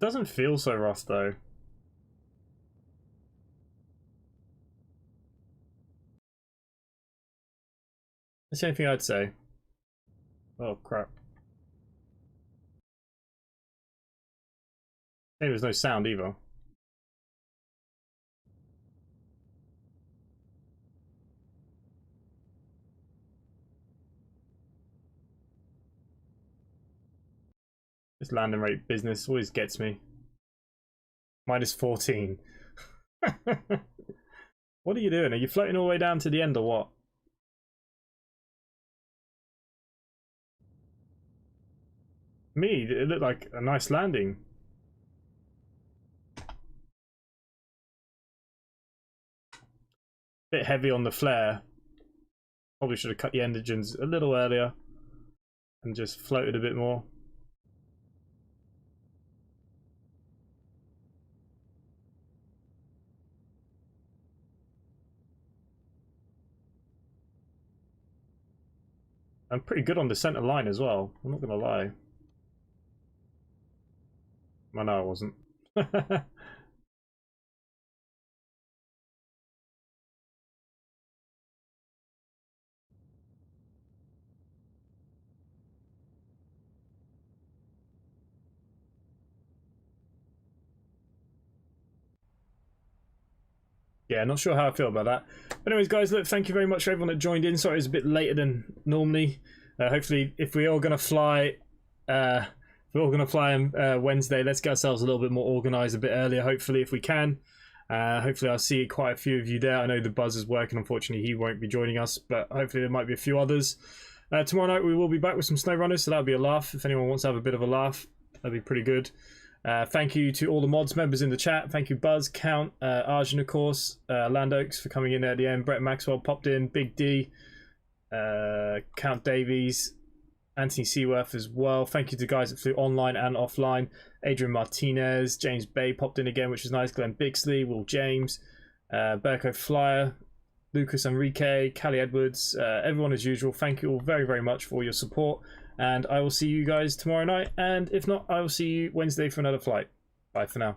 Speaker 1: Doesn't feel so rough though. That's the only thing I'd say. Oh crap. There was no sound either. This landing rate business always gets me. Minus 14. What are you doing? Are you floating all the way down to the end or what? Me, it looked like a nice landing. Bit heavy on the flare. Probably should have cut the engines a little earlier and just floated a bit more. I'm pretty good on the center line as well. I'm not gonna lie. I know I wasn't. Yeah, not sure how I feel about that. But anyways, guys, look, thank you very much for everyone that joined in. Sorry it was a bit later than normally. Hopefully, if we're all gonna fly, on Wednesday, let's get ourselves a little bit more organised a bit earlier. Hopefully, if we can. Hopefully, I'll see quite a few of you there. I know the Buzz is working. Unfortunately, he won't be joining us, but hopefully there might be a few others. Tomorrow night we will be back with some snow runners, so that'll be a laugh. If anyone wants to have a bit of a laugh, that'd be pretty good. Thank you to all the mods members in the chat. Thank you, Buzz, Count, Arjun, of course, Landoaks for coming in there at the end. Brett Maxwell popped in, Big D, Count Davies, Anthony Seaworth as well. Thank you to guys that flew online and offline. Adrian Martinez, James Bay popped in again, which was nice. Glenn Bixley, Will James, Berko Flyer, Lucas Enrique, Callie Edwards, everyone as usual. Thank you all very, very much for your support. And I will see you guys tomorrow night. And if not, I will see you Wednesday for another flight. Bye for now.